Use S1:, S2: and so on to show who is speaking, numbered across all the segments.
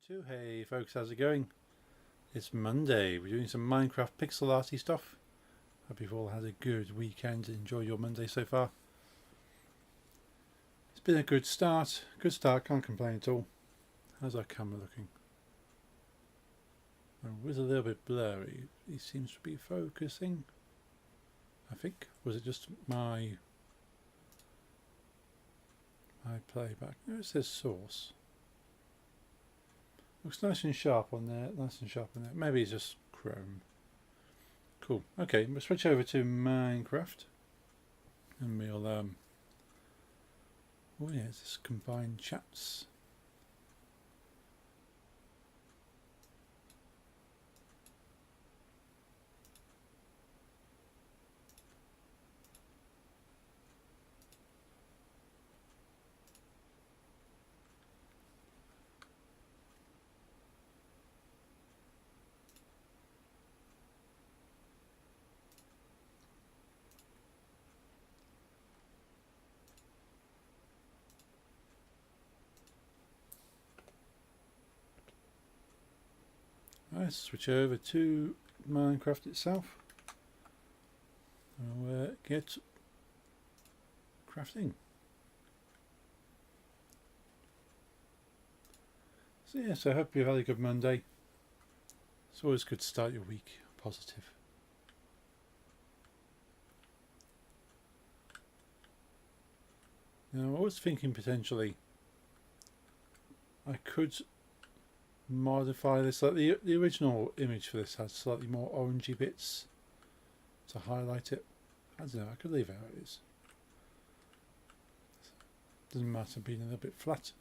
S1: 3, 2. Hey folks, how's it going? It's Monday. We're doing some Minecraft pixel arty stuff. Hope you've all had a good weekend. Enjoy your Monday so far. It's been a good start. Can't complain at all. How's our camera looking? It was a little bit blurry. He seems to be focusing, I think. Was it just my playback? No, it says source. Looks nice and sharp on there. Maybe it's just Chrome. Cool. Okay, we'll switch over to Minecraft, and we'll oh yeah, it's this combined chats. Let's switch over to Minecraft itself. We'll get crafting. So yes, I hope you've had a good Monday. It's always good to start your week positive. Now I was thinking potentially I could modify this. Like the original image for this had slightly more orangey bits to highlight it. I don't know, I could leave it how it is. Doesn't matter being a little bit flat.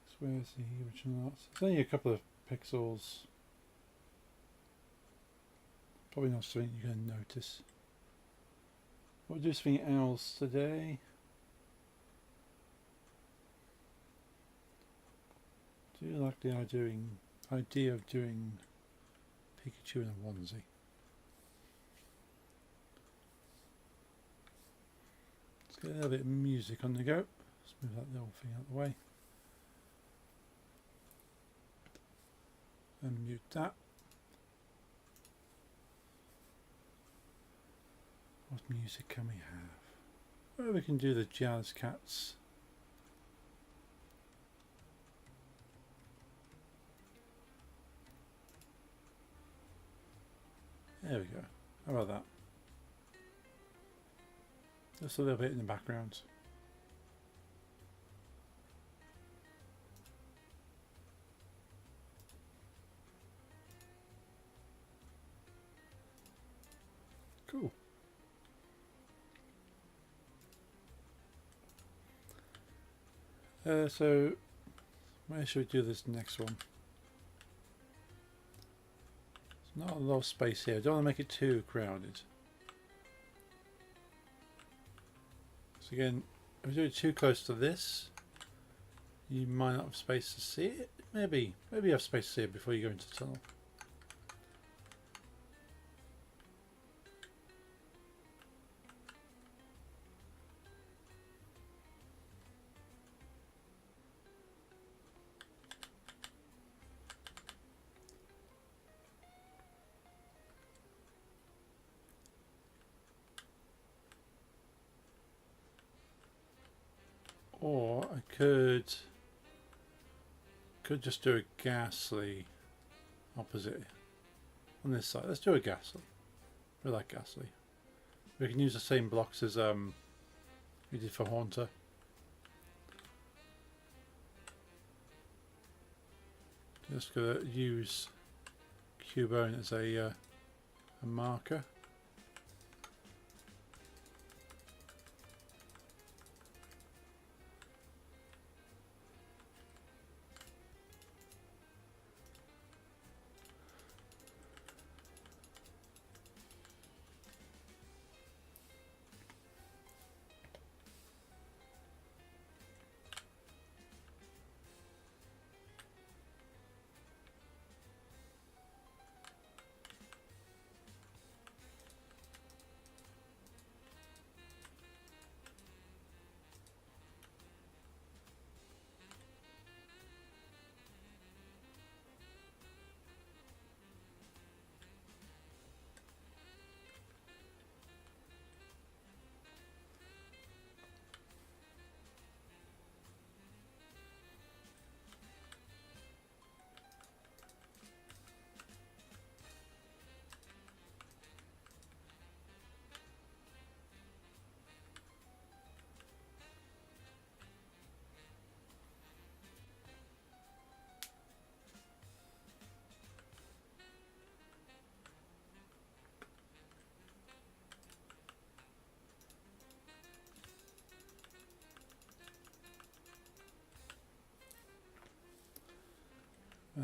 S1: So where's the original art? It's only a couple of pixels. Probably not something you can notice. We'll do something else today. Do you like the idea of doing Pikachu in a onesie? Let's get a little bit of music on the go. Let's move that little thing out of the way. And mute that. What music can we have? Well, we can do the Jazz Cats. There we go. How about that? Just a little bit in the background. Cool. So where should we do this next one? Not a lot of space here. I don't want to make it too crowded. So again, if we do it too close to this, you might not have space to see it. Maybe you have space to see it before you go into the tunnel. Or I could just do a ghastly opposite on this side. Let's do a ghastly. We like ghastly. We can use the same blocks as we did for Haunter. Just gonna use Cubone as a marker.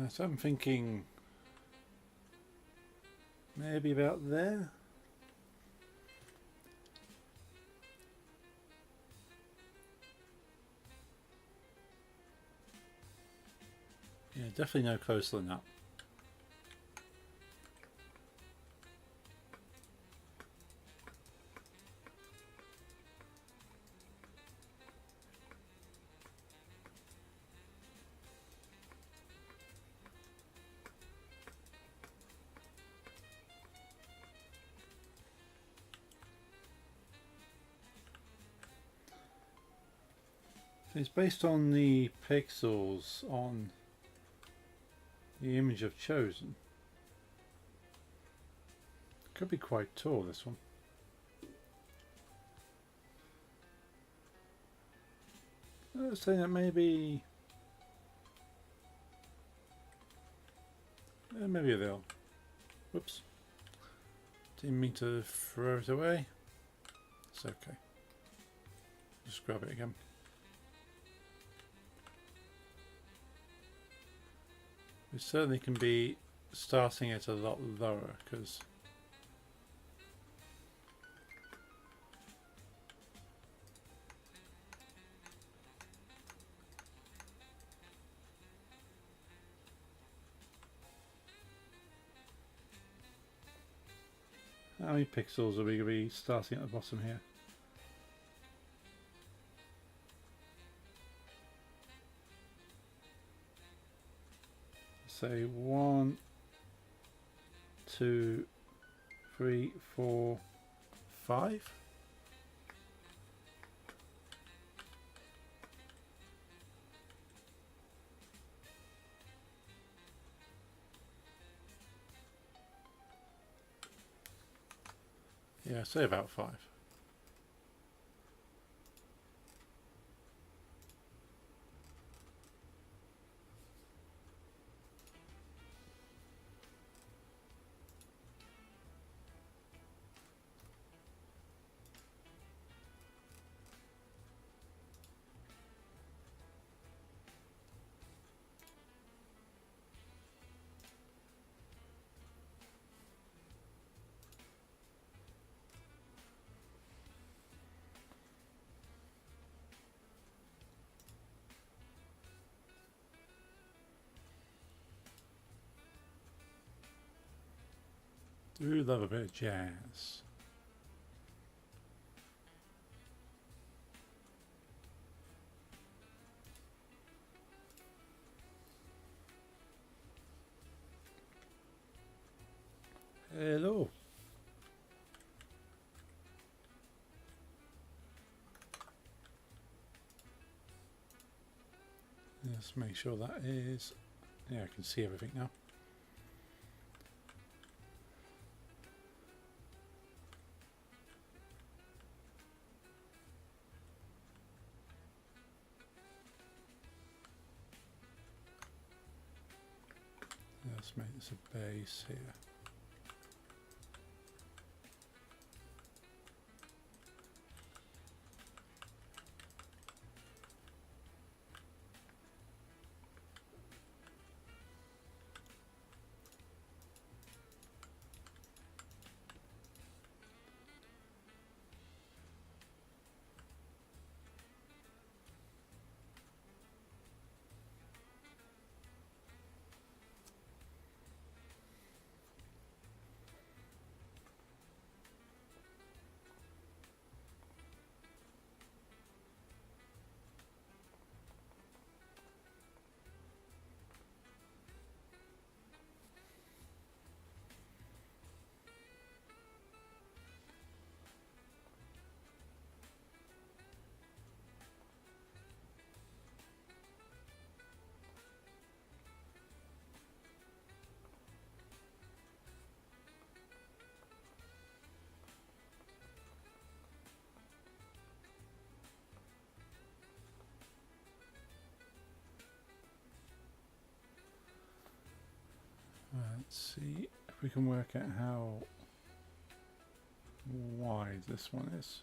S1: So I'm thinking maybe about there. Yeah, definitely no closer than that. It's based on the pixels on the image I've chosen. Could be quite tall, this one. I was saying that maybe maybe they'll. Whoops. Didn't mean to throw it away. It's okay. Just grab it again. We certainly can be starting it a lot lower because how many pixels are we going to be starting at the bottom here? Say 1, 2, 3, 4, 5. Yeah, say about 5. Do love a bit of jazz. Hello. Let's make sure that is. Yeah, I can see everything now. Let's make this a base here. Let's see if we can work out how wide this one is.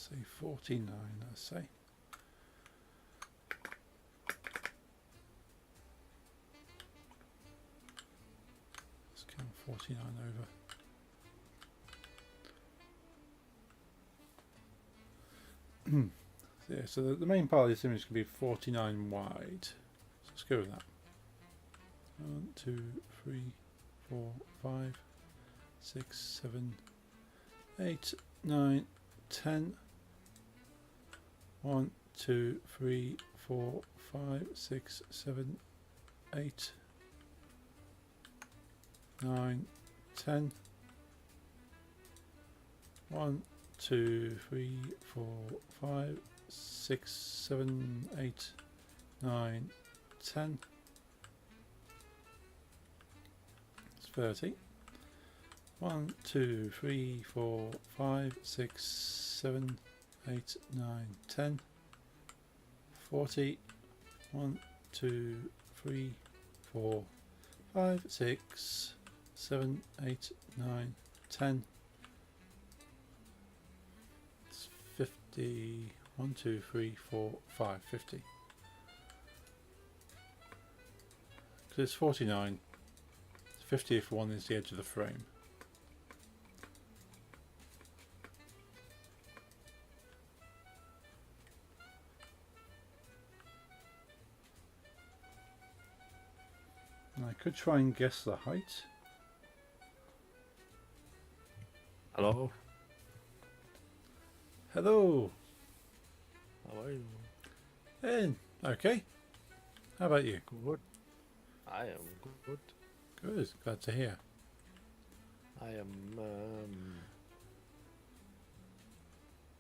S1: say 49, let's say. Let's count 49 over. So, yeah, so the main part of this image can be 49 wide. So let's go with that. 1, 2, 3, 4, 5, 6, 7, 8, 9, 10. 1, 2, 3, 4, 5, 6, 7, 8, 9, 10. 1, 2, 3, 4, 5, 6, 7, 8, 9, 10. It's 30. 1, 2, 3, 4, 5, 6, 7, 8, 9, 10. 40. 1, 2, 3, 4, 5, 6, 7, 8, 9, 10. It's 50. 1, 2, 3, 4, 5, 50. Because it's 49. 50th one is the edge of the frame. And I could try and guess the height.
S2: Hello.
S1: Hello.
S2: How are you?
S1: Okay. How about you?
S2: Good. I am good.
S1: Good. Glad to hear.
S2: I am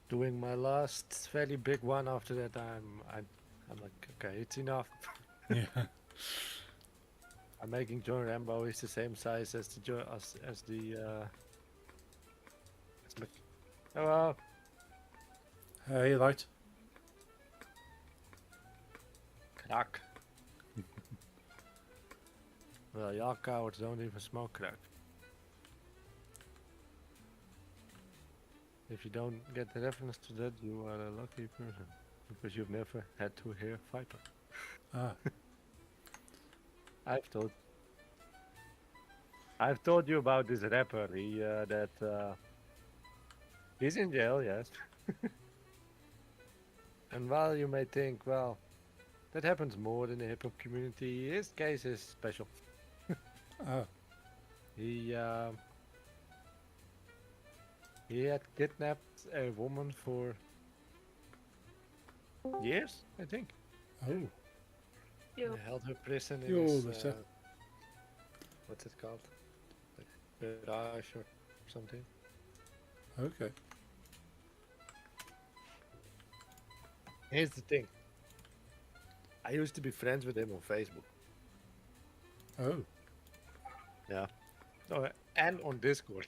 S2: doing my last fairly big one. After that, I'm like, okay, it's enough.
S1: Yeah.
S2: I'm making John Rambo. He's the same size as the Hello.
S1: Hey, light.
S2: Crack. Well, y'all cowards don't even smoke crack. If you don't get the reference to that, you are a lucky person. Because you've never had to hear Viper.
S1: Ah.
S2: I've told you about this rapper. He's in jail, yes. And while you may think, well, that happens more in the hip hop community, his case is special.
S1: Ah.
S2: He had kidnapped a woman for years, I think.
S1: Oh.
S2: They held her prison in
S1: Yo,
S2: his,
S1: that's it.
S2: what's it called? Like garage or something.
S1: Okay.
S2: Here's the thing. I used to be friends with him on Facebook.
S1: Oh.
S2: Yeah. So, and on Discord.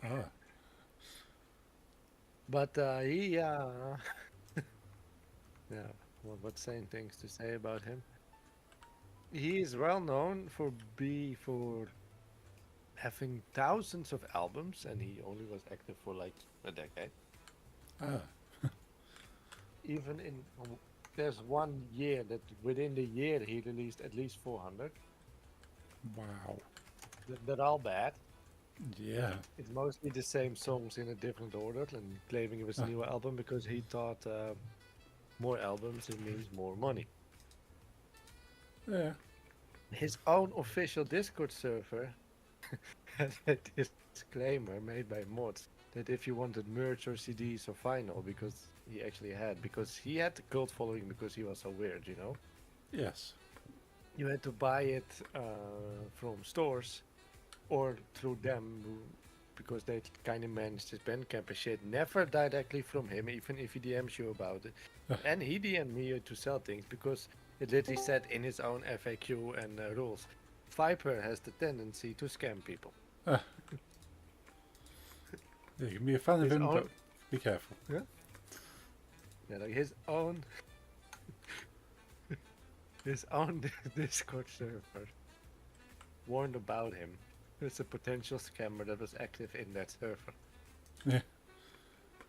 S1: Ah.
S2: But he, yeah, what's saying things to say about him? He is well known for having thousands of albums, and he only was active for like a decade.
S1: Ah.
S2: Even there's one year that within the year he released at least 400.
S1: Wow.
S2: They're all bad.
S1: Yeah.
S2: It's mostly the same songs in a different order, and claiming it was a new album because he thought more albums it means more money.
S1: Yeah.
S2: His own official Discord server had a disclaimer made by mods that if you wanted merch or CDs or vinyl, because he actually had the cult following because he was so weird, you know.
S1: Yes.
S2: You had to buy it from stores or through them because they kind of managed his Bandcamp and shit. Never directly from him, even if he DMs you about it. And he DM'd me to sell things because it literally said in his own FAQ and rules, Viper has the tendency to scam people.
S1: Yeah, you can be a fan of him, but be careful.
S2: Yeah. Yeah, like his own Discord server warned about him. There's a potential scammer that was active in that server.
S1: Yeah.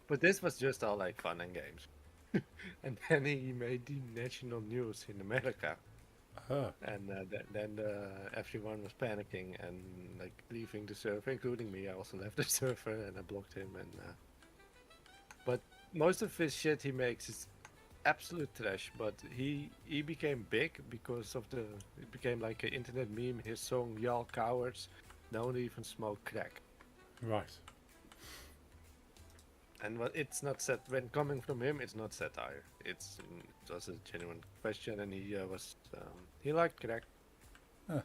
S2: But this was just all like fun and games. And then he made the national news in America,
S1: Ah,
S2: and then everyone was panicking and like leaving the server, including me. I also left the server and I blocked him. And but most of his shit he makes is absolute trash. But he became big because of the it became like an internet meme. His song "Y'all Cowards Don't Even Smoke Crack."
S1: right.
S2: And what it's not set when coming from him, it's not satire. It was a genuine question, and he liked crack.
S1: Ah.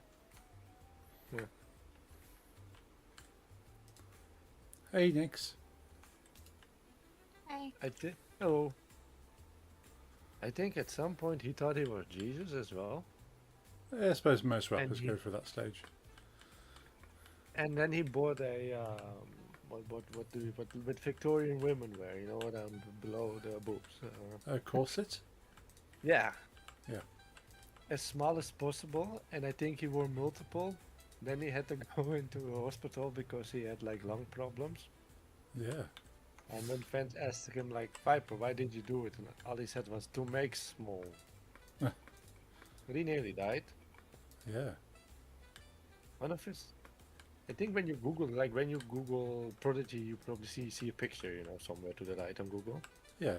S2: Yeah.
S1: Hey, Nix.
S3: Hi.
S2: I think. Oh. I think at some point he thought he was Jesus as well,
S1: Yeah, I suppose most
S2: And
S1: rappers
S2: he-
S1: go through that stage.
S2: and then he bought a what with Victorian women wear. You know what? Below the boobs.
S1: A corset?
S2: Yeah.
S1: Yeah.
S2: As small as possible, and I think he wore multiple. Then he had to go into a hospital because he had like lung problems.
S1: Yeah.
S2: And when fans asked him like, Viper, why did you do it? And all he said was to make small.
S1: Huh.
S2: But he nearly died.
S1: Yeah.
S2: One of his, I think when you Google Prodigy, you probably see a picture, somewhere to the right on Google.
S1: Yeah.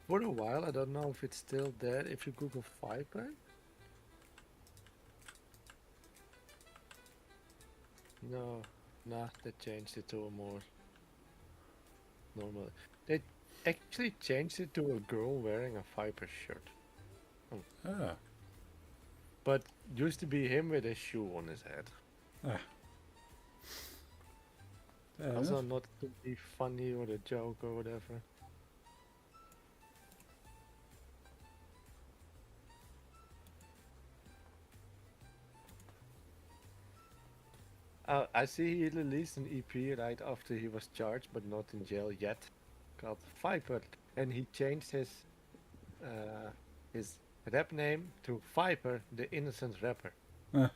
S2: For a while, I don't know if it's still there. If you Google Viper, no, nah, they changed it to a more normal. They actually changed it to a girl wearing a Viper shirt.
S1: Ah.
S2: But used to be him with a shoe on his head.
S1: Ah. Fair
S2: Also
S1: enough.
S2: not to be funny or a joke or whatever. I see he released an EP right after he was charged, but not in jail yet, called Viper, and he changed his rap name to Viper, the Innocent Rapper.
S3: Oh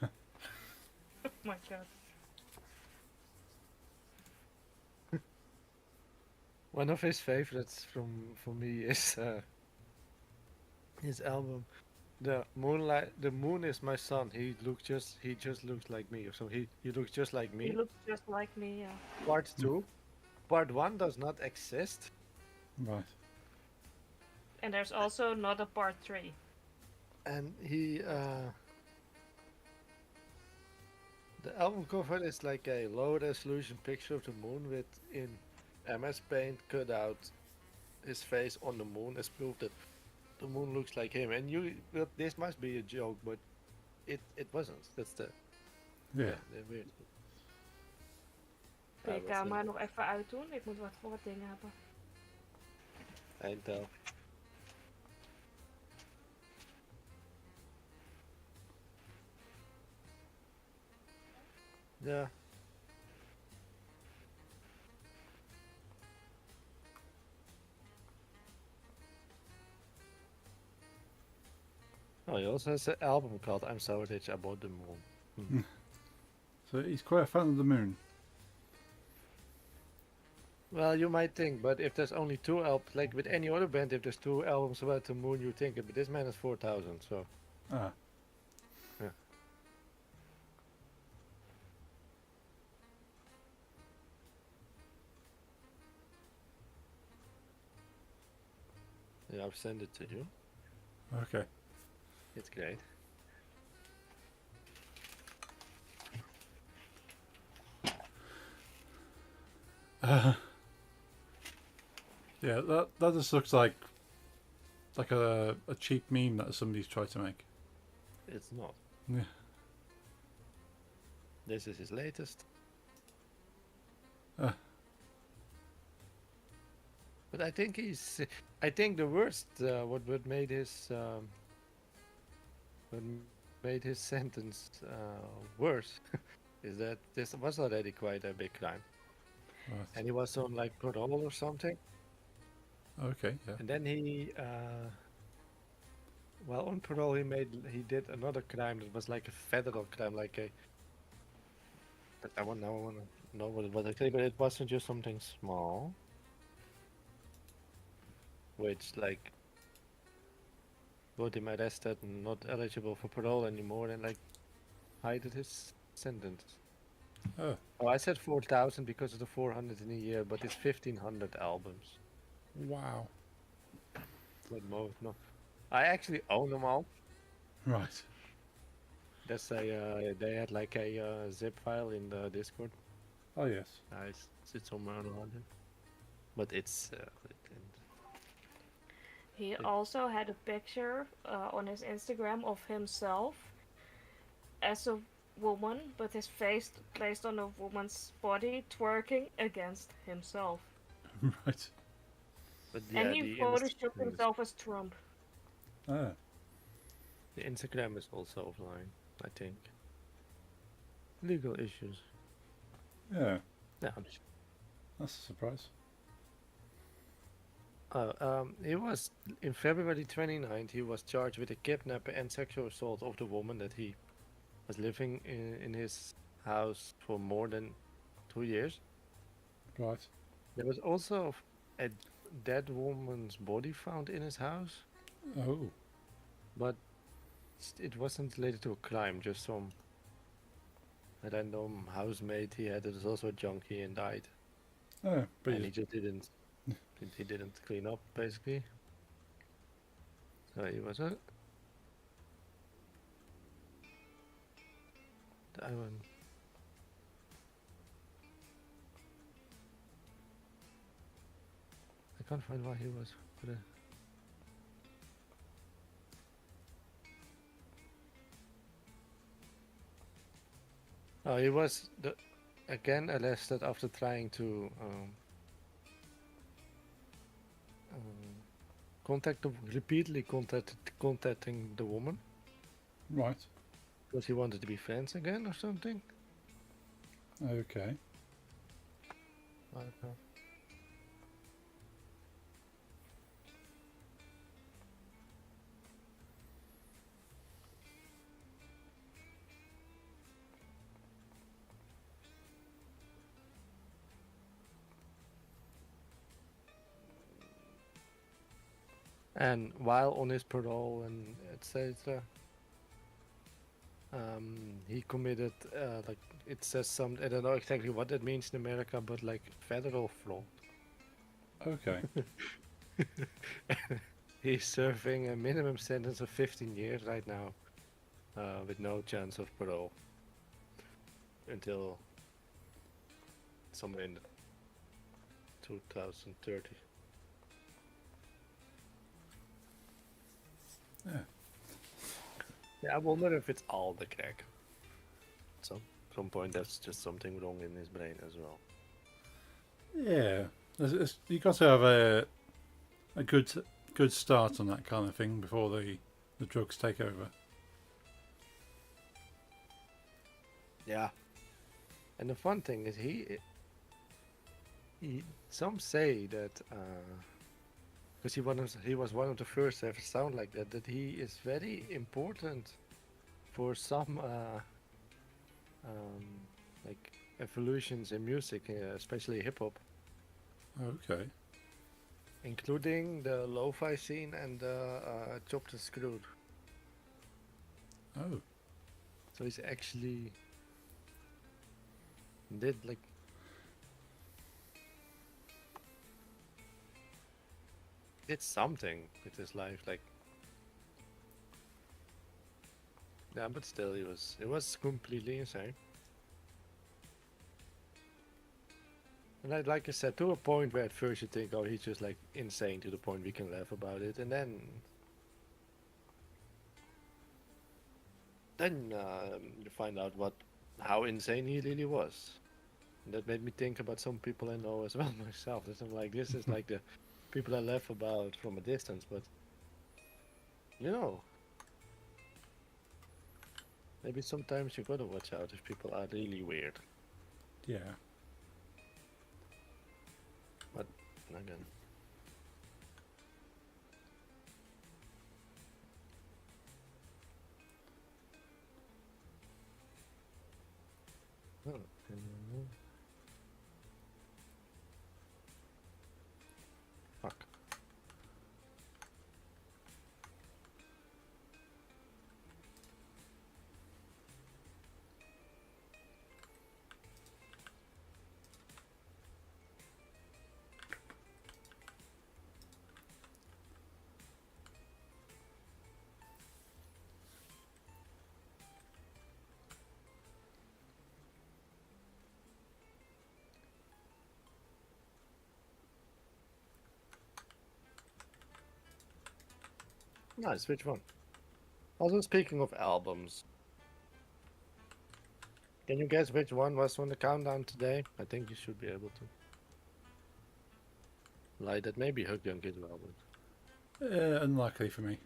S3: my god.
S2: One of his favorites for me is his album, The Moon is my son. He just looks like me. So he looks just like
S3: He
S2: me.
S3: looks just like me, yeah.
S2: Part 2, Part 1 does not exist.
S1: Right.
S3: And there's also not a part 3.
S2: And the album cover is like a low resolution picture of the moon with in MS Paint cut out his face on the moon as proof that the moon looks like him. And well, this must be a joke, but it wasn't. That's the
S1: Yeah.
S2: the weird.
S3: Kun je
S2: was,
S3: camera nog even uitdoen? Ik moet wat voor wat dingen hebben.
S2: And yeah. Oh, he also has an album called I'm So Rich I Bought the Moon.
S1: So he's quite a fan of the moon.
S2: Well, you might think, but if there's only 2 albums, like with any other band, if there's 2 albums about the moon, you think it. But this man has 4,000, so
S1: Ah.
S2: yeah, I've sent it to you.
S1: Okay.
S2: It's great.
S1: Yeah, that just looks like a cheap meme that somebody's tried to make.
S2: It's not.
S1: Yeah.
S2: This is his latest.
S1: Ah.
S2: But I think I think the worst, what made his sentence worse, is that this was already quite a big crime,
S1: Right.
S2: and he was on like parole or something,
S1: Okay. Yeah.
S2: and then while on parole he did another crime that was like a federal crime, like a. But I want to know what it was exactly, but it wasn't just something small. which like got him arrested and not eligible for parole anymore, and like hided his sentence.
S1: Oh,
S2: Oh, I said 4,000 because of the 400 in a year, but it's 1,500 albums.
S1: wow.
S2: But most no. I actually own them all.
S1: Right.
S2: That's a they had like a zip file in the Discord.
S1: Oh yes.
S2: It's somewhere around it. But it's
S3: He
S2: It-
S3: also had a picture on his Instagram of himself as a woman, with his face placed on a woman's body, twerking against himself.
S1: Right.
S2: but yeah,
S3: And he
S2: the
S3: photoshopped
S2: Instagram
S3: himself as Trump.
S1: Oh.
S2: the Instagram is also offline, I think. Legal issues.
S1: Yeah.
S2: No,
S1: That's a surprise.
S2: he was in February 29th. He was charged with a kidnapping and sexual assault of the woman that he was living in his house for more than 2 years.
S1: Right.
S2: There was also a dead woman's body found in his house,
S1: Oh.
S2: but it wasn't related to a crime. Just some random housemate he had that was also a junkie and died,
S1: Oh. But
S2: and
S1: you,
S2: he just didn't. He didn't clean up basically. So he was a. That one. I can't find why he was. But, oh, he was again arrested after trying to repeatedly contacting the woman
S1: right.
S2: because he wanted to be friends again or something.
S1: Okay.
S2: I don't know. And while on his parole and etc., he committed like it says some, I don't know exactly what that means in America, but like federal fraud.
S1: Okay.
S2: He's serving a minimum sentence of 15 years right now, with no chance of parole until somewhere in 2030.
S1: Yeah.
S2: Yeah, I wonder if it's all the crack. Some point that's just something wrong in his brain as well.
S1: Yeah. You got to have a good start on that kind of thing before the drugs take over.
S2: Yeah. And the fun thing is some say that because he was one of the first to ever sound like that he is very important for some like evolutions in music, especially hip hop,
S1: Okay.
S2: including the lo-fi scene and the chopped and screwed.
S1: Oh.
S2: So he's actually did like did something with his life, like yeah, but still it was completely insane. And like I said, to a point where at first you think, oh, he's just like insane to the point we can laugh about it, and then you find out how insane he really was. And that made me think about some people I know as well myself. That I'm like, this is like the people I laugh about from a distance, but you know, maybe sometimes you gotta watch out if people are really weird.
S1: Yeah.
S2: And again, oh, fuck. Nice. Which one? Also, speaking of albums, can you guess which one was on the countdown today? I think you should be able to. Like that, maybe Hug Young as well. But...
S1: Unlikely for me.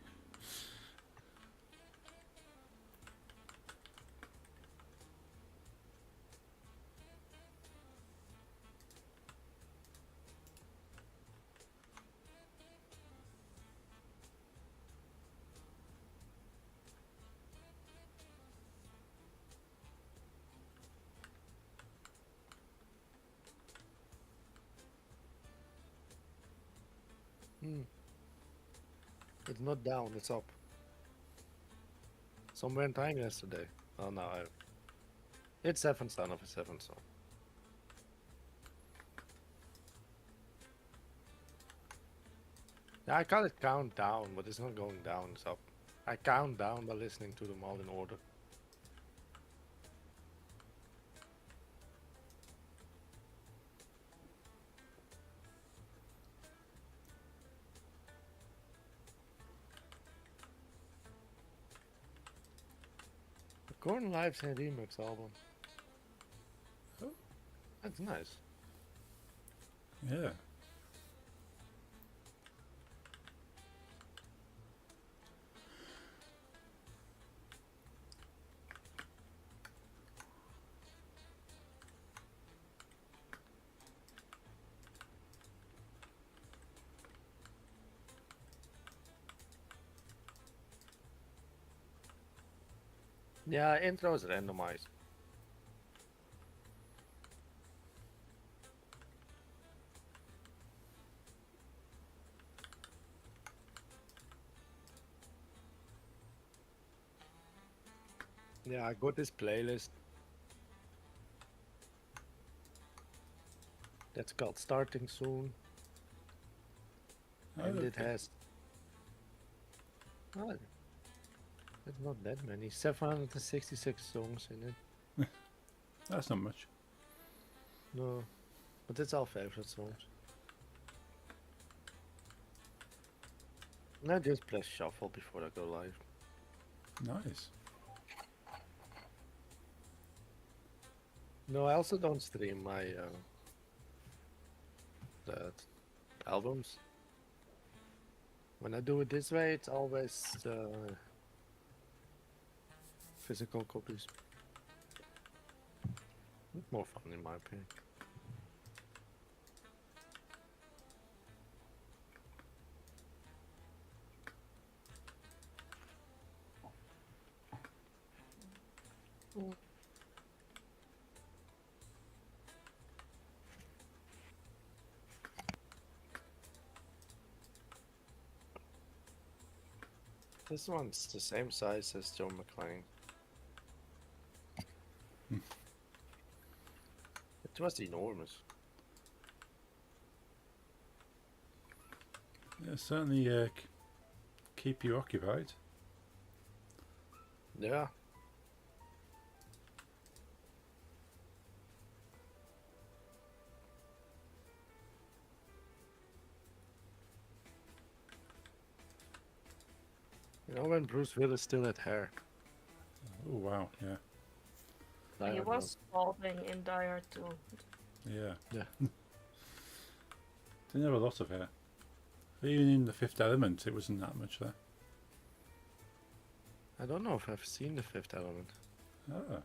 S2: It's not down, it's up. Somewhere in time yesterday. Oh no, it's 7 son of a 7 song. Yeah, I call it count down, but it's not going down, it's up. I count down by listening to them all in order. Gordon Live's a remix album.
S1: Oh.
S2: That's nice.
S1: Yeah.
S2: Yeah, intro is randomized. Yeah, I got this playlist. That's called Starting Soon. And it
S1: Okay.
S2: has... Oh, it's not that many. 766 songs in it.
S1: That's not much.
S2: No, but it's our favorite songs. And I just press shuffle before I go live.
S1: Nice.
S2: No, I also don't stream my the albums. When I do it this way, it's always physical copies. It's more fun in my opinion. This one's the same size as John McClane. It was enormous.
S1: Yeah, certainly keep you occupied.
S2: Yeah. You know when Bruce Willis still had hair.
S1: Oh wow, yeah,
S2: I
S3: He
S2: don't
S3: was balding in Die Hard too.
S1: yeah.
S2: Yeah.
S1: Didn't have a lot of hair. Even in The Fifth Element, it wasn't that much there.
S2: I don't know if I've seen The Fifth Element.
S1: Ah,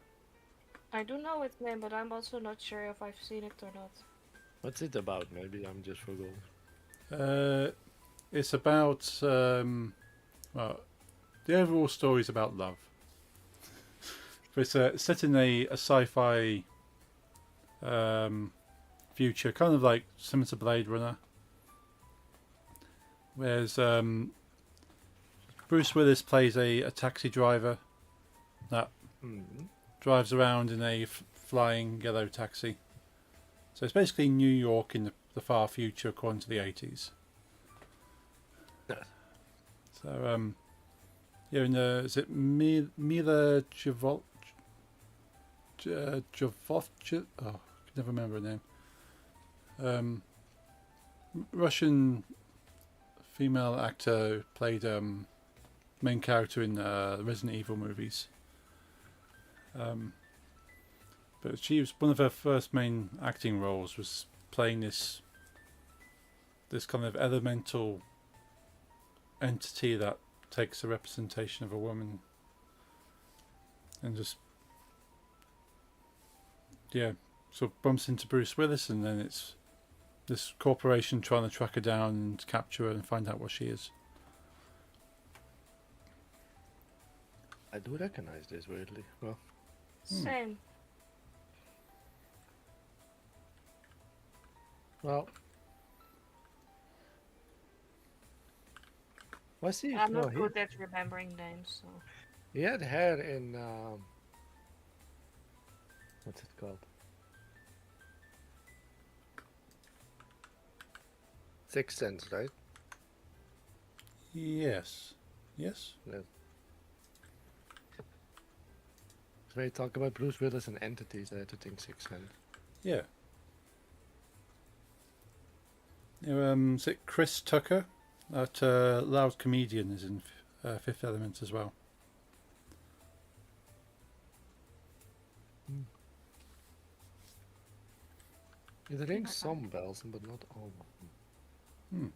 S3: I do know its name, but I'm also not sure if I've seen it or not.
S2: What's it about? Maybe I'm just forgot.
S1: it's about well, the overall story is about love. But it's set in a sci-fi future, kind of like similar to Blade Runner. Whereas Bruce Willis plays a taxi driver that drives around in a flying yellow taxi. So it's basically New York in the far future, according to the 80s.
S2: Yeah.
S1: So yeah, and is it Mila Jovovich? Oh, I can never remember her name. Russian female actor played main character in the Resident Evil movies. But she was one of her first main acting roles was playing this kind of elemental entity that takes a representation of a woman and just sort of bumps into Bruce Willis, and then it's this corporation trying to track her down and capture her and find out what she is.
S2: I do recognize this weirdly. Well,
S3: Same.
S2: well. Was he?
S3: I'm
S2: No,
S3: not good at remembering names, so.
S2: he had hair in what's it called? Sixth Sense, right?
S1: Yes.
S2: When you talk about Bruce Willis and entities, I had to think Sixth Sense.
S1: Yeah. Is it Chris Tucker? That loud comedian is in Fifth Element as well.
S2: It rings some bells, but not all of them.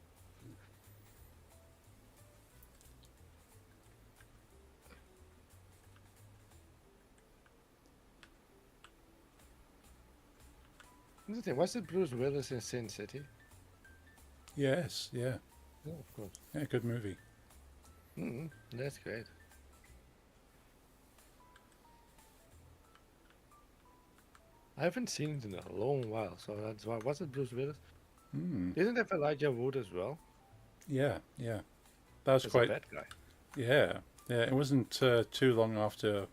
S2: Interesting. Was it Bruce Willis in Sin City?
S1: Yes, yeah.
S2: Yeah, of course.
S1: Yeah, good movie.
S2: That's great. I haven't seen it in a long while, so that's why. Was it Bruce Willis? Didn't it have Elijah Wood as well?
S1: Yeah. That was
S2: As
S1: quite.
S2: a bad guy.
S1: Yeah. It wasn't too long after.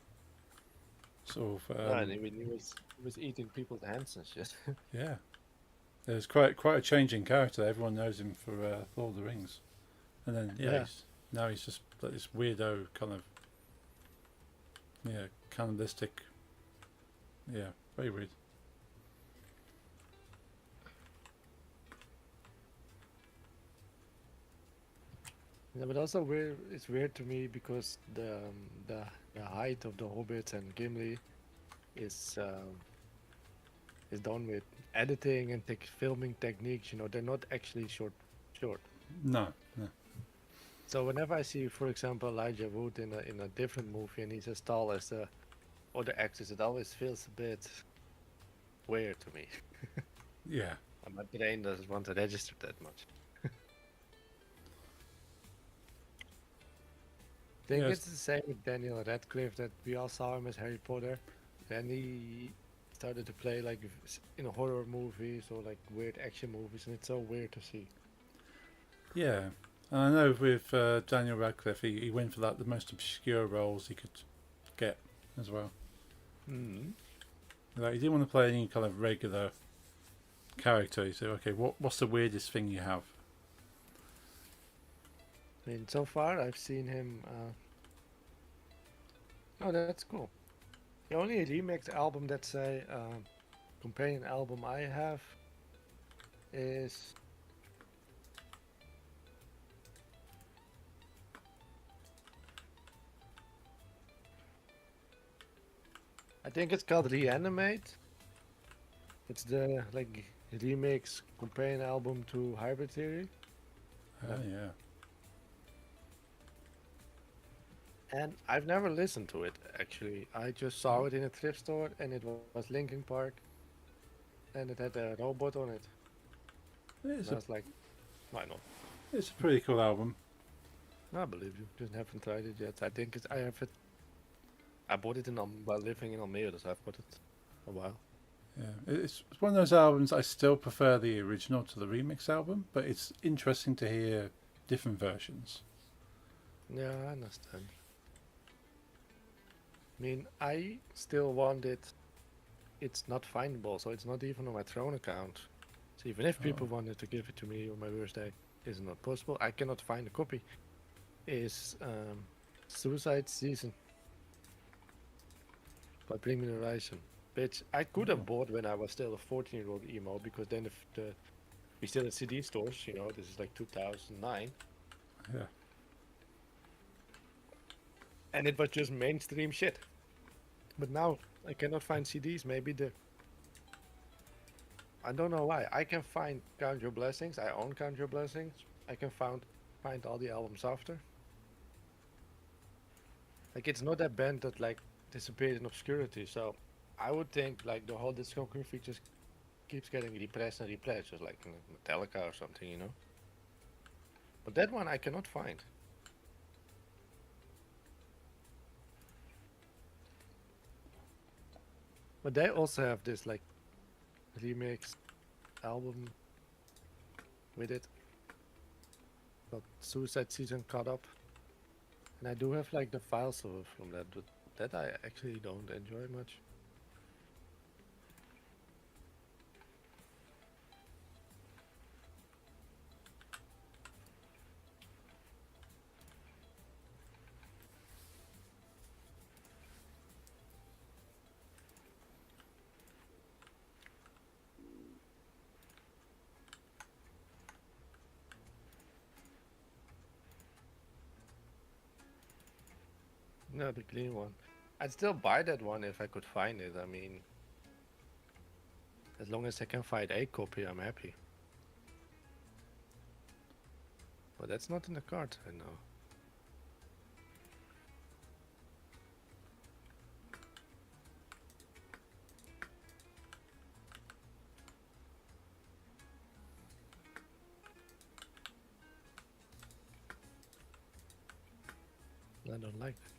S1: Sort of.
S2: I mean, he was eating people's hands and shit.
S1: Yeah. There's quite a change in character. Everyone knows him for Lord of the Rings, and then
S2: Yeah.
S1: now he's just like this weirdo kind of cannibalistic. Yeah, very weird.
S2: Yeah, but also weird. It's weird to me because the height of the hobbits and Gimli is done with editing and filming techniques. You know, they're not actually short.
S1: No.
S2: So whenever I see, for example, Elijah Wood in a different movie and he's as tall as the other actors, it always feels a bit weird to me.
S1: Yeah.
S2: And my brain doesn't want to register that much. I think
S1: Yes.
S2: it's the same with Daniel Radcliffe, that we all saw him as Harry Potter. Then he started to play like in horror movies or like weird action movies, and it's so weird to see.
S1: Yeah. And I know with Daniel Radcliffe, he went for the most obscure roles he could get as well. Like, he didn't want to play any kind of regular character. He said, okay, what's the weirdest thing you have?
S2: I mean, so far I've seen him. Oh, that's cool. The only remix album that's a companion album I have is. I think it's called Reanimate. It's the like remix companion album to Hybrid Theory.
S1: Yeah.
S2: And I've never listened to it actually. I just saw it in a thrift store and it was Linkin Park. And it had a robot on it.
S1: It's
S2: And I was like, why not?
S1: a pretty cool album.
S2: I believe you. Just haven't tried it yet. I think I have it. I bought it while living in Almere, so I've got it a while.
S1: Yeah, it's one of those albums I still prefer the original to the remix album, but it's interesting to hear different versions.
S2: Yeah, I understand. I mean, I still want it. It's not findable, so it's not even on my Throne account. So even if people wanted to give it to me on my birthday, it's not possible. I cannot find a copy. Is Suicide Season by Bring Me the Horizon, which I could have bought when I was still a 14-year-old emo, because then we still had CD stores. You know, this is like 2009.
S1: Yeah.
S2: and it was just mainstream shit. But now I cannot find CDs. Maybe I don't know why. I can find Count Your Blessings. I own Count Your Blessings. I can find all the albums after. Like it's not that band that like disappeared in obscurity. So I would think like the whole discography just keeps getting repressed and repressed, just like Metallica or something, you know. But that one I cannot find. But they also have this like remix album with it. Called Suicide Season Caught Up. And I do have like the files from that, but that I actually don't enjoy much. No, the clean one. I'd still buy that one if I could find it. I mean, as long as I can find a copy, I'm happy. But that's not in the card, I know. I don't like that.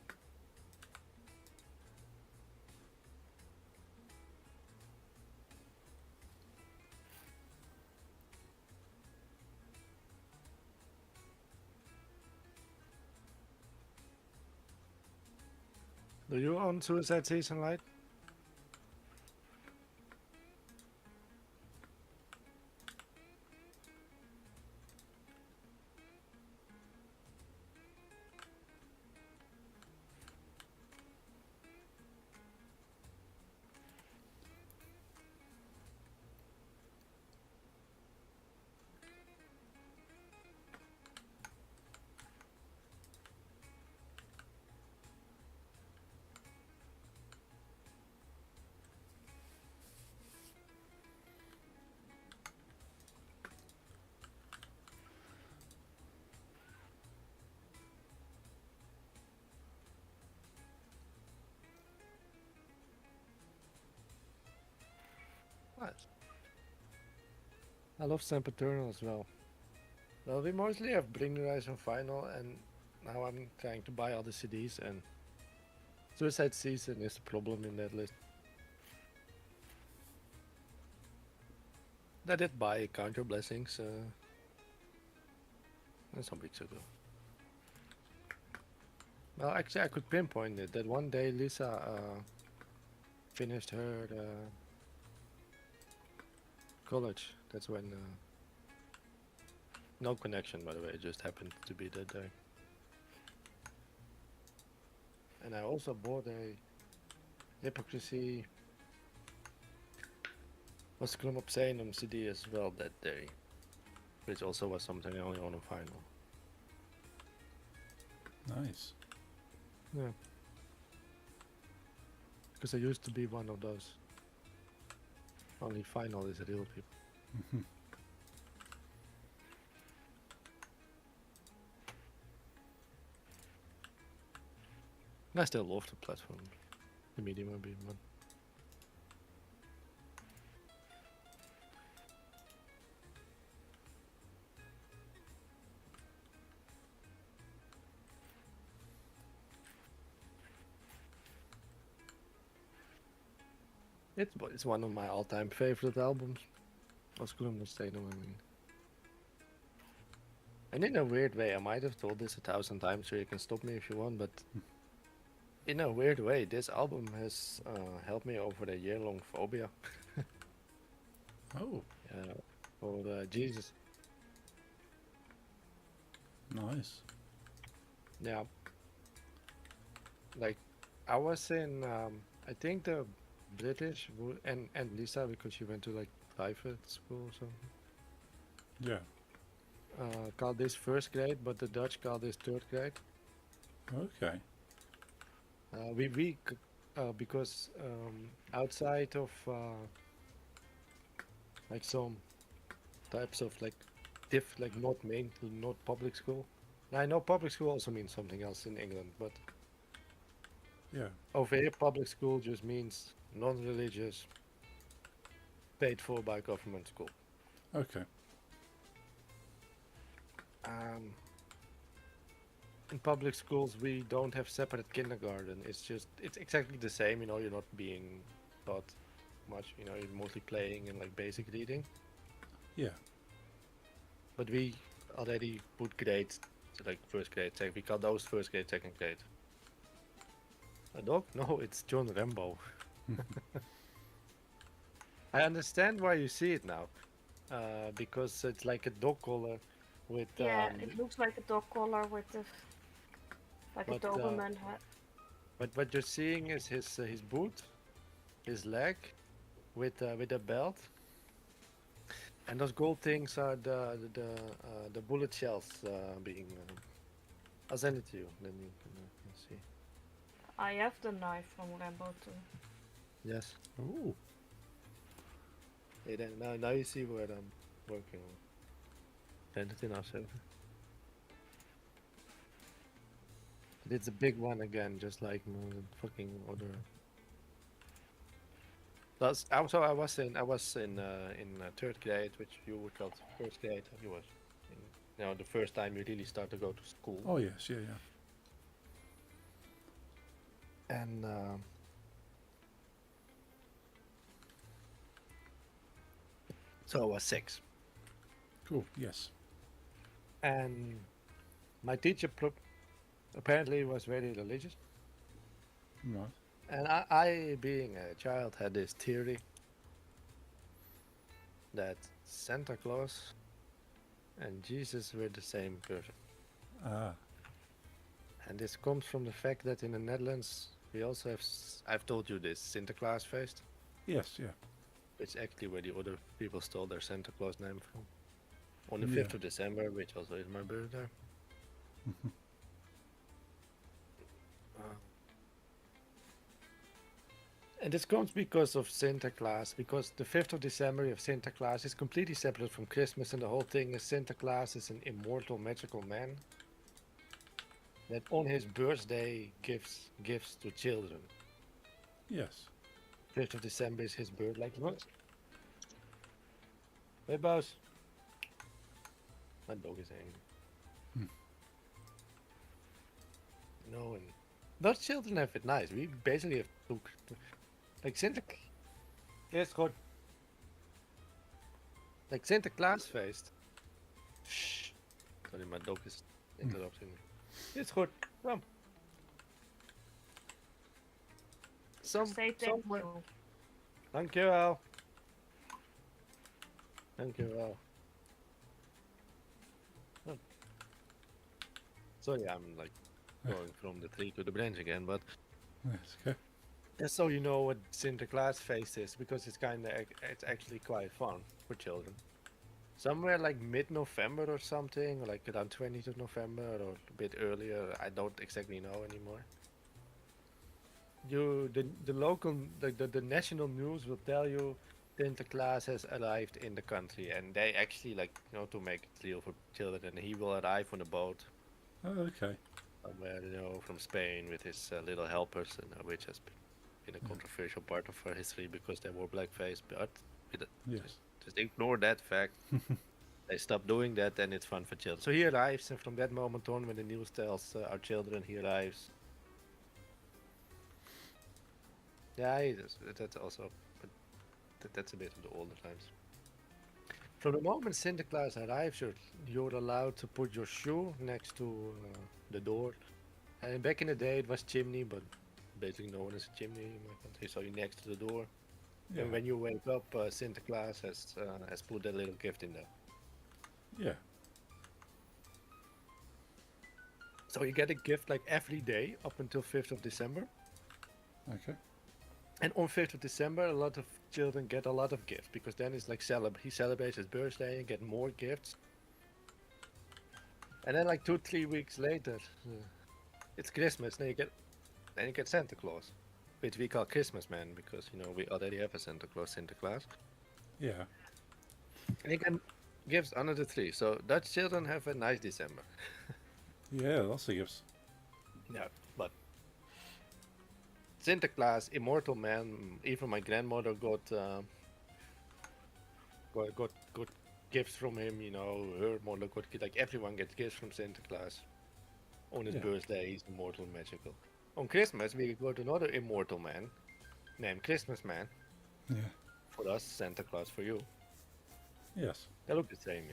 S2: Do you own Suicide Season Light? Nice. I love Sam Paternal as well. Well, we mostly have Bring the Horizon Final, and now I'm trying to buy all the CDs, and Suicide Season is the problem in that list. I did buy Count Your Blessings some weeks ago. Well, actually, I could pinpoint it. That one day Lisa finished her college. That's when. No connection, by the way. It just happened to be that day. And I also bought a Hypocrisy Masculum Obscenum CD as well that day, which also was something I only own on vinyl.
S1: Nice.
S2: Yeah. Because I used to be one of those. Only vinyl is real people.
S1: Mhm.
S2: I still love the platform. The medium would be one. It's one of my all-time favorite albums. Masculum Obscenum, I mean. And in a weird way, I might have told this 1,000 times, so you can stop me if you want, but in a weird way, this album has helped me over the year-long phobia
S1: Oh,
S2: for Jesus.
S1: nice.
S2: Yeah. Like, I was in, I think the British, and Lisa, because she went to like private school or something,
S1: Yeah.
S2: called this first grade, but the Dutch called this third grade.
S1: Okay.
S2: Because outside of like some types of like not public school. I know public school also means something else in England, but
S1: Yeah.
S2: over here public school just means non-religious, paid for by government school.
S1: Okay.
S2: In public schools we don't have separate kindergarten. It's exactly the same. You're not being taught much. You're mostly playing and like basic reading.
S1: Yeah.
S2: But we already put grades, so like first grade, second. We call those first grade, second grade. A dog? No, it's John Rambo. I understand why you see it now, because it's like a dog collar with.
S3: Yeah, it looks like a dog collar with the like a
S2: But,
S3: Doberman hat.
S2: But what you're seeing is his boot, his leg, with a belt, and those gold things are the bullet shells being. I'll send it to you. Then you can see.
S3: I have the knife from Rambo too.
S2: Yes.
S1: Ooh.
S2: Hey, then now you see what I'm working on. Send it in our server. But it's a big one again, just like my fucking other. That's also I was in third grade, which you would call first grade. You was, the first time you really start to go to school.
S1: Oh yes. Yeah. Yeah.
S2: And so I was 6,
S1: Cool. Yes.
S2: and my teacher apparently was very religious.
S1: Right.
S2: And I, being a child, had this theory that Santa Claus and Jesus were the same person.
S1: Ah.
S2: And this comes from the fact that in the Netherlands, we also have, I've told you this, Sinterklaas feest,
S1: Yes. Yeah.
S2: which is actually where the other people stole their Santa Claus name from. On the
S1: Yeah.
S2: 5th of December, which also is my birthday. And this comes because of Sinterklaas, because the 5th of December of Sinterklaas is completely separate from Christmas, and the whole thing is Sinterklaas is an immortal magical man that on his birthday gives gifts to children.
S1: Yes.
S2: 5th of December is his birth. Like what? Hey, boss. My dog is angry. No, and those children have it nice. We basically have like Yes, goed. Like Sinterklaasfeest. Shh. Sorry, my dog is interrupting me. It's good. Come.
S3: Say thank
S2: somewhere.
S3: you.
S2: Dankjewel. Dankjewel. Oh. Sorry, I'm like going from the tree to the branch again, but
S1: Yes. Okay.
S2: just so you know what Sinterklaasfeest is, because it's actually quite fun for children. Somewhere like mid-November or something, like around 20th of November or a bit earlier, I don't exactly know anymore. The local the national news will tell you Sinterklaas has arrived in the country, and they actually to make it real for children, he will arrive on a boat
S1: Oh, okay.
S2: somewhere from Spain with his little helpers, and which has been a controversial part of our history because they wore blackface, but
S1: Yes.
S2: just ignore that fact. They stop doing that, and it's fun for children. So he arrives, and from that moment on, when the news tells our children he arrives, yeah, that's also, but that's a bit of the older times. From the moment Sinterklaas arrives, you're allowed to put your shoe next to the door. And back in the day, it was chimney, but basically no one has a chimney in my country, so you're next to the door.
S1: Yeah.
S2: And when you wake up, Sinterklaas has put a little gift in there.
S1: Yeah.
S2: So you get a gift like every day up until 5th of December.
S1: Okay.
S2: And on 5th of December, a lot of children get a lot of gifts because then it's like he celebrates his birthday and get more gifts. And then like 2-3 weeks later, it's Christmas. Then you get Then you get Santa Claus, which we call Christmas Man because we already have a Santa Claus.
S1: Yeah.
S2: And you can gifts under the tree. So Dutch children have a nice December.
S1: Yeah, lots of gifts.
S2: Yeah, but Santa Claus, Immortal Man. Even my grandmother got gifts from him. Her mother got like everyone gets gifts from Santa Claus. On his
S1: Yeah.
S2: birthday, he's immortal, magical. On Christmas, we got another immortal man named Christmas Man.
S1: Yeah.
S2: For us, Santa Claus for you.
S1: Yes.
S2: They look the same.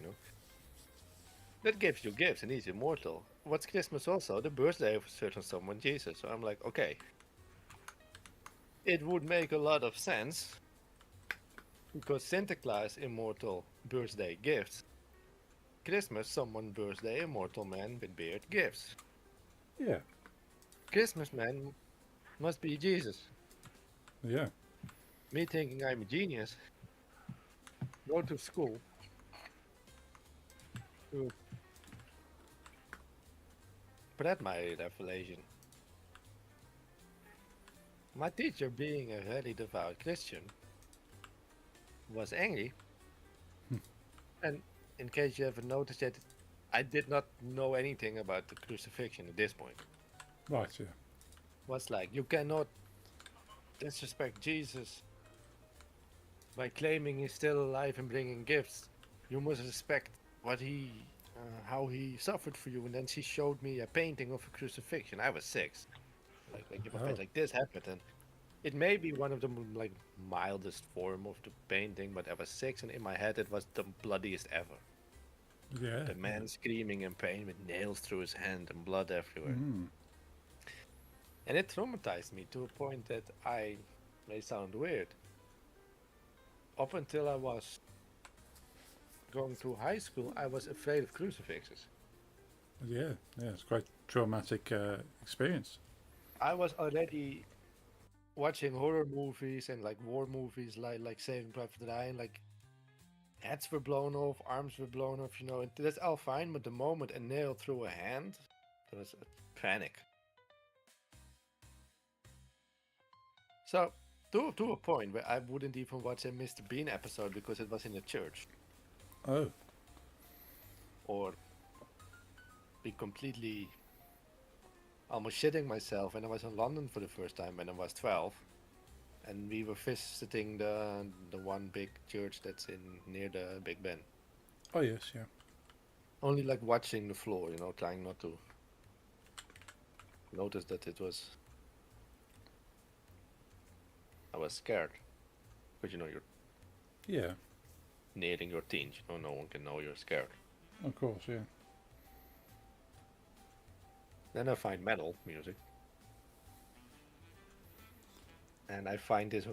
S2: That gives you gifts, and he's immortal. What's Christmas also? The birthday of a certain someone, Jesus. So I'm like, okay. It would make a lot of sense because Santa Claus, immortal, birthday gifts. Christmas, someone birthday, immortal man with beard gifts.
S1: Yeah.
S2: Christmas man must be Jesus.
S1: Yeah.
S2: Me thinking I'm a genius. Go to school. To spread my revelation. My teacher, being a very devout Christian, was angry. And in case you haven't noticed yet, I did not know anything about the crucifixion at this point.
S1: Right. Yeah.
S2: Was like, you cannot disrespect Jesus by claiming he's still alive and bringing gifts. You must respect what how he suffered for you. And then she showed me a painting of a crucifixion. I was 6. Like this happened, and it may be one of the like mildest form of the painting, but I was 6, and in my head it was the bloodiest ever.
S1: Yeah.
S2: The man screaming in pain with nails through his hand and blood everywhere. And it traumatized me to a point that may sound weird. Up until I was going through high school, I was afraid of crucifixes.
S1: Yeah. Yeah. It's quite traumatic experience.
S2: I was already watching horror movies and like war movies, like Saving Private Ryan. Like heads were blown off, arms were blown off. And that's all fine. But the moment a nail through a hand, there was a panic. So to a point where I wouldn't even watch a Mr. Bean episode because it was in a church,
S1: Oh.
S2: or be completely almost shitting myself when I was in London for the first time when I was 12, and we were visiting the one big church that's near the Big Ben.
S1: Oh yes. Yeah.
S2: Only like watching the floor, trying not to notice that it was. I was scared, because you're
S1: Yeah.
S2: nearing your teens. No one can know you're scared.
S1: Of course. Yeah.
S2: Then I find metal music. And I find this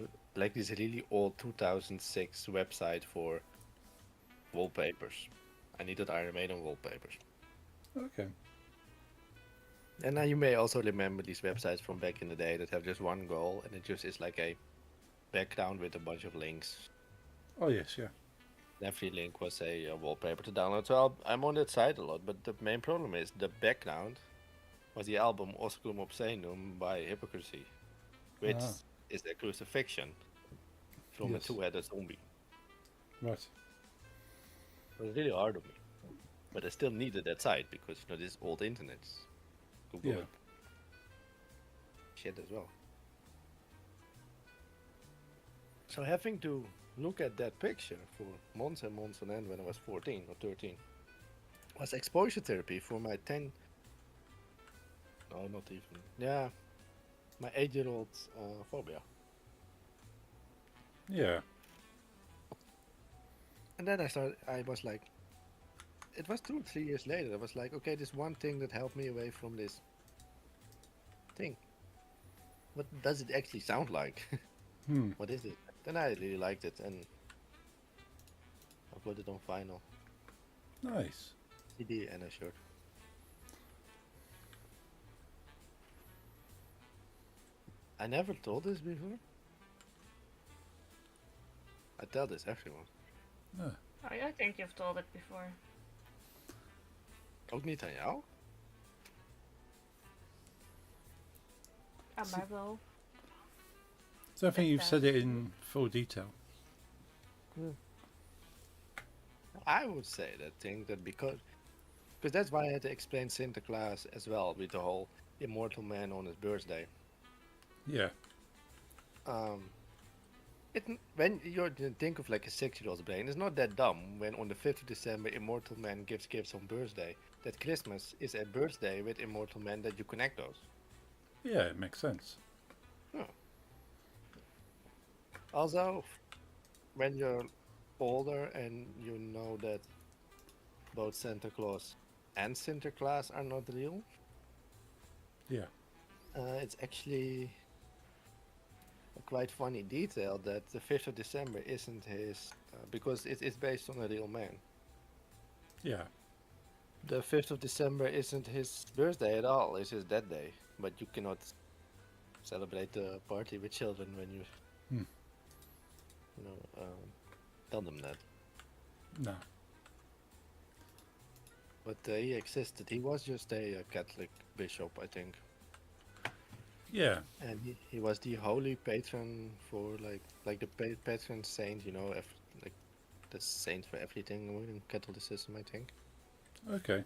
S2: really old 2006 website for wallpapers. I needed Iron Maiden wallpapers.
S1: Okay.
S2: And now you may also remember these websites from back in the day that have just one goal, and it just is like a background with a bunch of links.
S1: Oh yes. Yeah.
S2: Every link was a wallpaper to download. So I'm on that site a lot, but the main problem is the background was the album Osculum Obscenum by Hypocrisy, which is a crucifixion from
S1: Yes.
S2: a two-headed zombie.
S1: Right.
S2: It was really hard on me, but I still needed that site because this old internet, Google
S1: Yeah.
S2: shit as well. So having to look at that picture for months and months on end when I was 14 or 13 was exposure therapy for my 10. No, not even. Yeah, my 8-year-old phobia.
S1: Yeah.
S2: And then I was like, it was 2 or 3 years later, I was like, okay, this one thing that helped me away from this thing. What does it actually sound like? What is it? Then I really liked it, and I put it on vinyl,
S1: Nice.
S2: CD, and a shirt. I never told this before. I tell this everyone.
S3: I think you've told it before.
S2: Ook niet aan jou?
S3: a Marvel.
S1: So I think you've said it
S3: Fantastic.
S1: in full detail.
S2: I would say that because that's why I had to explain Sinterklaas as well with the whole immortal man on his birthday.
S1: Yeah.
S2: Um, when you think of like a 6-year-old's brain, it's not that dumb when on the 5th of December immortal man gives gifts on birthday. That Christmas is a birthday with immortal man that you connect those.
S1: Yeah, it makes sense.
S2: Also, when you're older and you know that both Santa Claus and Sinterklaas are not real,
S1: Yeah.
S2: it's actually a quite funny detail that the 5th of December isn't his, because it's based on a real man.
S1: Yeah.
S2: The 5th of December isn't his birthday at all, it's his dead day. But you cannot celebrate the party with children when you,
S1: Hmm.
S2: you know, tell them that.
S1: No.
S2: But he existed. He was just a Catholic bishop, I think.
S1: Yeah.
S2: And he was the holy patron for like the patron saint, like the saint for everything in Catholicism, I think.
S1: Okay.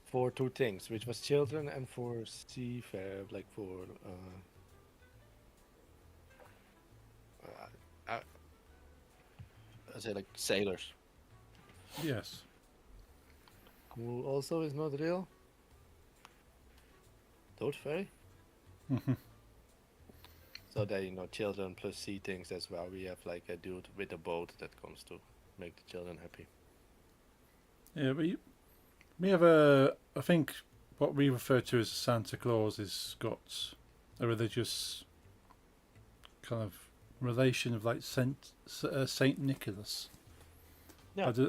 S2: For two things, which was children and for seafarer, like for uh, I say like sailors,
S1: Yes.
S2: who also is not real. Tooth fairy. So that children plus sea things. That's why we have like a dude with a boat that comes to make the children happy.
S1: Yeah, but we have I think what we refer to as Santa Claus has got a religious kind of relation of like Saint Nicholas.
S2: Yeah,
S1: I do-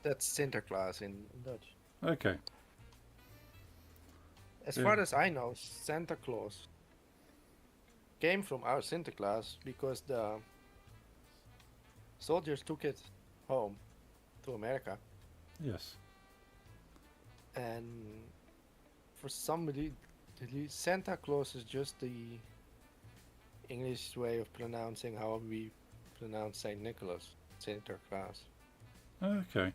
S2: that's Sinterklaas in Dutch.
S1: Okay.
S2: As
S1: Yeah.
S2: far as I know, Santa Claus came from our Sinterklaas because the soldiers took it home to America,
S1: Yes.
S2: and for somebody, Santa Claus is just the English way of pronouncing how we pronounce Saint Nicholas, Sinterklaas.
S1: Okay.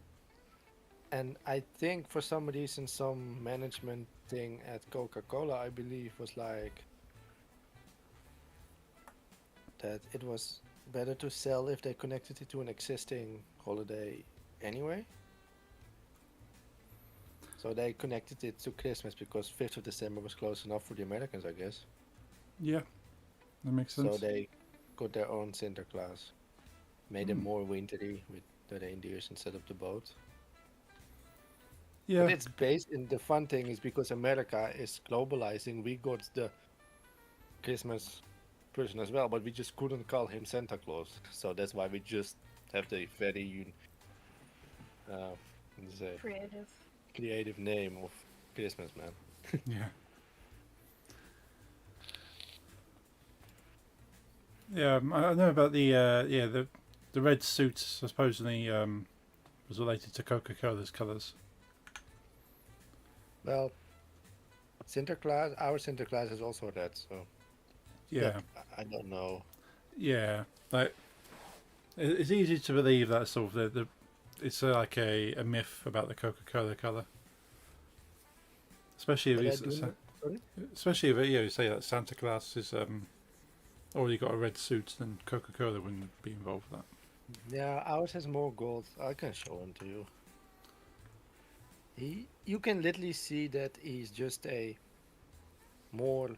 S2: And I think for some reason, some management thing at Coca-Cola, I believe, was like that it was better to sell if they connected it to an existing holiday anyway. So they connected it to Christmas because 5th of December was close enough for the Americans, I guess.
S1: Yeah. That makes sense.
S2: So they got their own Sinterklaas. Made them
S1: Hmm.
S2: more wintry with the reindeers instead of the boat.
S1: Yeah.
S2: But it's based in the fun thing is because America is globalizing, we got the Christmas person as well, but we just couldn't call him Santa Claus. So that's why we just have the very what is it,
S3: Creative.
S2: creative name of Christmas man.
S1: Yeah. Yeah, I know about the red suit supposedly was related to Coca-Cola's colours.
S2: Well, Sinterklaas, our Sinterklaas is also red, so
S1: Yeah,
S2: look, I don't know.
S1: yeah. Like it's easy to believe that sort of it's like a myth about the Coca-Cola colour, especially if
S2: But I
S1: it's,
S2: do know, sorry?
S1: especially if you say that Santa Claus is already got a red suit, then Coca-Cola wouldn't be involved with that.
S2: Yeah, ours has more gold. I can show him to you. You can literally see that he's just a more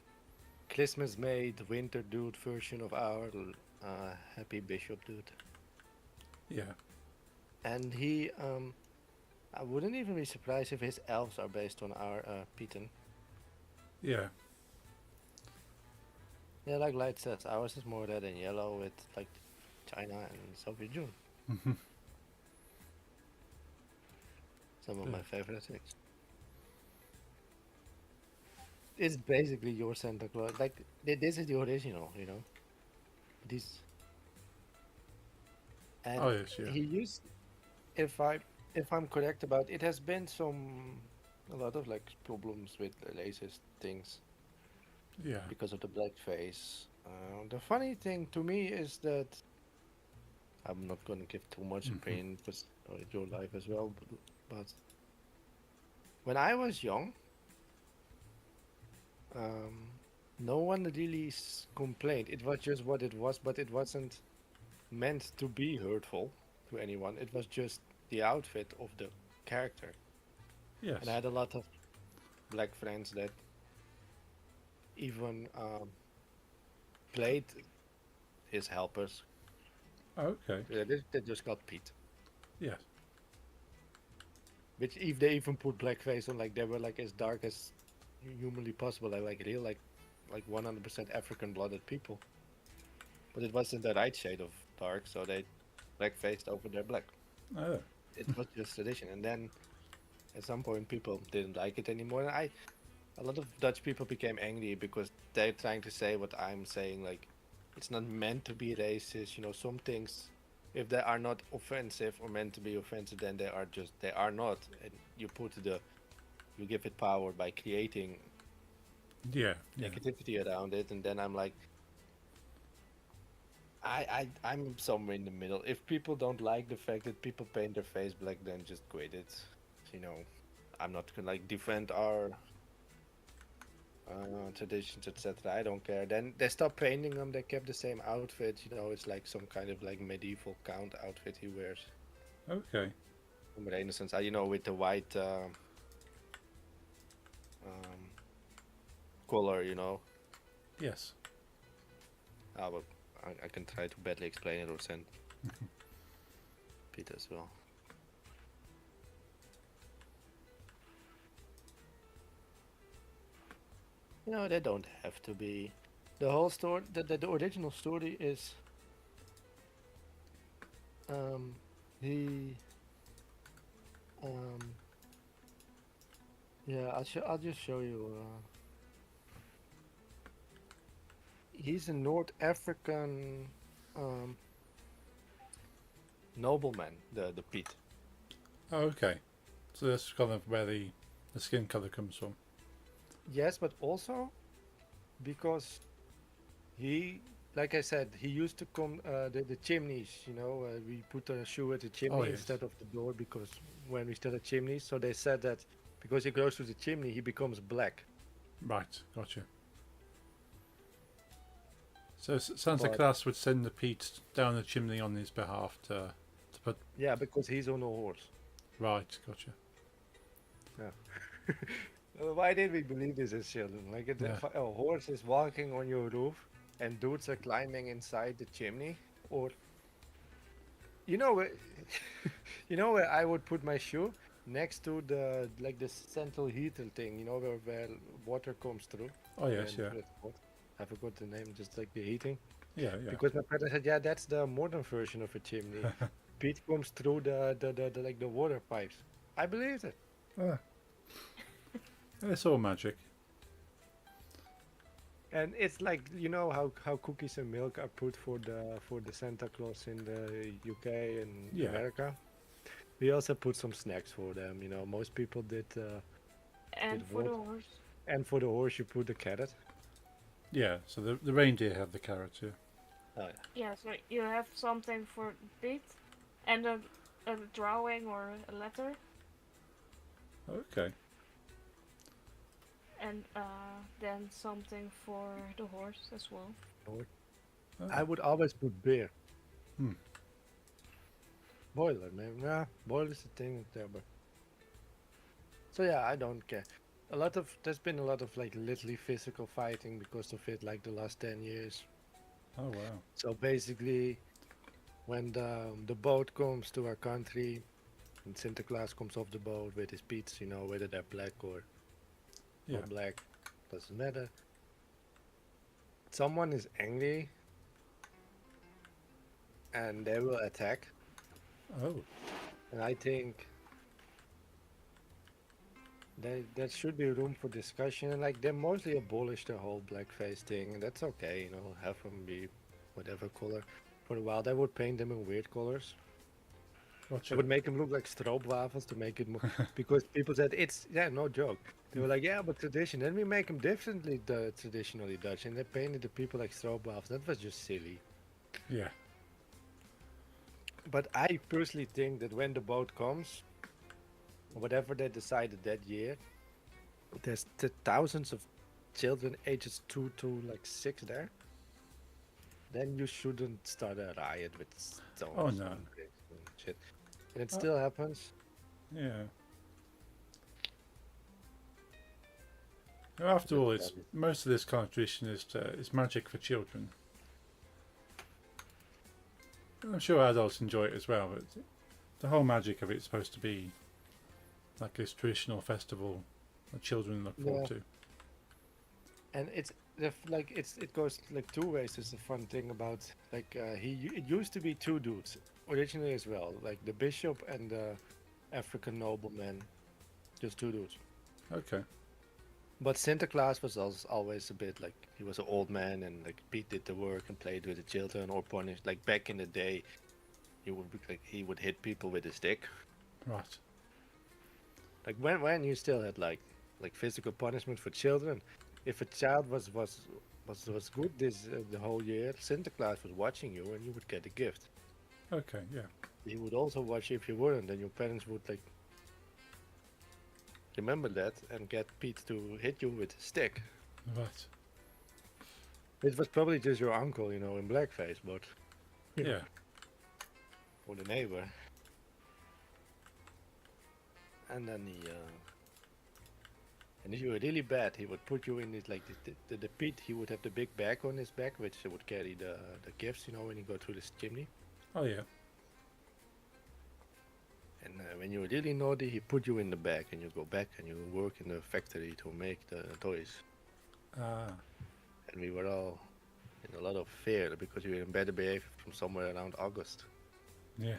S2: Christmas-made winter dude version of our happy bishop dude.
S1: Yeah,
S2: And I wouldn't even be surprised if his elves are based on our Pieten.
S1: yeah,
S2: Yeah, like Light says, ours is more red and yellow with like China and Soviet Union. Some of
S1: Yeah.
S2: my favorite things. It's basically your Santa Claus. Like this is the original, This and
S1: Oh yes, yeah,
S2: he used, if I'm correct about it, has been a lot of like problems with the latest things.
S1: Yeah.
S2: because of the blackface. The funny thing to me is that I'm not going to give too much
S1: Mhm.
S2: opinion because it's your life as well. But when I was young, um, no one really complained. It was just what it was, but it wasn't meant to be hurtful to anyone. It was just the outfit of the character. And I
S1: Yes.
S2: had a lot of black friends that even played his helpers.
S1: Okay.
S2: They just got Pete.
S1: Yes.
S2: Which if they even put blackface on, like they were like as dark as humanly possible, like real, like 100% African blooded people. But it wasn't the right shade of dark, so they blackfaced over their black.
S1: Oh.
S2: It was just tradition, and then at some point people didn't like it anymore. And a lot of Dutch people became angry because they're trying to say what I'm saying, like it's not meant to be racist. You know, some things, if they are not offensive or meant to be offensive, then they are not. And you give it power by creating
S1: Yeah. Yeah.
S2: negativity around it, and then I'm like, I'm somewhere in the middle. If people don't like the fact that people paint their face black, then just quit it. You know, I'm not gonna like defend our traditions, etc. I don't care. Then they stopped painting them. They kept the same outfit. You know, it's like some kind of like medieval count outfit he wears
S1: Okay.
S2: from Renaissance. You know, with the white um, collar. You know,
S1: Yes.
S2: but I can try to badly explain it or send Pete as well. You know, they don't have to be. The whole story, the original story is, um, he, um, yeah, I'll just show you. He's a North African, um, nobleman, the Pete.
S1: Oh, okay. So that's kind of where the skin color comes from.
S2: Yes, but also because he, like I said, he used to come the chimneys. You know, we put a shoe at the
S1: Oh
S2: chimney
S1: yes.
S2: instead of the door because when we started chimneys, so they said that because he goes through the chimney, he becomes black.
S1: Right. Gotcha. So Santa
S2: But
S1: Claus would send the Pete down the chimney on his behalf to put.
S2: yeah, because he's on a horse.
S1: Right. Gotcha.
S2: Yeah. Why did we believe this as children? Like
S1: Yeah.
S2: if a horse is walking on your roof and dudes are climbing inside the chimney, or you know where, you know where I would put my shoe next to the like the central heater thing. You know where water comes through.
S1: Oh yes.
S2: And
S1: Yeah.
S2: it's what? I forgot the name. Just like the heating.
S1: Yeah. Yeah.
S2: Because my brother said, yeah, that's the modern version of a chimney. Pete comes through the like the water pipes. I believed it.
S1: Ah, it's all magic.
S2: And it's like you know how cookies and milk are put for the Santa Claus in the UK and
S1: Yeah.
S2: America. We also put some snacks for them. You know, most people did.
S3: And
S2: Did
S3: for the
S2: what?
S3: horse.
S2: And for the horse, you put the carrot.
S1: Yeah. So the reindeer have the carrots. Yeah.
S2: Oh
S3: Yeah, so you have something for Pete and a drawing or a letter,
S1: Okay.
S3: and then something for the horse as well.
S2: yeah.
S1: Oh.
S2: I would always put beer.
S1: Hmm.
S2: Boiler, man. Yeah, boiler is the thing there, but. So yeah, I don't care. There's been a lot of like literally physical fighting because of it, like the last 10 years.
S1: Oh wow.
S2: So basically, when the boat comes to our country, and Santa Claus comes off the boat with his Pete's, you know, whether they're black or
S1: Yeah.
S2: not black, doesn't matter. Someone is angry, and they will attack.
S1: Oh.
S2: And I think there should be room for discussion. And like they mostly abolished the whole blackface thing, and that's okay. You know, have them be whatever color. For a while, they would paint them in weird colors. I
S1: Gotcha.
S2: would make them look like stroopwafels to make it more, because people said it's, yeah, no joke. They were like, yeah, but tradition. Then we make them differently, traditionally Dutch, and they painted the people like stroopwafels. That was just silly.
S1: Yeah.
S2: But I personally think that when the boat comes, whatever they decided that year, there's thousands of children ages 2 to like 6 there. Then you shouldn't start a riot with stones
S1: Oh, no.
S2: and bricks and shit. And it
S1: Uh,
S2: still happens.
S1: Yeah. Well, after
S2: But
S1: all, it's most of this kind of tradition is magic for children. I'm sure adults enjoy it as well, but the whole magic of it's supposed to be like this traditional festival that children look forward to.
S2: And it's like it goes like two ways. Is the fun thing about like it used to be two dudes originally as well, like the bishop and the African nobleman, just two dudes.
S1: Okay.
S2: But Sinterklaas was always a bit like he was an old man, and like Pete did the work and played with the children or punished. Like back in the day, he would hit people with a stick.
S1: Right.
S2: Like when you still had like physical punishment for children, if a child was good this the whole year, Sinterklaas was watching you and you would get a gift.
S1: Okay. Yeah.
S2: He would also watch you if you weren't, and your parents would like remember that and get Pete to hit you with a stick.
S1: Right.
S2: It was probably just your uncle, you know, in blackface, but
S1: Yeah.
S2: or the neighbor. And then and if you were really bad, he would put you in this like the pit. He would have the big bag on his back, which would carry the gifts, you know, when you go through this chimney.
S1: Oh yeah.
S2: And when you were really naughty, he put you in the bag, and you go back and you work in the factory to make the toys.
S1: Ah.
S2: And we were all in a lot of fear because we were in better behavior from somewhere around August.
S1: Yeah.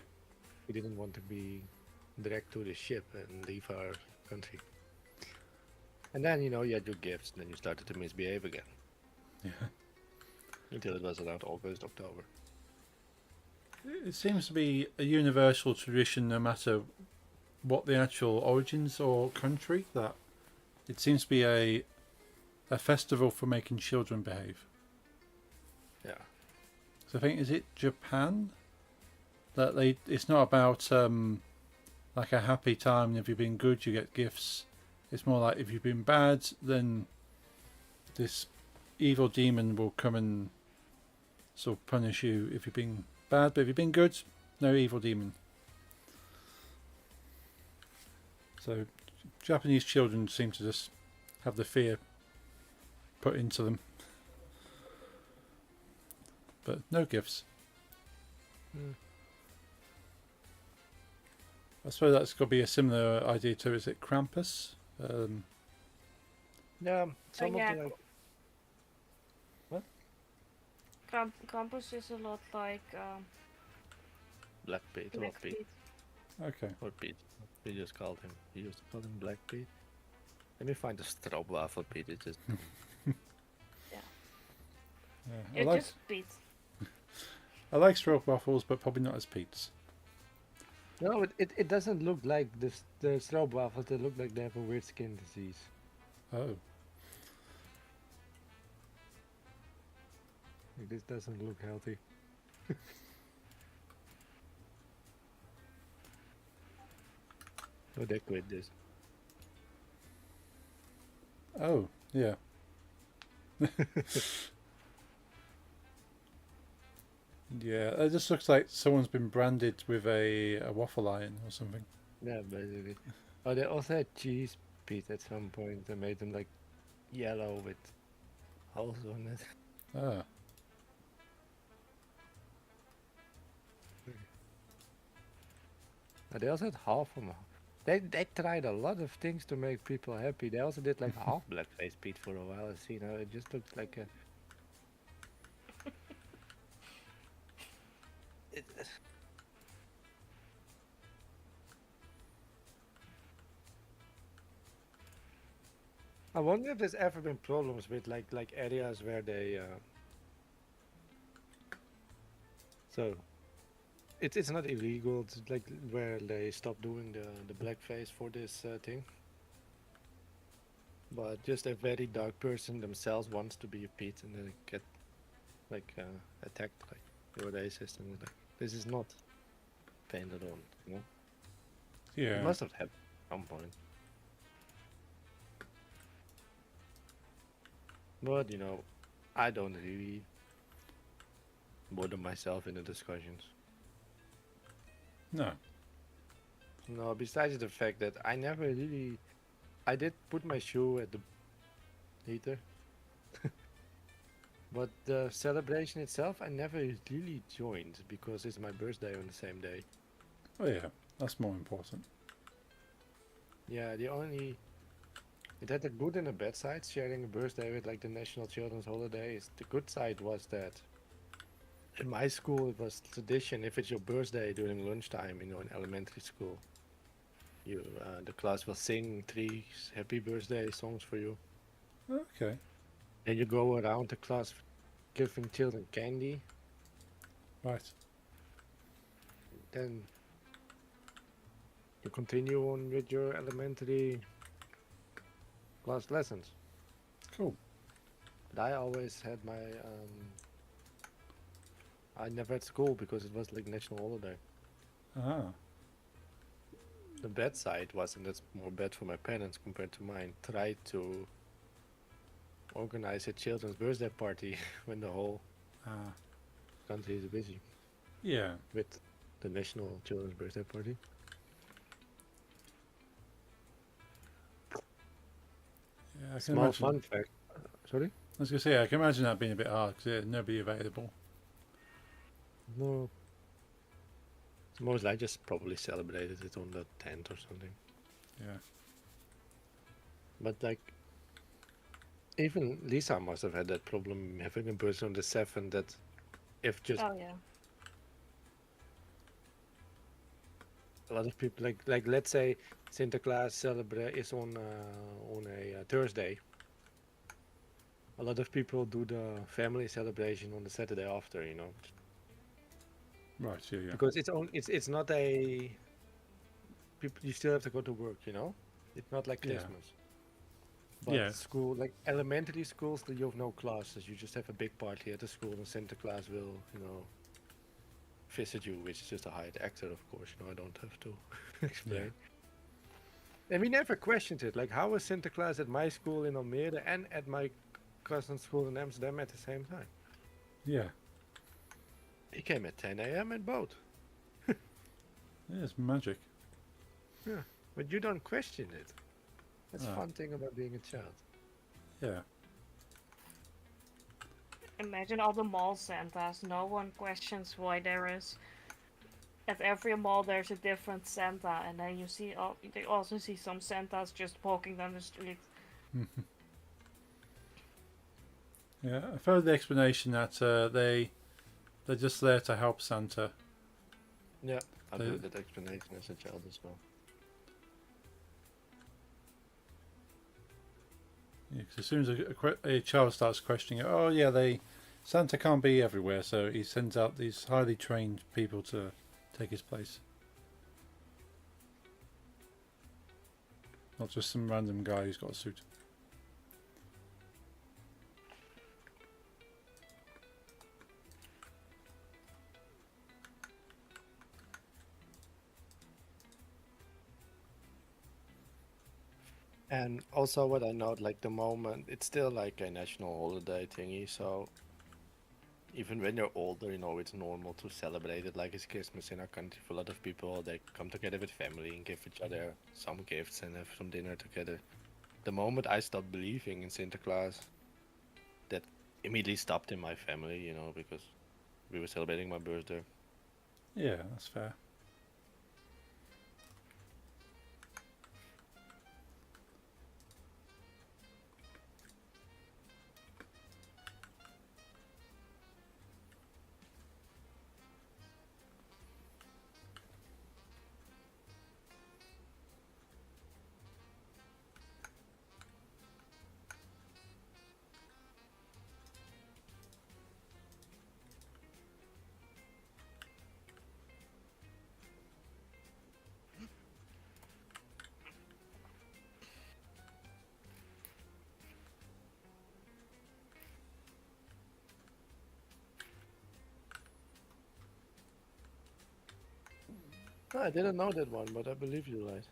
S2: We didn't want to be direct to the ship and leave our country. And then, you know, you had your gifts, and then you started to misbehave again.
S1: Yeah.
S2: Until it was around August, October.
S1: It seems to be a universal tradition, no matter what the actual origins or country. That it seems to be a festival for making children behave.
S2: Yeah.
S1: So I think, is it Japan that it's not about like a happy time, and if you've been good you get gifts. It's more like if you've been bad, then this evil demon will come and sort of punish you if you've been bad, but if you've been good, no evil demon. So Japanese children seem to just have the fear put into them, but no gifts. I suppose that's got to be a similar idea to, is it Krampus?
S2: Yeah, some
S3: yeah.
S2: of the like
S3: Krampus is a lot like
S2: Black Pete or
S3: Black
S2: Pete.
S3: Pete.
S1: Okay.
S2: Or Pete. We just called him. He used to call him Black Pete. Let me find the stroopwafel Pete. It's just
S1: Yeah, I
S3: It's
S1: like
S3: just Pete.
S1: I like stroopwafels, but probably not as Pete's.
S2: no, it doesn't look like the stroopwafels. They look like they have a weird skin disease.
S1: Oh,
S2: Like, this doesn't look healthy. Oh, they quit this.
S1: oh, yeah. Yeah, it just looks like someone's been branded with a waffle iron or something.
S2: Yeah, basically. Oh, they also had cheese Pete at some point. They made them like yellow with holes on it.
S1: Ah,
S2: They also had half of them. They tried a lot of things to make people happy. They also did like half blackface Pete for a while. You know, it just looked like a. It, I wonder if there's ever been problems with like areas where they. So it's not illegal. It's like where they stop doing the blackface for this thing. But just a very dark person themselves wants to be a Pete and then get like attacked like you're racist and like this is not painted on, you know. It
S1: Yeah.
S2: must have happened at some point. But you know, I don't really bother myself in the discussions.
S1: No.
S2: No, besides the fact that I never really I did put my shoe at the heater. But the celebration itself I never really joined because it's my birthday on the same day.
S1: Oh yeah, that's more important.
S2: Yeah, the only it had a good and a bad side sharing a birthday with like the National Children's Holiday. The good side was that in my school it was tradition if it's your birthday during lunchtime, you know, in elementary school. You the class will sing 3 happy birthday songs for you.
S1: Okay.
S2: And you go around the class giving children candy.
S1: Right.
S2: Then you continue on with your elementary class lessons.
S1: Cool.
S2: But I always had my I never had school because it was like national holiday.
S1: Ah.
S2: The bad side was, and that's more bad for my parents compared to mine, tried to organize a children's birthday party when the whole
S1: Ah.
S2: country is busy
S1: Yeah.
S2: with the national children's birthday party.
S1: Yeah. I can
S2: Small
S1: imagine.
S2: fun fact. Sorry?
S1: I was gonna say I can imagine that being a bit hard because there's nobody available.
S2: No. Most I just probably celebrated it on the 10th or something.
S1: Yeah.
S2: But like, even Lisa must have had that problem having a birthday on the 7th that if just
S3: Oh yeah.
S2: a lot of people like let's say Sinterklaas celebrate is on a Thursday. A lot of people do the family celebration on the Saturday after, you know,
S1: Right. Yeah. Yeah.
S2: because it's not a people you still have to go to work, you know. It's not like
S1: Yeah.
S2: Christmas. But
S1: Yeah.
S2: school, like elementary schools, you have no classes. You just have a big party at the school, and Sinterklaas will, you know, visit you, which is just a hired actor, of course. You know, I don't have to explain. And we never questioned it. Like, how was Sinterklaas at my school in Almere and at my cousin's school in Amsterdam at the same time?
S1: Yeah.
S2: He came at 10 a.m. at both.
S1: Yeah. It's magic.
S2: But you don't question it. That's
S1: Ah.
S2: fun thing about being a child.
S1: Yeah.
S3: Imagine all the mall Santas. No one questions why there is. At every mall, there's a different Santa, and then you see. They also see some Santas just walking down the street.
S1: Yeah. I've heard the explanation that they're just there to help Santa.
S2: Yeah, I
S1: They-
S2: did that explanation as a child as well.
S1: Yeah, 'cause as soon as a child starts questioning it, oh yeah, Santa can't be everywhere, so he sends out these highly trained people to take his place. Not just some random guy who's got a suit.
S2: And also what I note, like the moment, it's still like a national holiday thingy, so even when you're older, you know, it's normal to celebrate it like it's Christmas in our country. For a lot of people, they come together with family and give each other some gifts and have some dinner together. The moment I stopped believing in Sinterklaas, that immediately stopped in my family, you know, because we were celebrating my birthday.
S1: Yeah, that's fair.
S2: No, I didn't know that one, but I believe you right.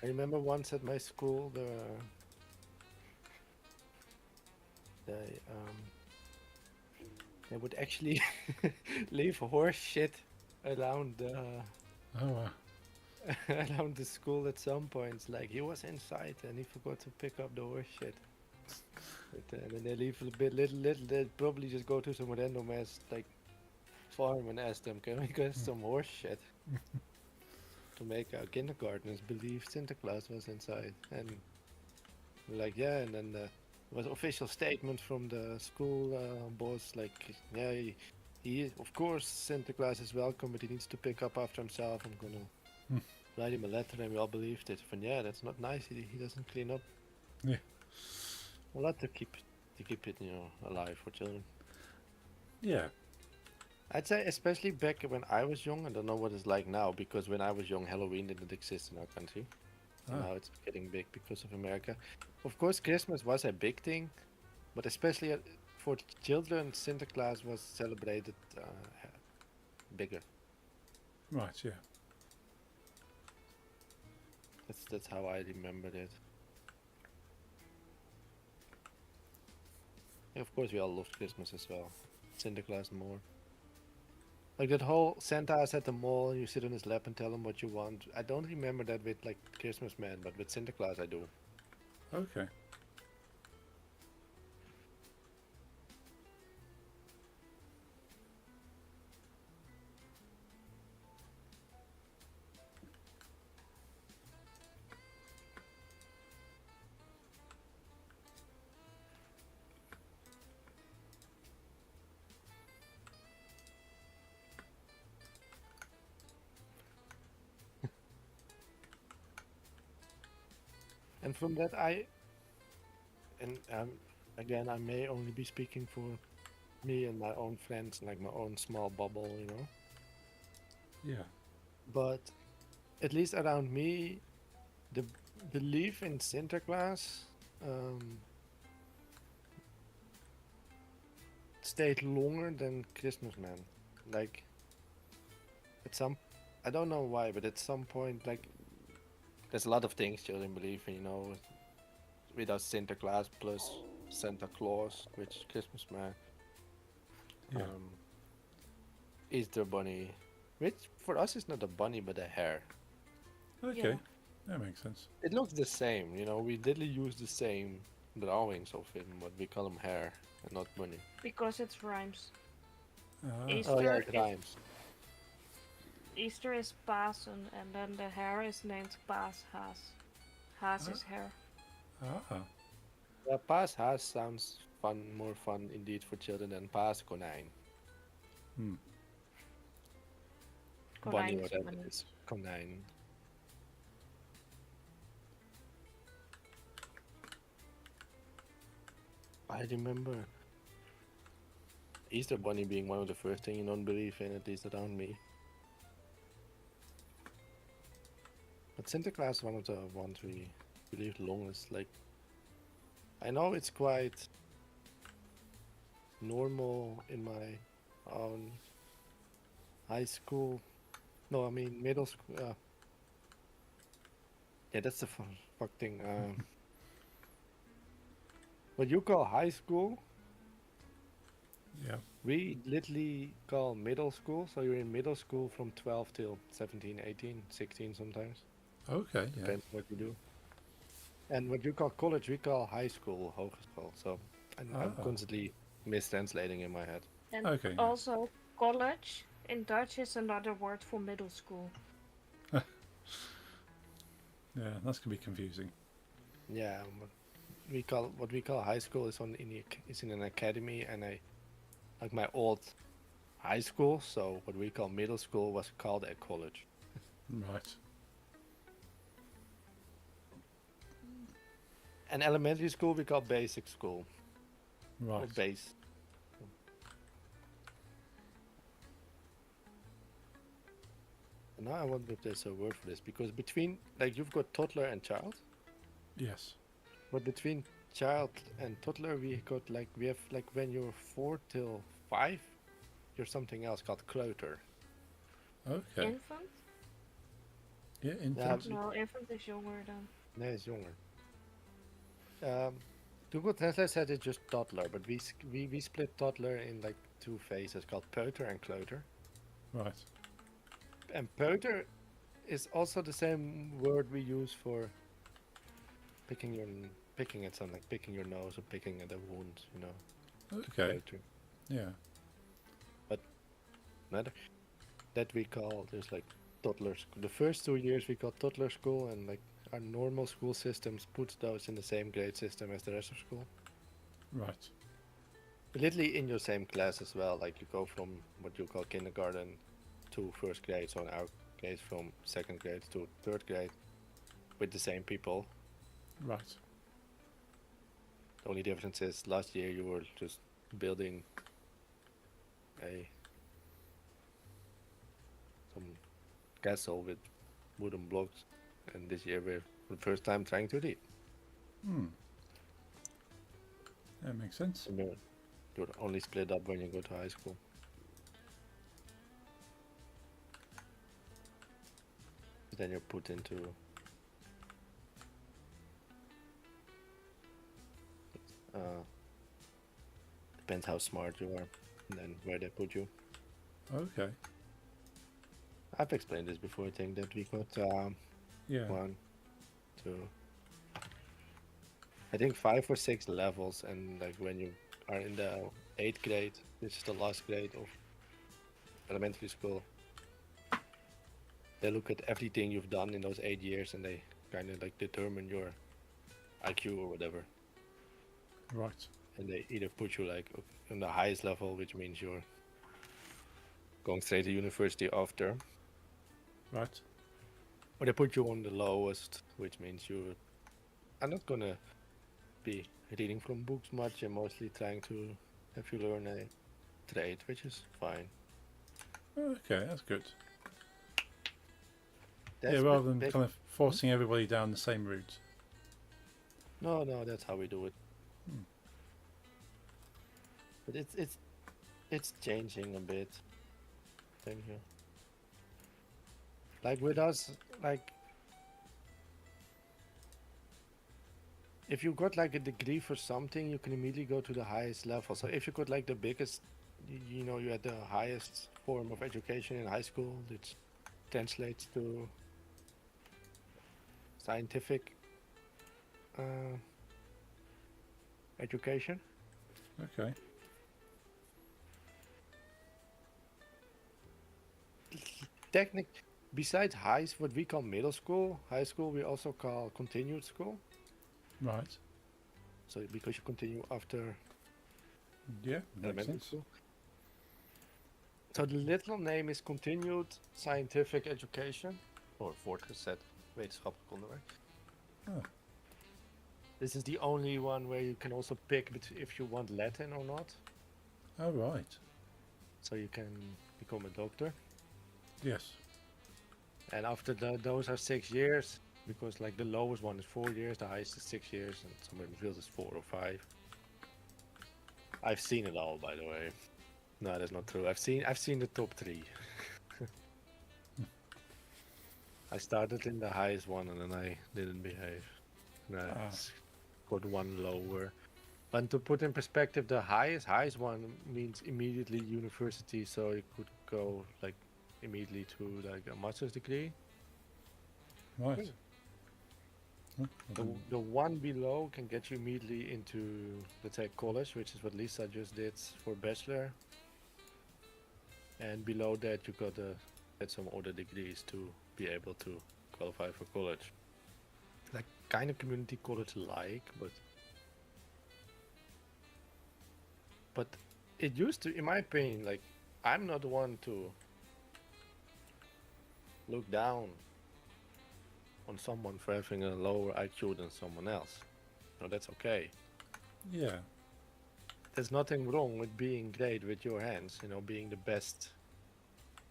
S2: I remember once at my school, they would actually leave horse shit around the
S1: Oh,
S2: around the school at some points. Like he was inside and he forgot to pick up the horse shit. And then they leave a bit little. They'd probably just go to some random ass like farm and ask them, "Can we get some horse shit?" To make our kindergartners believe Santa Claus was inside. And we're like, yeah, and then was official statement from the school boss, like, yeah, he of course Santa Claus is welcome, but he needs to pick up after himself. I'm gonna write him a letter, and we all believed it. But yeah, that's not nice. He doesn't clean up.
S1: Yeah.
S2: A lot to keep it, alive for children.
S1: yeah.
S2: I'd say especially back when I was young. I don't know what it's like now, because when I was young, Halloween didn't exist in our country.
S1: Ah.
S2: Now it's getting big because of America. Of course, Christmas was a big thing, but especially for children, Santa Claus was celebrated bigger.
S1: Right, yeah.
S2: That's how I remembered it. And of course, we all loved Christmas as well. Santa Claus more. Like that whole Santa is at the mall, you sit on his lap and tell him what you want. I don't remember that with like Christmas Man, but with Santa Claus I do.
S1: Okay.
S2: And from that again, I may only be speaking for me and my own friends, like my own small bubble,
S1: Yeah.
S2: But at least around me, the belief in Santa Claus stayed longer than Christmas Man. Like, I don't know why, but at some point, like, there's a lot of things children believe in, without Santa Claus plus Santa Claus, which Christmas Man,
S1: Yeah.
S2: Easter Bunny, which for us is not a bunny but a hare.
S1: Okay.
S3: Yeah.
S1: That makes sense.
S2: It looks the same, we literally use the same drawings of him, but we call him hare and not bunny.
S3: Because it rhymes.
S1: Ah.
S3: Easter,
S2: Oh yeah, it
S3: is,
S2: rhymes.
S3: Easter is Pasen, and then the hare is named Paas Haas. Haas is hare.
S1: Ah.
S2: Yeah, Paas Haas sounds more fun indeed for children than Paas Konijn.
S1: Hmm.
S2: Bunny,
S3: Konijn is
S2: whatever
S3: bunny.
S2: it is. Konijn. I remember Easter Bunny being one of the first things you don't believe in, at least around me. But Santa Claus is one of the ones we believed longest. Like, I know it's quite normal in my own high school. No, I mean middle school. Yeah, that's the fuck thing. What you call high school,
S1: Yeah.
S2: we literally call middle school. So you're in middle school from 12 till 17, 18, 16 sometimes.
S1: Okay. Yeah.
S2: Depends what you do. And what you call college, we call high school, hogeschool. So I'm
S1: Ah.
S2: constantly mistranslating in my head.
S3: And
S1: Okay. Yeah.
S3: also, college in Dutch is another word for middle school.
S1: Yeah. That's gonna be confusing.
S2: Yeah, what we call high school is is in an academy, and like my old high school. So what we call middle school was called a college.
S1: Right.
S2: And elementary school we call basic school or
S1: Right.
S2: base. And now I wonder if there's a word for this, because between, like, you've got toddler and child.
S1: Yes.
S2: But between child and toddler, we have like when you're 4 till 5, you're something else called kleuter.
S1: Okay.
S3: Infant?
S1: Yeah, infant.
S3: No, infant is younger than.
S2: Nee, is jonger. Google Translate said it's just toddler, but we split toddler in like 2 phases called peuter and kleuter.
S1: Right.
S2: And peuter is also the same word we use for picking at something, like picking your nose or picking at a wound, you know.
S1: Okay.
S2: Peuter.
S1: Yeah.
S2: Another that we call there's like toddler school. The first 2 years we call toddler school, and like our normal school systems puts those in the same grade system as the rest of school.
S1: Right.
S2: Literally in your same class as well. Like you go from what you call kindergarten to first grade. So in our case, from second grade to third grade, with the same people.
S1: Right.
S2: The only difference is last year you were just building some castle with wooden blocks, and this year we're for the first time trying to read.
S1: That makes sense.
S2: And you're only split up when you go to high school. Then you're put into depends how smart you are, and then where they put you.
S1: Okay.
S2: I've explained this before. I think that we got
S1: Yeah.
S2: 1, 2, I think 5 or 6 levels, and like when you are in the 8th grade, which is the last grade of elementary school, they look at everything you've done in those 8 years, and they kind of like determine your IQ or whatever.
S1: Right.
S2: And they either put you like on the highest level, which means you're going straight to university after,
S1: Right.
S2: or they put you on the lowest, which means you are not gonna be reading from books much and mostly trying to have you learn a trade, which is fine.
S1: Okay, that's good.
S2: That's
S1: yeah,
S2: the
S1: rather than
S2: big-
S1: kind of forcing everybody down the same route.
S2: No, that's how we do it.
S1: Hmm.
S2: But it's changing a bit. Thank you. Like with us, like if you got like a degree for something, you can immediately go to the highest level. So if you got like the biggest, you know, you had the highest form of education in high school, which translates to scientific education.
S1: Okay.
S2: Besides what we call middle school, high school we also call continued school.
S1: Right.
S2: So because you continue after
S1: Yeah, makes
S2: elementary
S1: sense.
S2: school. So the literal name is Continued Scientific Education, or voortgezet wetenschappelijk onderwijs.
S1: Oh.
S2: This is the only one where you can also pick if you want Latin or not.
S1: Oh, right.
S2: So you can become a doctor.
S1: Yes.
S2: And after those are 6 years, because like the lowest one is 4 years, the highest is 6 years, and somewhere in the field is 4 or 5. I've seen it all, by the way. No, that's not true. I've seen the top 3. I started in the highest one and then I didn't behave. And I got one lower. But to put in perspective, the highest one means immediately university, so you could go like immediately to like a master's degree.
S1: Right. Oh,
S2: The one below can get you immediately into, let's say, college, which is what Lisa just did for bachelor. And below that, you got to get some other degrees to be able to qualify for college. Like kind of community college like, but it used to, in my opinion, like I'm not the one to look down on someone for having a lower IQ than someone else. No, that's okay.
S1: Yeah.
S2: There's nothing wrong with being great with your hands, you know, being the best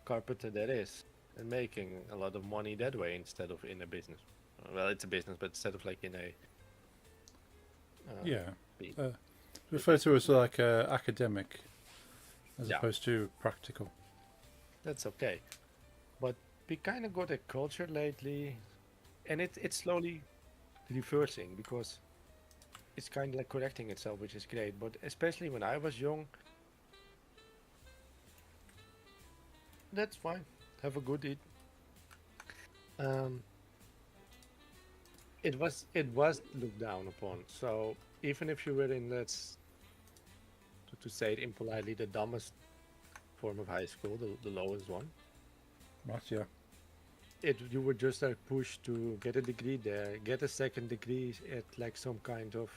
S2: carpenter there is and making a lot of money that way instead of in a business. Well, it's a business, but instead of like in a
S1: Yeah.
S2: be.
S1: Refer to as like academic as
S2: Yeah.
S1: opposed to practical.
S2: That's okay. But we kind of got a culture lately, and it's slowly reversing because it's kind of like correcting itself, which is great. But especially when I was young, that's fine. Have a good eat. Um, it was looked down upon. So even if you were in, let's to say it impolitely, the dumbest form of high school, the lowest one,
S1: Right, yeah.
S2: you were just like pushed to get a degree there, get a second degree at like some kind of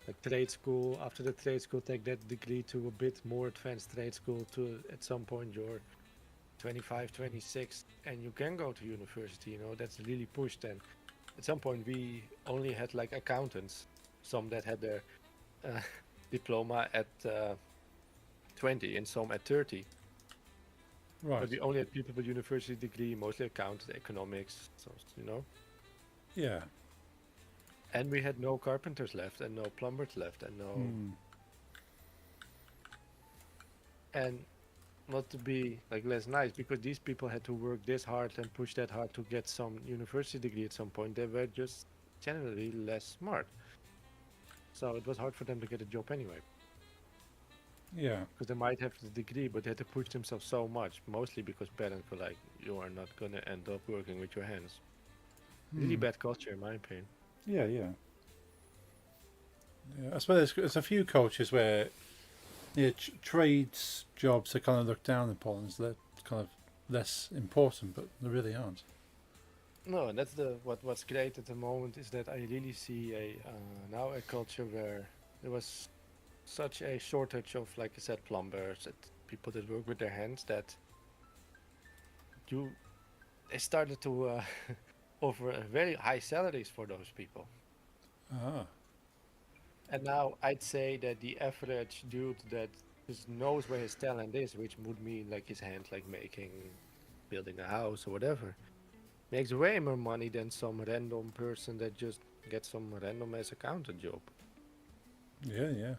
S2: like trade school. After the trade school, take that degree to a bit more advanced trade school. To at some point you're 25, 26, and you can go to university. You know, that's really pushed. And at some point we only had like accountants, some that had their uh, diploma at 20 and some at 30.
S1: Right.
S2: But we only had people with university degree, mostly accounts, economics, so you know.
S1: Yeah.
S2: And we had no carpenters left, and no plumbers left, and no.
S1: Mm.
S2: And not to be like less nice, because these people had to work this hard and push that hard to get some university degree at some point. They were just generally less smart, so it was hard for them to get a job anyway.
S1: Yeah.
S2: Because they might have the degree, but they had to push themselves so much, mostly because parents were like, "You are not gonna end up working with your hands." Really
S1: Mm.
S2: bad culture, in my opinion.
S1: Yeah, yeah. Yeah, I suppose there's a few cultures where trades jobs are kind of looked down upon as they're kind of less important, but they really aren't.
S2: No, and that's what's great at the moment is that I really see a now a culture where there was such a shortage of, like I said, plumbers, and people that work with their hands, that they started to offer very high salaries for those people.
S1: Ah,
S2: And now I'd say that the average dude that just knows where his talent is, which would mean like his hand, like building a house or whatever, makes way more money than some random person that just gets some random ass accountant job.
S1: yeah, yeah.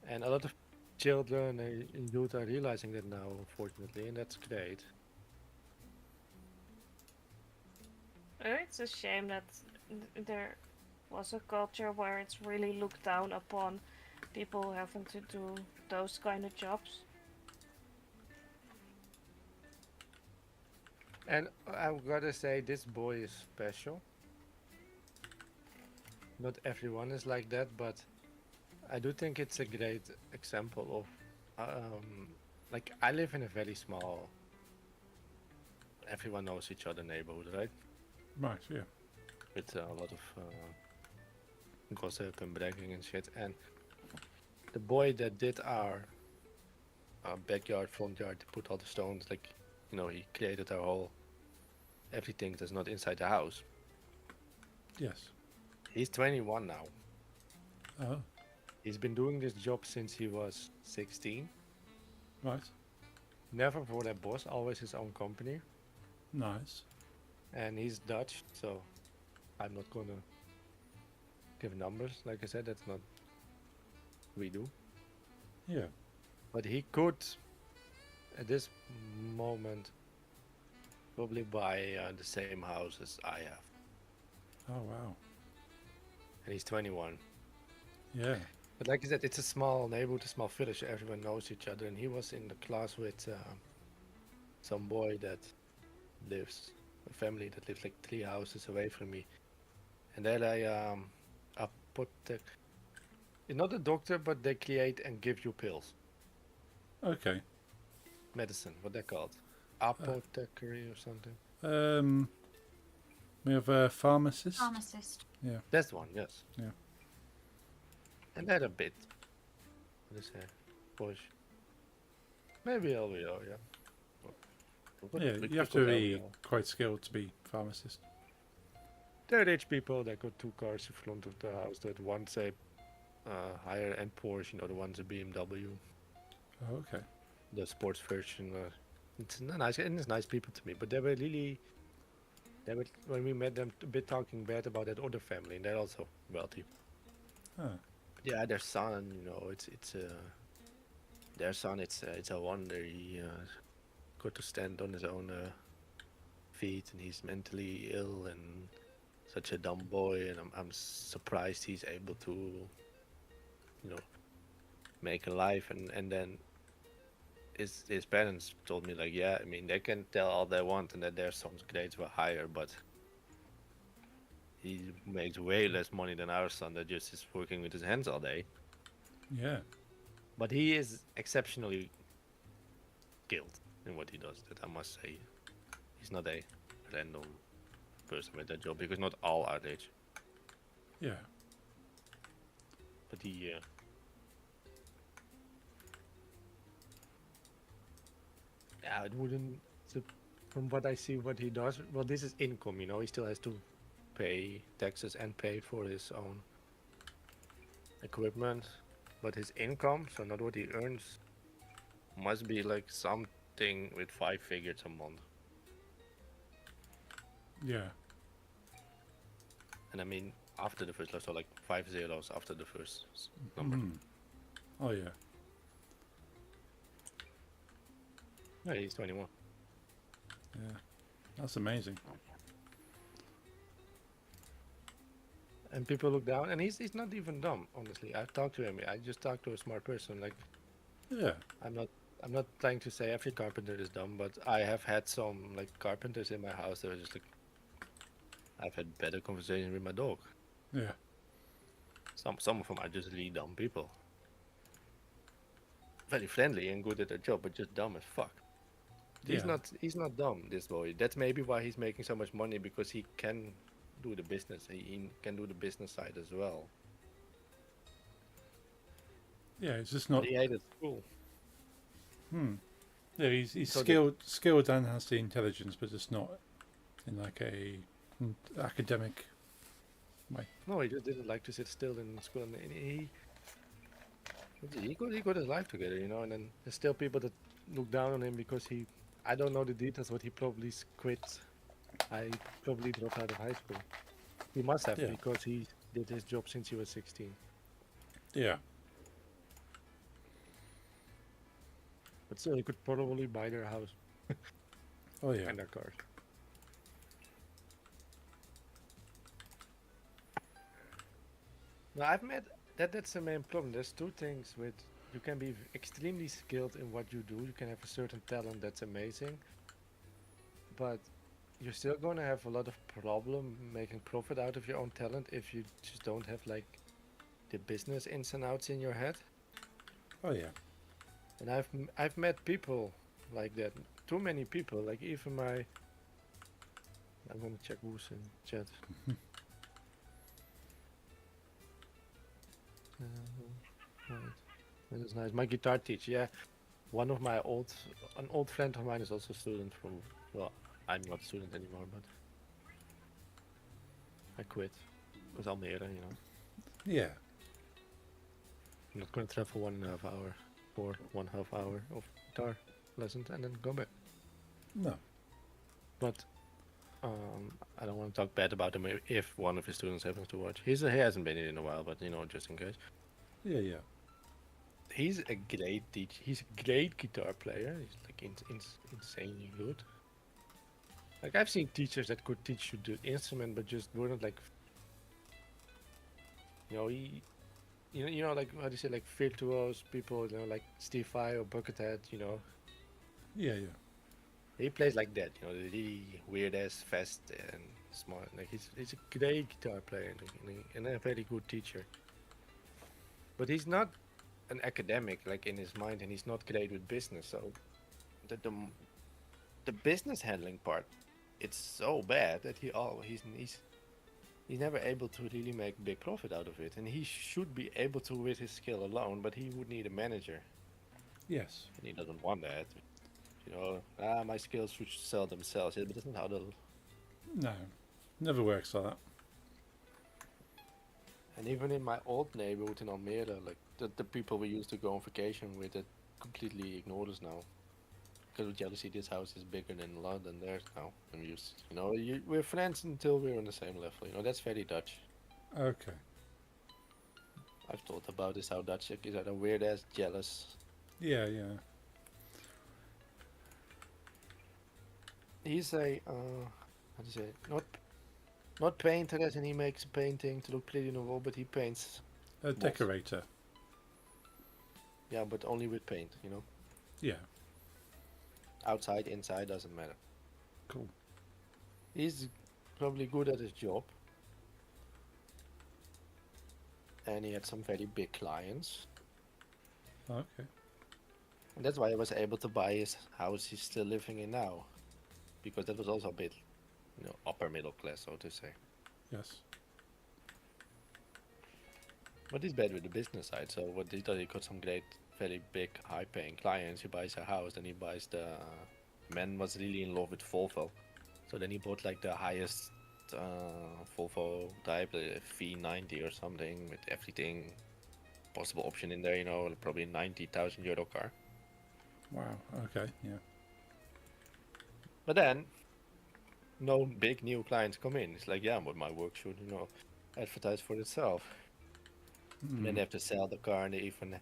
S2: And a lot of children and youth are realizing that now, unfortunately, and that's great.
S3: It's a shame that there was a culture where it's really looked down upon people having to do those kind of jobs.
S2: And I've gotta say, this boy is special. Not everyone is like that, but I do think it's a great example of, like, I live in a very small, everyone knows each other neighborhood, right?
S1: Right, yeah.
S2: With a lot of gossip and bragging and shit. And the boy that did our backyard, front yard, to put all the stones, like, you know, he created our whole everything that's not inside the house.
S1: Yes.
S2: He's 21 now.
S1: Oh,
S2: He's been doing this job since he was 16.
S1: right.
S2: Never for that boss, always his own company.
S1: Nice.
S2: And he's Dutch, so I'm not gonna give numbers. Like I said, that's not we do.
S1: Yeah.
S2: But he could, at this moment, probably buy the same house as I have.
S1: Oh, wow.
S2: And he's 21.
S1: Yeah.
S2: But like I said, it's a small neighborhood, a small village. So everyone knows each other. And he was in the class with some boy that lives, a family that lives like 3 houses away from me. And they're like not a doctor, but they create and give you pills,
S1: Okay.
S2: medicine, what they're called, apothecary or something.
S1: We have a pharmacist.
S4: Pharmacist.
S1: Yeah.
S2: That's the one, yes.
S1: Yeah.
S2: And they're a bit, what is that, push. Maybe LVO, yeah.
S1: Yeah, you have to be quite skilled to be pharmacist.
S2: They're rich people that got 2 cars in front of the house. That one's a higher end Porsche, you know, the one's a BMW.
S1: Oh, okay.
S2: The sports version. It's nice, and it's nice people to me. But they were really They were, when we met them, a bit talking bad about that other family, and they're also wealthy.
S1: Huh.
S2: Yeah, their son, it's their son. It's a wonder. He got to stand on his own feet, and he's mentally ill and such a dumb boy. And I'm surprised he's able to, make a life. And then his parents told me like, yeah, I mean they can tell all they want and that their son's grades were higher, but he makes way less money than our son that just is working with his hands all day.
S1: Yeah.
S2: But he is exceptionally skilled in what he does. That I must say, he's not a random person with that job because not all are rich.
S1: Yeah.
S2: But he, yeah, it wouldn't. From what I see, what he does, well, this is income. He still has to pay taxes and pay for his own equipment. But his income, so not what he earns, must be like something with 5 figures a month.
S1: Yeah.
S2: And I mean, after the first, so like 5 zeros after the first number.
S1: Mm. Oh yeah.
S2: Yeah, he's 21.
S1: Yeah. That's amazing.
S2: And people look down, and he's not even dumb, honestly. I've talked to him. I just talked to a smart person. Like,
S1: Yeah.
S2: I'm not trying to say every carpenter is dumb, but I have had some like carpenters in my house that were just like, I've had better conversations with my dog.
S1: Yeah.
S2: Some of them are just really dumb people. Very friendly and good at their job, but just dumb as fuck.
S1: Yeah.
S2: He's not dumb, this boy. That's maybe why he's making so much money, because he can do the business. He can do the business side as well.
S1: Yeah. It's just
S2: But
S1: not.
S2: he hated school.
S1: Yeah. He's
S2: So
S1: skilled and has the intelligence, but just not in like a academic way.
S2: No, he just didn't like to sit still in school, and he got his life together, And then there's still people that look down on him because I don't know the details, but he probably quit. I probably dropped out of high school. He must have,
S1: Yeah.
S2: because he did his job since he was 16.
S1: Yeah.
S2: But still, he could probably buy their house
S1: Oh yeah.
S2: and their cars. No, I've met that's the main problem. There's two things with you can be extremely skilled in what you do. You can have a certain talent that's amazing, but you're still going to have a lot of problem making profit out of your own talent if you just don't have like the business ins and outs in your head.
S1: Oh yeah.
S2: And I've met people like that. Too many people. Like even my. I'm gonna check who's in chat. Right. That is nice. My guitar teacher, yeah. One of my an old friend of mine is also a student from. Well, I'm not a student anymore, but I quit. Because Almere,
S1: Yeah.
S2: I'm not gonna travel 1.5 hour for 1.5 hour of guitar lessons and then go back.
S1: No.
S2: But I don't want to talk bad about him if one of his students happens to watch. He hasn't been in a while, but just in case.
S1: Yeah. Yeah.
S2: He's a great teacher. He's a great guitar player. He's like insanely good. Like I've seen teachers that could teach you the instrument, but just weren't like, like how do you say, like virtuos people, like Steve Vai or Buckethead,
S1: Yeah. Yeah.
S2: He plays like that, really weird ass, fast and smart. Like he's a great guitar player and a very good teacher. But he's not an academic, like in his mind, and he's not great with business. So the business handling part, it's so bad that he's never able to really make big profit out of it. And he should be able to with his skill alone, but he would need a manager,
S1: Yes.
S2: and he doesn't want that. My skills should sell themselves. Yeah, but that's not how the.
S1: No. Never works like that.
S2: And even in my old neighborhood in Almere, like the people we used to go on vacation with, that completely ignored us now. because with jealousy, this house is bigger than London. There's now. I'm used. We're friends until we're on the same level. That's very Dutch.
S1: Okay.
S2: I've thought about this how Dutch is a weird ass jealous.
S1: Yeah, yeah.
S2: He's a how do you say it? Not painter as in he makes a painting to look pretty on the wall, but he paints.
S1: A decorator.
S2: Yeah, but only with paint.
S1: Yeah.
S2: Outside, inside doesn't matter.
S1: Cool.
S2: He's probably good at his job. And he had some very big clients.
S1: Okay.
S2: And that's why I was able to buy his house he's still living in now. Because that was also a bit, upper middle class, so to say.
S1: Yes.
S2: But he's bad with the business side, so what he does, he got some great, very big, high-paying clients. He buys a house, then he buys the... man was really in love with Volvo. So then he bought like the highest Volvo type, the V90 or something, with everything possible option in there, probably €90,000 car.
S1: Wow. Okay. Yeah.
S2: But then, no big new clients come in. It's like, yeah, but my work should, advertise for itself. And then they have to sell the car, and they even,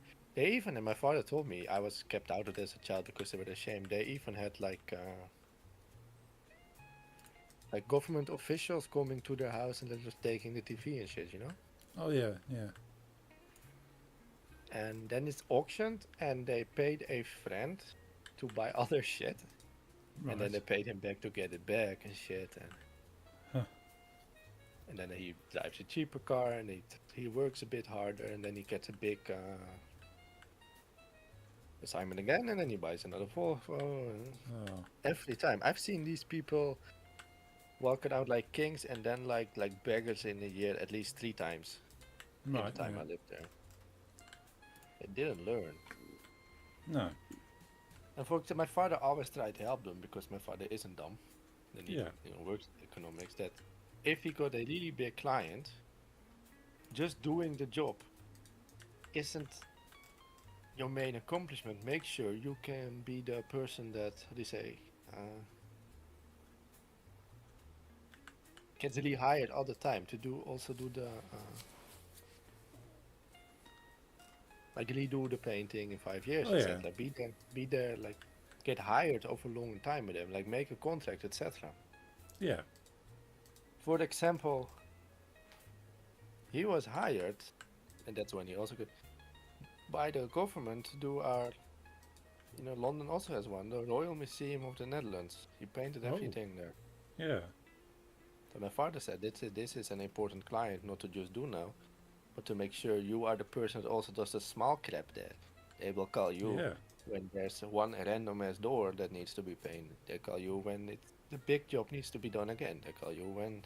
S2: and my father told me, I was kept out of this as a child because they were ashamed. They even had like government officials coming to their house and then just taking the TV and shit,
S1: Oh yeah, yeah.
S2: And then it's auctioned, and they paid a friend to buy other shit.
S1: Right.
S2: And then they paid him back to get it back and shit. And then he drives a cheaper car, and he works a bit harder, and then he gets a big assignment again, and then he buys another Volvo.
S1: Oh.
S2: Every time. I've seen these people walking out like kings and then like beggars in a year at least 3 times.
S1: Right.
S2: In the time I lived there. They didn't learn.
S1: No.
S2: And for example, my father always tried to help them because my father isn't dumb. Then he works in economics. That if he got a really big client, just doing the job isn't your main accomplishment. Make sure you can be the person that, how do you say, gets really hired all the time to do the like really do the painting in 5 years,
S1: Oh,
S2: etc.
S1: yeah.
S2: Be there, like get hired over a long time with them, like make a contract, etc.
S1: Yeah.
S2: For example, he was hired, and that's when he also could, by the government to do our, London also has one, the Royal Museum of the Netherlands. He painted
S1: Oh.
S2: everything there.
S1: Yeah.
S2: So my father said, this is an important client, not to just do now, but to make sure you are the person that also does the small crap there. They will call you
S1: Yeah.
S2: when there's one random ass door that needs to be painted. They call you when the big job needs to be done again. They call you when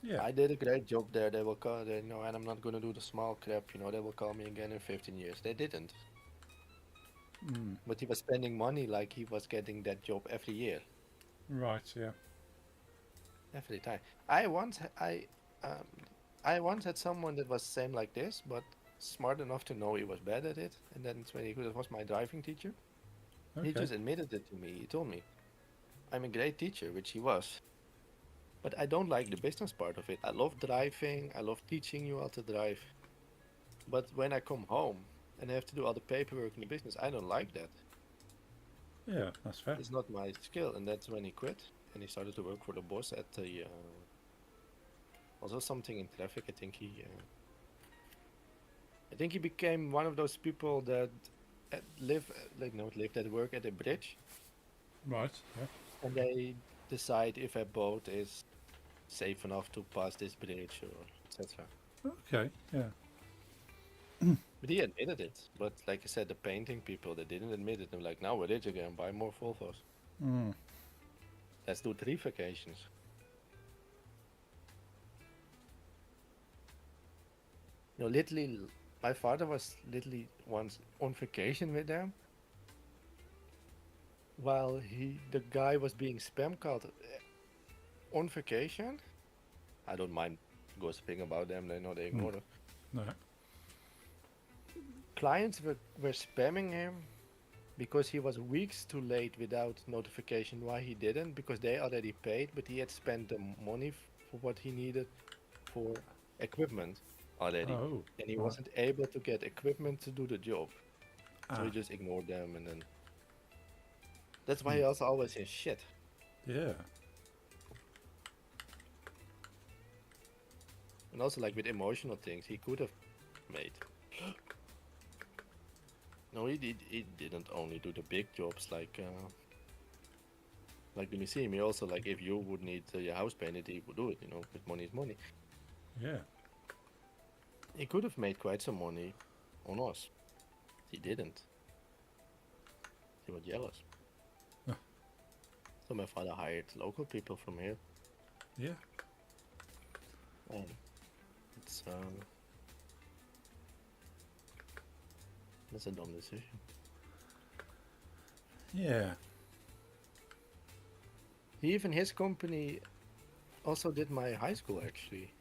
S1: Yeah.
S2: I did a great job there. They will call, and I'm not going to do the small crap. They will call me again in 15 years. They didn't. But he was spending money like he was getting that job every year.
S1: Right. Yeah.
S2: Every time. I once had someone that was same like this, but smart enough to know he was bad at it. And then it's when he was my driving teacher.
S1: Okay.
S2: He just admitted it to me. He told me, I'm a great teacher, which he was. But I don't like the business part of it. I love driving. I love teaching you how to drive. But when I come home and I have to do all the paperwork in the business, I don't like that.
S1: Yeah, that's fair.
S2: It's not my skill. And that's when he quit. And he started to work for the boss at the... also something in traffic. I think he became one of those people that lived at work at a bridge.
S1: Right. Yeah.
S2: And they decide if a boat is safe enough to pass this bridge or etc.
S1: Okay. Yeah.
S2: But he admitted it. But like I said, the painting people, they didn't admit it. They're like, now we're rich again, buy more Volvos. Let's do 3 vacations. Literally, my father was literally once on vacation with them. While the guy was being spam called on vacation. I don't mind gossiping about them, they know they ignore it.
S1: No.
S2: Clients were spamming him because he was weeks too late without notification why he didn't, because they already paid, but he had spent the money for what he needed for equipment already.
S1: Oh,
S2: And he
S1: right.
S2: wasn't able to get equipment to do the job. So he
S1: Ah,
S2: just ignored them, and then that's why
S1: Hmm.
S2: he also always says shit.
S1: yeah.
S2: And also like with emotional things he could have made. No, he didn't only do the big jobs like the museum. He also, like, if you would need your house painted, he would do it, you know, because money is money.
S1: Yeah.
S2: He could have made quite some money on us. He didn't. He was jealous.
S1: Huh.
S2: So my father hired local people from here.
S1: Yeah.
S2: And it's that's a dumb decision.
S1: Yeah.
S2: Even his company also did my high school, actually.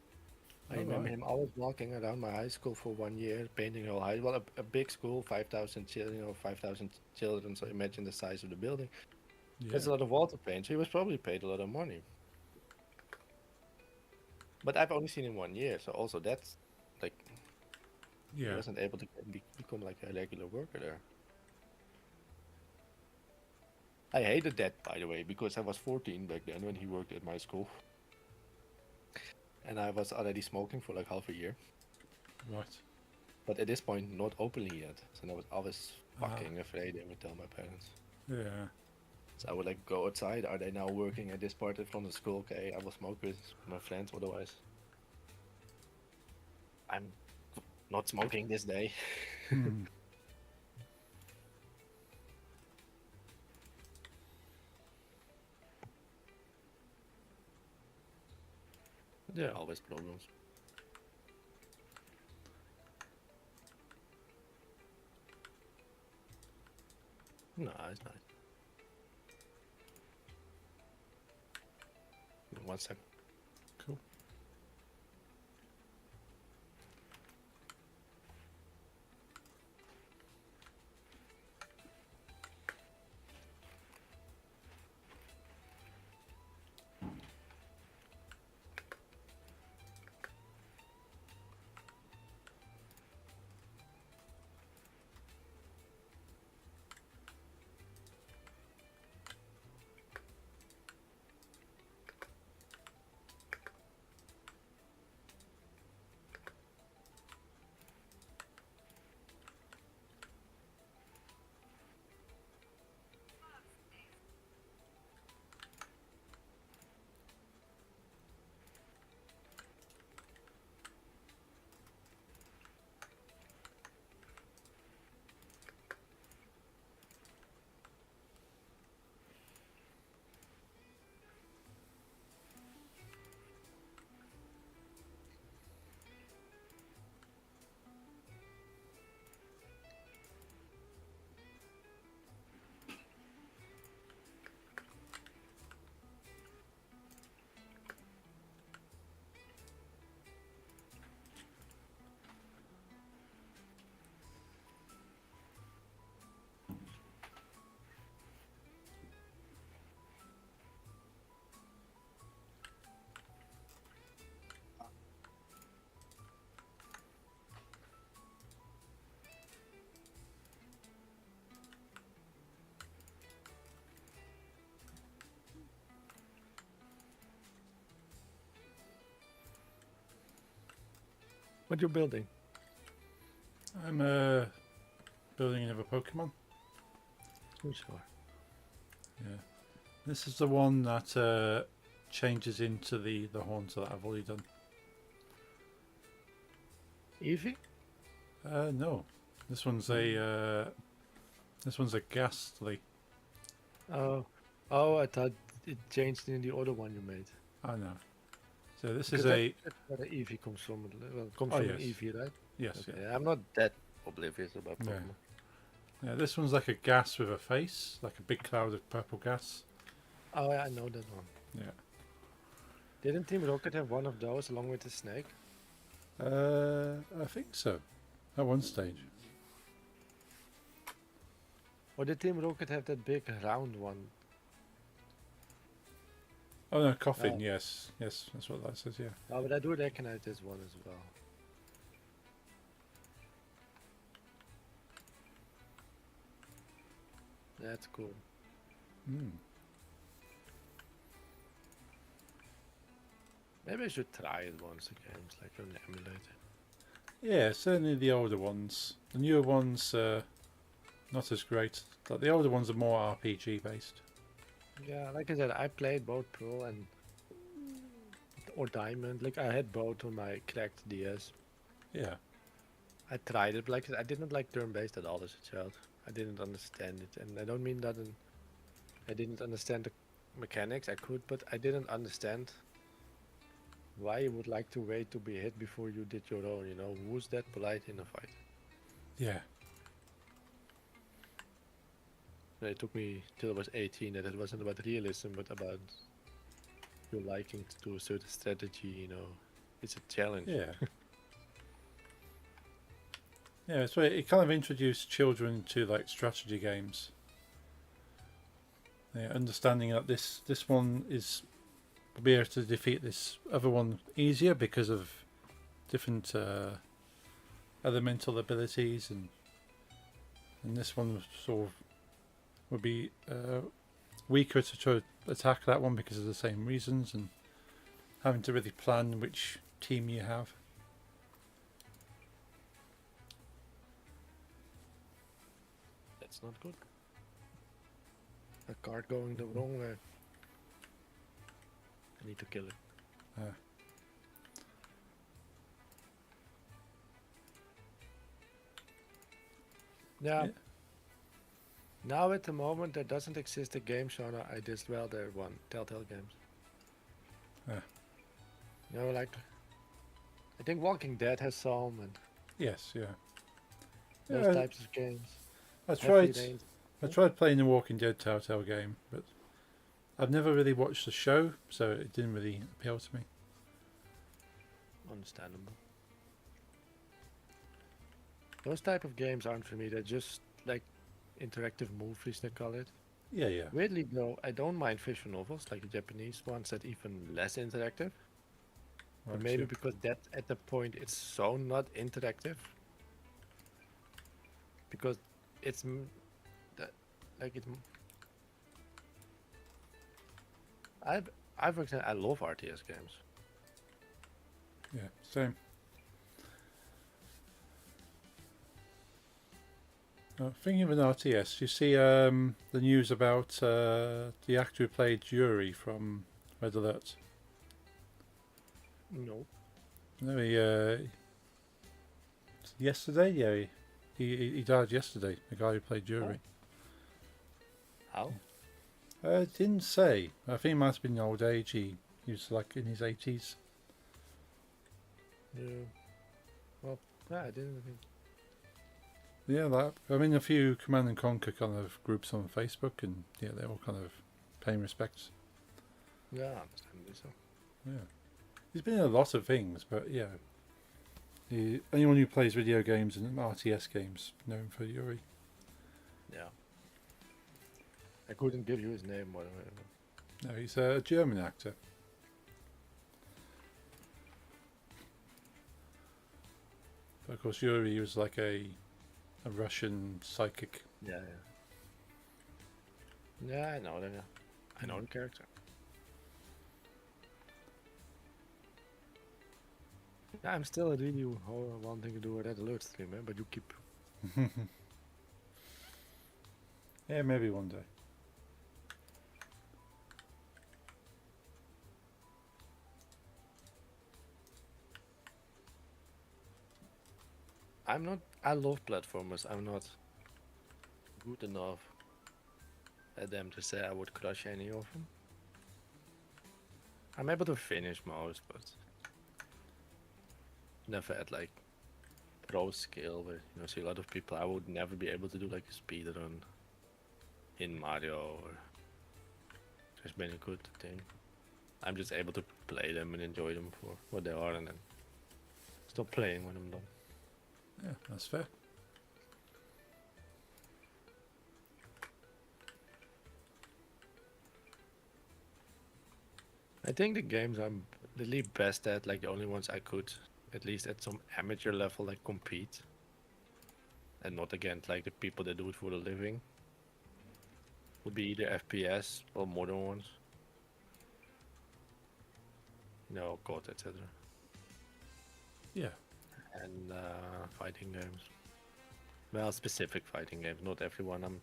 S2: I
S1: Oh,
S2: remember
S1: right.
S2: him always walking around my high school for 1 year, painting the whole high. Well, a big school, 5,000 children, 5,000 children. So imagine the size of the building.
S1: Yeah.
S2: That's a lot of wall to paint. So he was probably paid a lot of money. But I've only seen him 1 year, so also that's like he
S1: Yeah.
S2: wasn't able to become like a regular worker there. I hated that, by the way, because I was 14 back then when he worked at my school. And I was already smoking for like half a year.
S1: Right.
S2: But at this point, not openly yet. So I was always
S1: Ah.
S2: fucking afraid I would tell my parents.
S1: Yeah.
S2: So I would like go outside. Are they now working at this part from the school? Okay, I will smoke with my friends. Otherwise, I'm not smoking this day.
S1: Hmm.
S2: There are always problems. No, it's nice. 1 second.
S1: Cool.
S2: What you building?
S1: I'm building another Pokemon.
S2: Oh, sure.
S1: Yeah. This is the one that changes into the Haunter that I've already done.
S2: Eevee?
S1: No. This one's a Ghastly.
S2: Oh, I thought it changed in the other one you made.
S1: I know. So this
S2: Because
S1: is a
S2: that's where the Eevee comes from. Well, it comes
S1: Oh,
S2: from an
S1: yes.
S2: Eevee, right?
S1: yes,
S2: Okay,
S1: yeah.
S2: I'm not that oblivious about
S1: Yeah.
S2: Pokemon.
S1: Yeah, this one's like a gas with a face, like a big cloud of purple gas.
S2: Oh, yeah, I know that one.
S1: Yeah.
S2: Didn't Team Rocket have one of those along with the snake?
S1: I think so. At one stage.
S2: Or did Team Rocket have that big round one?
S1: Oh no, coffin. Yes, yes, that's what that says. Yeah.
S2: Oh, but I do recognize this one as well. That's cool.
S1: Mm.
S2: Maybe I should try it once again. It's like an emulator.
S1: Yeah, certainly the older ones. The newer ones, not as great. Like the older ones are more RPG based.
S2: Yeah, like I said, I played both Pro and or Diamond. Like I had both on my cracked DS.
S1: Yeah.
S2: I tried it, but like I didn't like turn-based at all as a child. I didn't understand it, and I don't mean that I didn't understand the mechanics. I could, but I didn't understand why you would like to wait to be hit before you did your own. You know, who's that polite in a fight?
S1: Yeah.
S2: And it took me till I was 18 that it wasn't about realism, but about your liking to a certain strategy. You know, it's a challenge.
S1: Yeah. Yeah, so it kind of introduced children to like strategy games. Yeah, understanding that this one is will be able to defeat this other one easier because of different elemental abilities, and this one sort of would be weaker to try to attack that one because of the same reasons, and having to really plan which team you have.
S2: That's not good. A card going the wrong way. I need to kill it. Yeah.
S1: Yeah.
S2: Now at the moment there doesn't exist a game genre I did well there one Telltale Games.
S1: Yeah.
S2: You know, like I think Walking Dead has some and
S1: Yes, yeah.
S2: those
S1: Yeah,
S2: types of games.
S1: I
S2: Heavy
S1: tried.
S2: Rain.
S1: I tried playing the Walking Dead Telltale game, but I've never really watched the show, so it didn't really appeal to me.
S2: Understandable. Those type of games aren't for me. They're just like interactive movies, they call it.
S1: Yeah, yeah.
S2: Weirdly though, I don't mind visual novels like the Japanese ones that even less interactive. But
S1: Right,
S2: maybe
S1: yeah.
S2: because that at the point it's so not interactive. Because it's that like it. For example, I love RTS games.
S1: Yeah, same. Thinking of an RTS, you see the news about the actor who played Yuri from Red Alert.
S2: No.
S1: No, yesterday, yeah, he died yesterday. The guy who played Yuri.
S2: How?
S1: It didn't say. I think it might have been old age. He was like in his 80s.
S2: Yeah. Well, yeah, I didn't think.
S1: Yeah, that. I mean, a few Command and Conquer kind of groups on Facebook, and yeah, they're all kind of paying respects.
S2: Yeah, understandably so.
S1: Yeah, he's been in a lot of things, but yeah, anyone who plays video games and RTS games known for Yuri.
S2: Yeah. I couldn't give you his name, whatever.
S1: No, he's a German actor. But of course, Yuri was like a Russian psychic.
S2: Yeah, yeah. Yeah, I know that. Yeah. I know the character. Yeah, I'm still really wanting to do a Red Alert stream, man, but you keep.
S1: Yeah, maybe one day.
S2: I'm not. I love platformers. I'm not good enough at them to say I would crush any of them. I'm able to finish most, but never at like pro skill. Where see a lot of people. I would never be able to do like a speed run in Mario or Crash Bandicoot thing. I'm just able to play them and enjoy them for what they are, and then stop playing when I'm done.
S1: Yeah, that's fair.
S2: I think the games I'm really best at, like the only ones I could, at least at some amateur level, like compete, and not against like the people that do it for a living, would be either FPS or modern ones. No, COD, etc.
S1: Yeah.
S2: And fighting games. Well, specific fighting games, not everyone.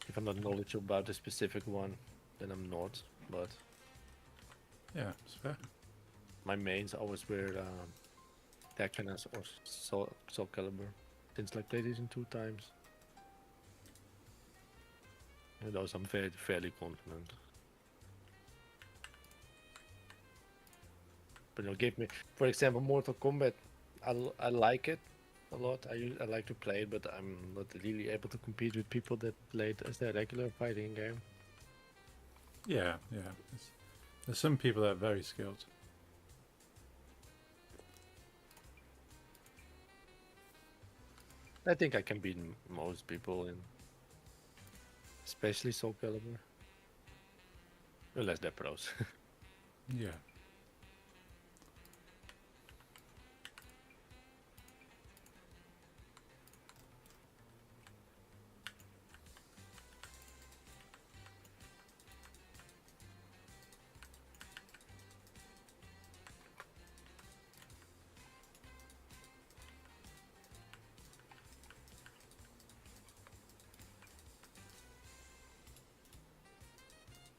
S2: If I'm not knowledgeable about a specific one, then I'm not. But
S1: Yeah, it's fair.
S2: my mains always were Tekken or Soul Calibur. Since like PlayStation 2 times. And those I'm fairly confident. But give me, for example, Mortal Kombat. I like it a lot. I like to play it, but I'm not really able to compete with people that play it as their regular fighting game.
S1: Yeah. There's some people that are very skilled.
S2: I think I can beat most people in, especially Soul Calibur. Unless they're pros.
S1: Yeah.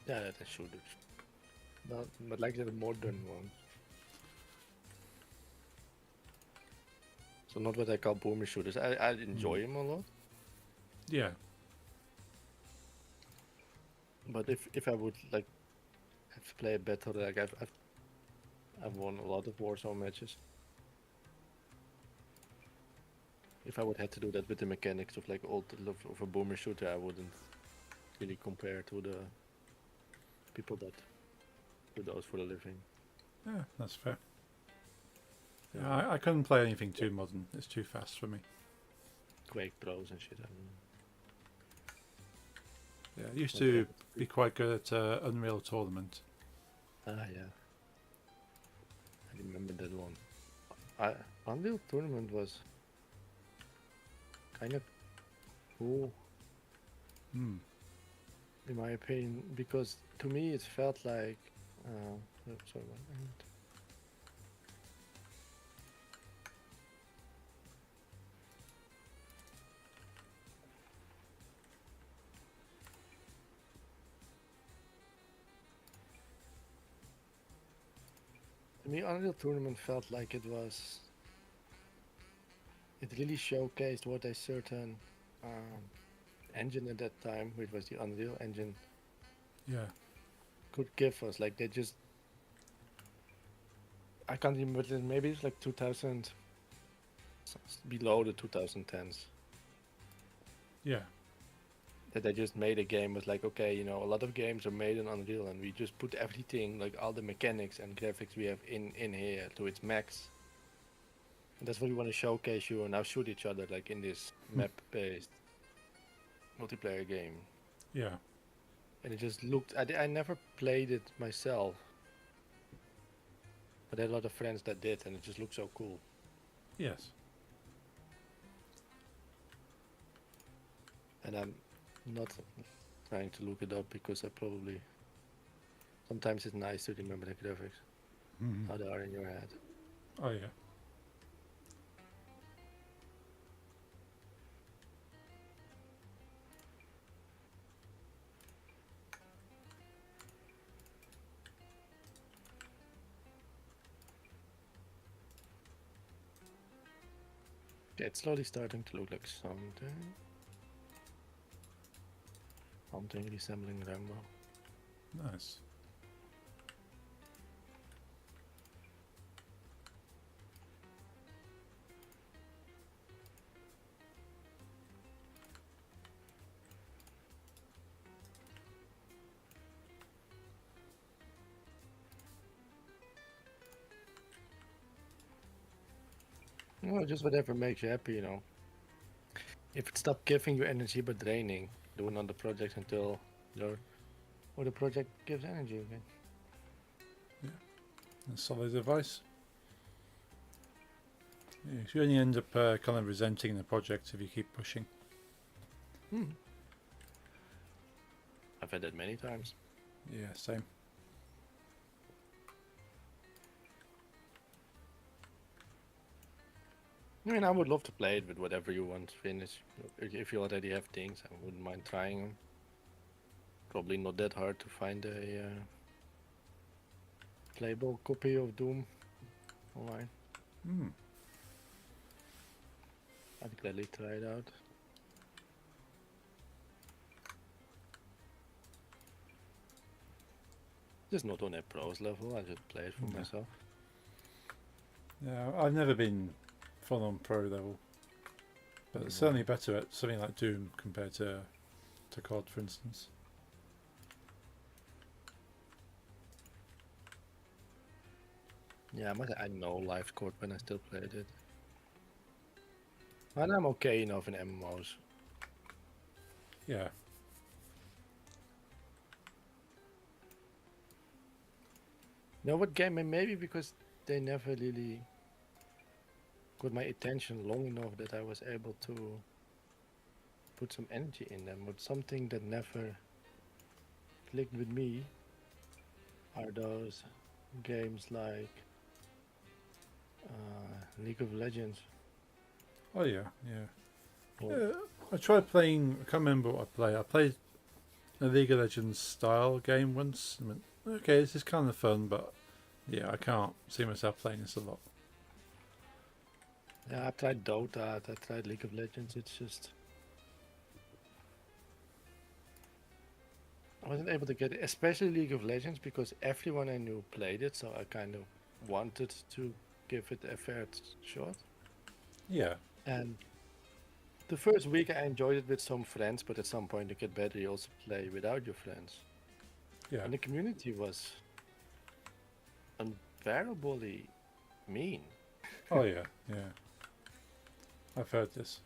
S2: Yeah, that's shooters. But like the modern ones. So not what I call boomer shooters. I enjoy them a lot.
S1: Yeah.
S2: But if I would like have to play a better, like I've won a lot of Warzone matches. If I would have to do that with the mechanics of like old of a boomer shooter, I wouldn't really compare to the people that do those for a living.
S1: Yeah, that's fair. Yeah, I couldn't play anything too modern. It's too fast for me.
S2: Quake pros and shit.
S1: Yeah, I used to be quite good at Unreal Tournament.
S2: Yeah. I remember that one. Unreal Tournament was kind of cool,
S1: Hmm.
S2: in my opinion, because to me it felt like. Sorry, one minute. To me, Unreal Tournament felt like it was. It really showcased what a certain engine at that time, which was the Unreal Engine,
S1: Yeah.
S2: could give us. Like they just. I can't remember. Maybe it's like 2000, below the 2010s.
S1: Yeah.
S2: That they just made a game was like, okay, a lot of games are made in Unreal, and we just put everything, like all the mechanics and graphics we have in here to its max. And that's what we want to showcase you and now shoot each other like in this map-based multiplayer game.
S1: Yeah.
S2: And it just looked. I never played it myself, but I had a lot of friends that did, and it just looked so cool.
S1: Yes.
S2: And I'm not trying to look it up because I probably. Sometimes it's nice to remember the graphics,
S1: Mhm.
S2: how they are in your head.
S1: Oh yeah.
S2: Yeah, it's slowly starting to look like something. Something resembling Rambo.
S1: Nice.
S2: No, just whatever makes you happy. If it stopped giving you energy but draining, do another project until the project gives energy again.
S1: A solid advice. Yeah, you only end up kind of resenting the project if you keep pushing.
S2: I've had that many times.
S1: Yeah, same.
S2: I mean, I would love to play it with whatever you want to finish. If you already have things, I wouldn't mind trying them. Probably not that hard to find a playable copy of Doom online. I'd gladly try it out. Just not on a pros level, I just play it for myself.
S1: Yeah, I've never been full on pro level, but it's certainly better at something like Doom compared to COD, for instance.
S2: Yeah, I must say I know live scored when I still played it. And I'm okay enough in MMOs.
S1: Yeah.
S2: You know what game? And maybe because they never really got my attention long enough that I was able to put some energy in them. But something that never clicked with me are those games like League of Legends.
S1: Oh yeah, yeah.
S2: Or
S1: Yeah, I tried playing. I can't remember what I played. I played a League of Legends style game once. I went, okay, this is kind of fun, but yeah, I can't see myself playing this a lot.
S2: Yeah, I tried Dota, I tried League of Legends. It's just I wasn't able to get it, especially League of Legends, because everyone I knew played it, so I kind of wanted to give it a fair shot.
S1: Yeah,
S2: And the first week I enjoyed it with some friends, but at some point you get better, you also play without your friends.
S1: yeah.
S2: And the community was unbearably mean.
S1: Oh yeah, yeah. I've heard this.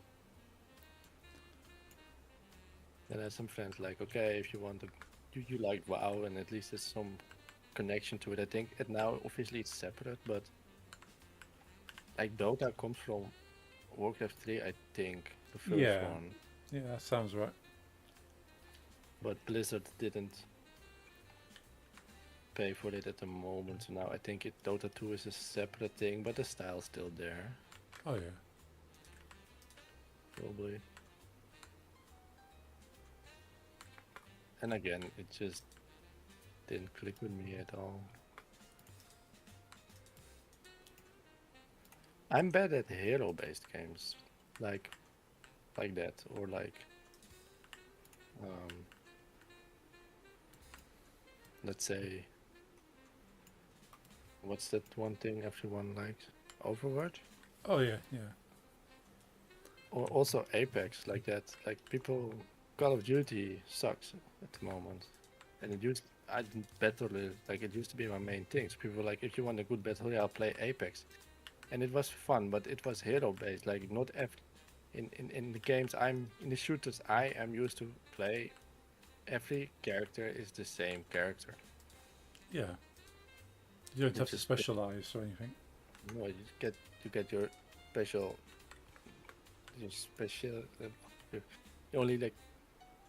S2: And I had some friends like, okay, if you want to, you like WoW, and at least there's some connection to it. I think it now obviously it's separate, but like Dota comes from Warcraft 3, I think, the first
S1: Yeah.
S2: one.
S1: Yeah, that sounds right.
S2: But Blizzard didn't pay for it at the moment, so now I think Dota 2 is a separate thing, but the style's still there,
S1: Oh yeah.
S2: probably. And again, it just didn't click with me at all. I'm bad at hero-based games, like that, or like, let's say, what's that one thing everyone likes? Overwatch?
S1: Oh yeah, yeah.
S2: Or also Apex, like that. Like people, Call of Duty sucks at the moment, and it used I battle it like it used to be my main thing. So people were like, if you want a good battle royale, play Apex, and it was fun, but it was hero based. Like not in the games in the shooters I am used to play. Every character is the same character.
S1: Yeah. You don't have
S2: Which
S1: to
S2: is
S1: specialize or anything.
S2: No, you get your special. You only like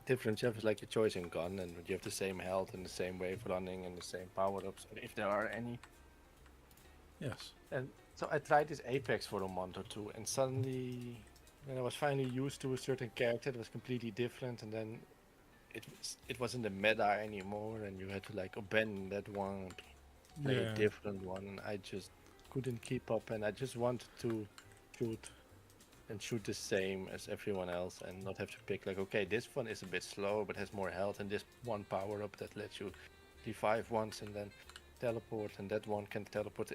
S2: different stuff is like your choice in gun, and you have the same health and the same wave running and the same power ups if there are any.
S1: Yes.
S2: And so I tried this Apex for a month or two, and suddenly, when I was finally used to a certain character that was completely different, and then it wasn't the meta anymore, and you had to like abandon that one and play
S1: Yeah.
S2: a different one. And I just couldn't keep up, and I just wanted to shoot the same as everyone else, and not have to pick like, okay, this one is a bit slower but has more health, and this one power up that lets you revive once and then teleport, and that one can teleport.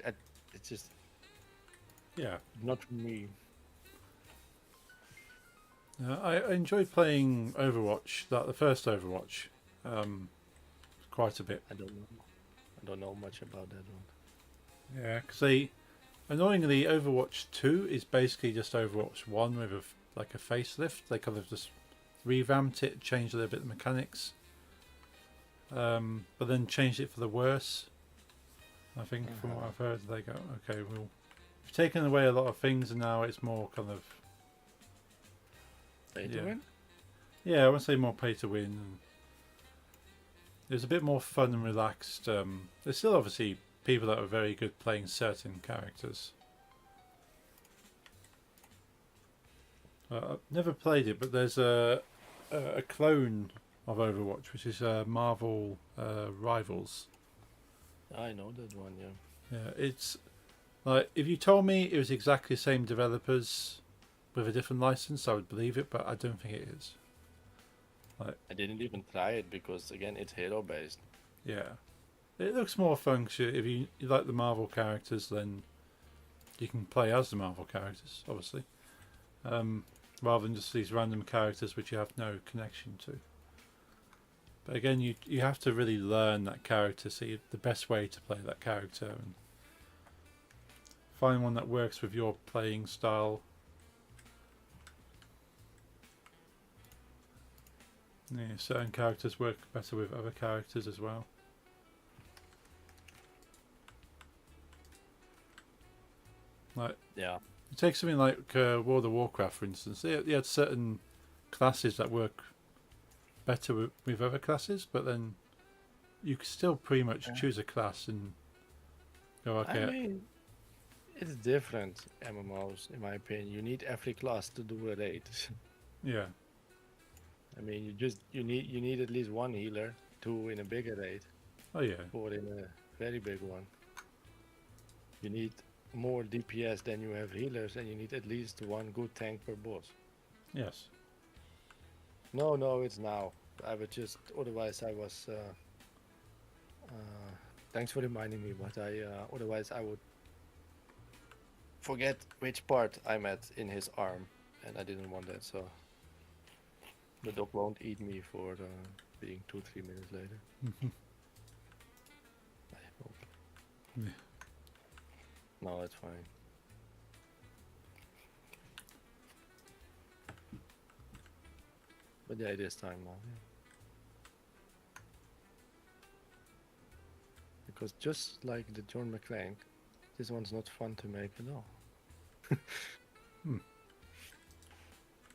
S2: It's just
S1: Yeah.
S2: not for me.
S1: I enjoyed playing Overwatch, the first Overwatch, quite a bit.
S2: I don't know much about that one.
S1: Yeah, because annoyingly, Overwatch 2 is basically just Overwatch 1 with a facelift. They kind of just revamped it, changed a little bit of the mechanics, but then changed it for the worse. I think from what I've heard, they go, okay, we've taken away a lot of things, and now it's more kind of
S2: Pay to
S1: Yeah.
S2: win?
S1: I won't say more pay to win. And it's a bit more fun and relaxed. There's still obviously people that are very good playing certain characters. I've never played it, but there's a clone of Overwatch, which is Marvel Rivals.
S2: I know that one, yeah.
S1: Yeah, it's like if you told me it was exactly the same developers with a different license, I would believe it, but I don't think it is.
S2: I didn't even try it because, again, it's hero based.
S1: Yeah, it looks more fun. 'Cause if you like the Marvel characters, then you can play as the Marvel characters, obviously, rather than just these random characters which you have no connection to. But again, you have to really learn that character, see the best way to play that character, and find one that works with your playing style. Yeah, certain characters work better with other characters as well. Like,
S2: Yeah.
S1: you take something like World of Warcraft, for instance. They had certain classes that work better with other classes, but then you can still pretty much choose a class and go, okay,
S2: I mean, it's different MMOs, in my opinion. You need every class to do a raid.
S1: yeah,
S2: I mean, you need at least one healer, two in a bigger raid,
S1: oh yeah,
S2: four in a very big one. You need more DPS than you have healers, and you need at least one good tank per boss.
S1: yes,
S2: No, it's now. I would just, otherwise I was, thanks for reminding me, but otherwise I would forget which part I'm at in his arm, and I didn't want that, so the dog won't eat me for being 2-3 minutes later. I hope.
S1: Yeah.
S2: No, it's fine. But yeah, it is time now. Yeah. Because just like the John McClane, this one's not fun to make at all.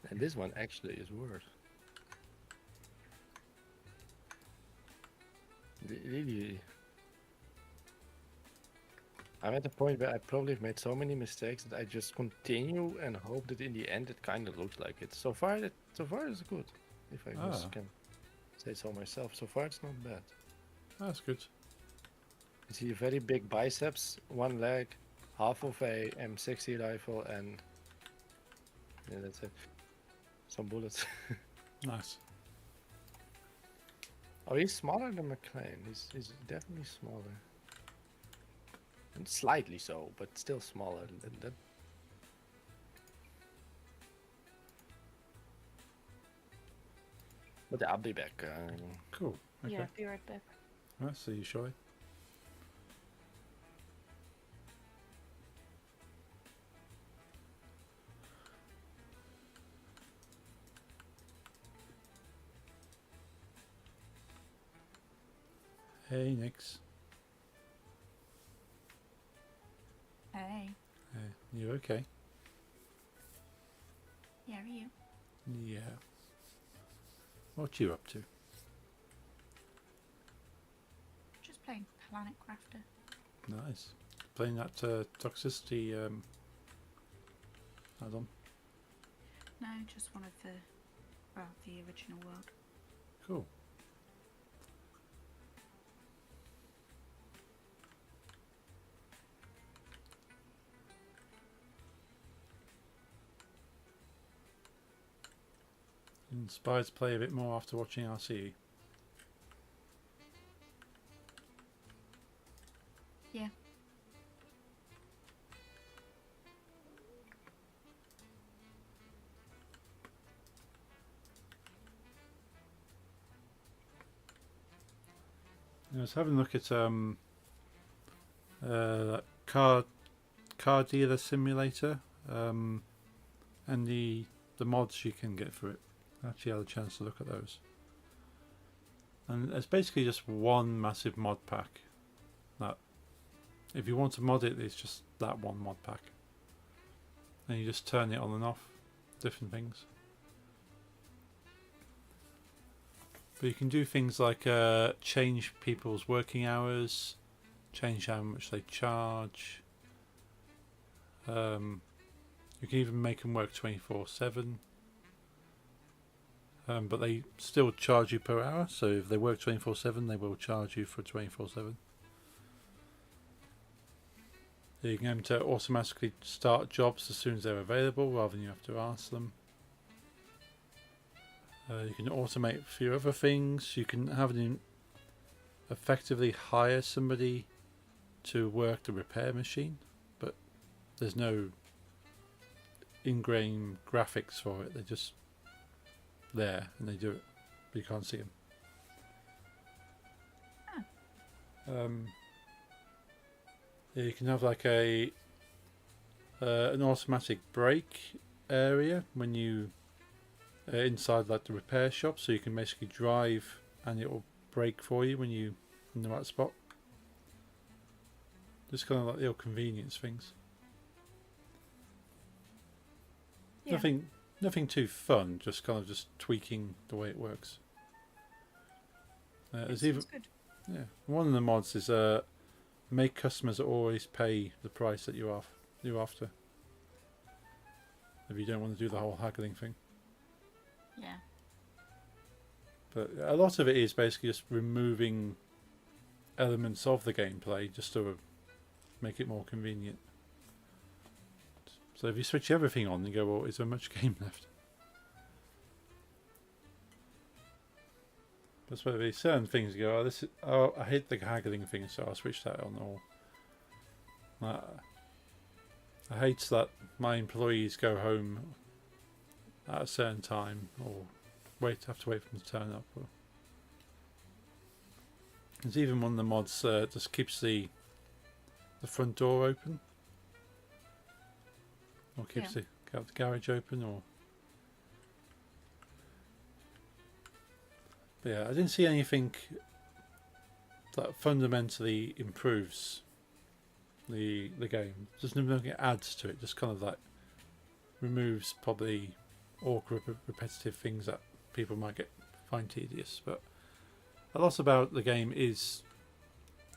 S2: And this one actually is worse. Really, I'm at the point where I probably have made so many mistakes that I just continue and hope that in the end it kind of looks like it. So far it's good. If I just can say so myself. So far it's not bad.
S1: that's good.
S2: You see very big biceps, one leg, half of a M60 rifle, and yeah, that's it. Some bullets.
S1: Nice.
S2: Oh, he's smaller than McClane. He's definitely smaller. And slightly so, but still smaller than that. But I'll be back.
S1: Cool. Okay.
S3: Yeah, be right back.
S1: Right, see you shortly. Hey, Nix.
S4: Hey,
S1: You okay?
S4: yeah, are you?
S1: Yeah. What you up to?
S4: Just playing Planet Crafter.
S1: Nice. Playing that toxicity add-on.
S4: No, just one of the original world.
S1: Cool. Inspired to play a bit more after watching RCE.
S4: Yeah.
S1: I was having a look at car dealer simulator and the mods you can get for it. I actually had a chance to look at those, and it's basically just one massive mod pack that If you want to mod it, it's just that one mod pack. And you just turn it on and off, different things. But you can do things like change people's working hours, change how much they charge. You can even make them work 24/7. But they still charge you per hour, so if they work 24/7, they will charge you for 24/7. You can get them to automatically start jobs as soon as they're available, rather than you have to ask them. You can automate a few other things. You can have them effectively hire somebody to work the repair machine, but there's no in-game graphics for it. They're just there and they do it, but you can't see them. Yeah, you can have like an automatic brake area when you inside like the repair shop, so you can basically drive and it will brake for you when you in the right spot. Just kind of like little convenience things.
S4: Yeah.
S1: Nothing too fun, just kind of just tweaking the way it works. There's even
S4: Sounds good.
S1: yeah, one of the mods is make customers always pay the price that you're after. If you don't want to do the whole haggling thing.
S4: Yeah.
S1: But a lot of it is basically just removing elements of the gameplay just to make it more convenient. So if you switch everything on, you go, well, is there much game left? That's where there's certain things you go, I hate the haggling thing, so I'll switch that on. Or I hate that my employees go home at a certain time, or have to wait for them to turn up. There's even one of the mods just keeps the front door open, or keeps the garage open, or. But yeah, I didn't see anything that fundamentally improves the game. Just nothing adds to it. Just kind of like removes probably awkward, repetitive things that people might find tedious. But a lot about the game is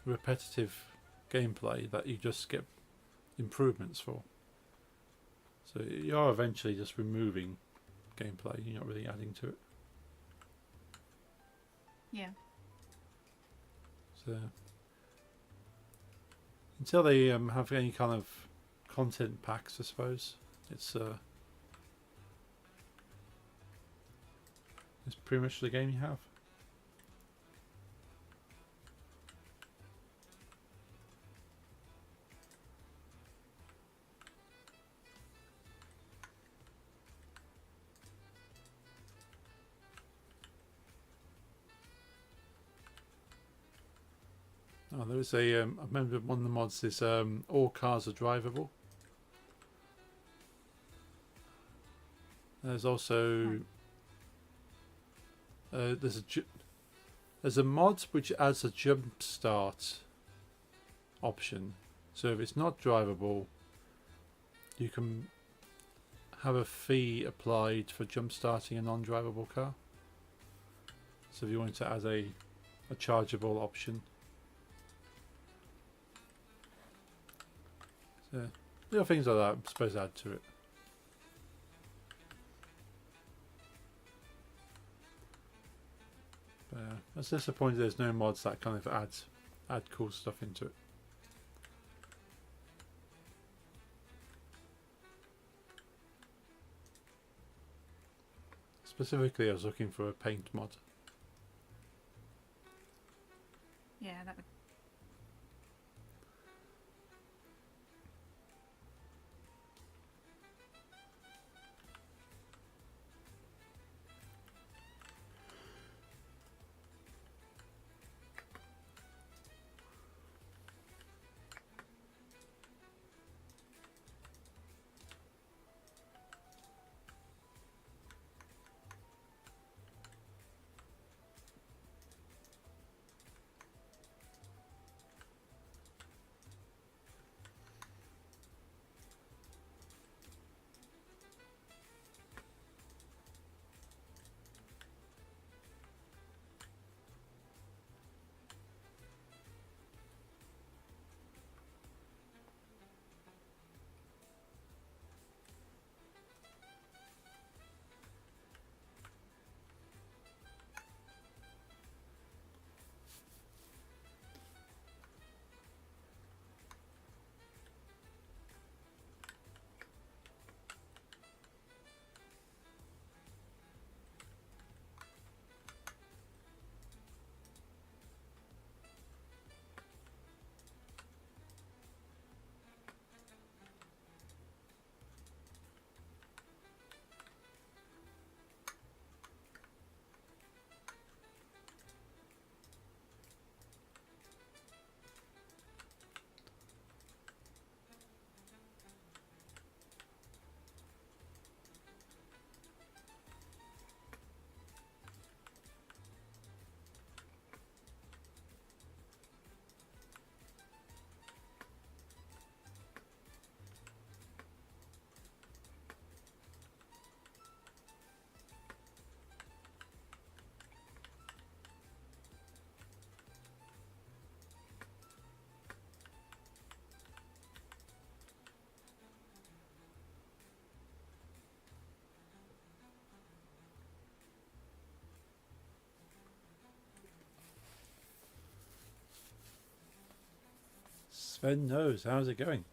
S1: repetitive gameplay that you just get improvements for. So you are eventually just removing gameplay. You're not really adding to it.
S4: Yeah.
S1: So until they have any kind of content packs, I suppose it's pretty much the game you have. Oh, there was I remember one of the mods is all cars are drivable. There's also there's a mod which adds a jump start option. So if it's not drivable, you can have a fee applied for jump starting a non-drivable car. So if you wanted to add a chargeable option. So little things like that I'm supposed to add to it. But I was disappointed there's no mods that kind of add cool stuff into it. Specifically, I was looking for a paint mod.
S4: Yeah, that would.
S1: Sven knows. How's it going?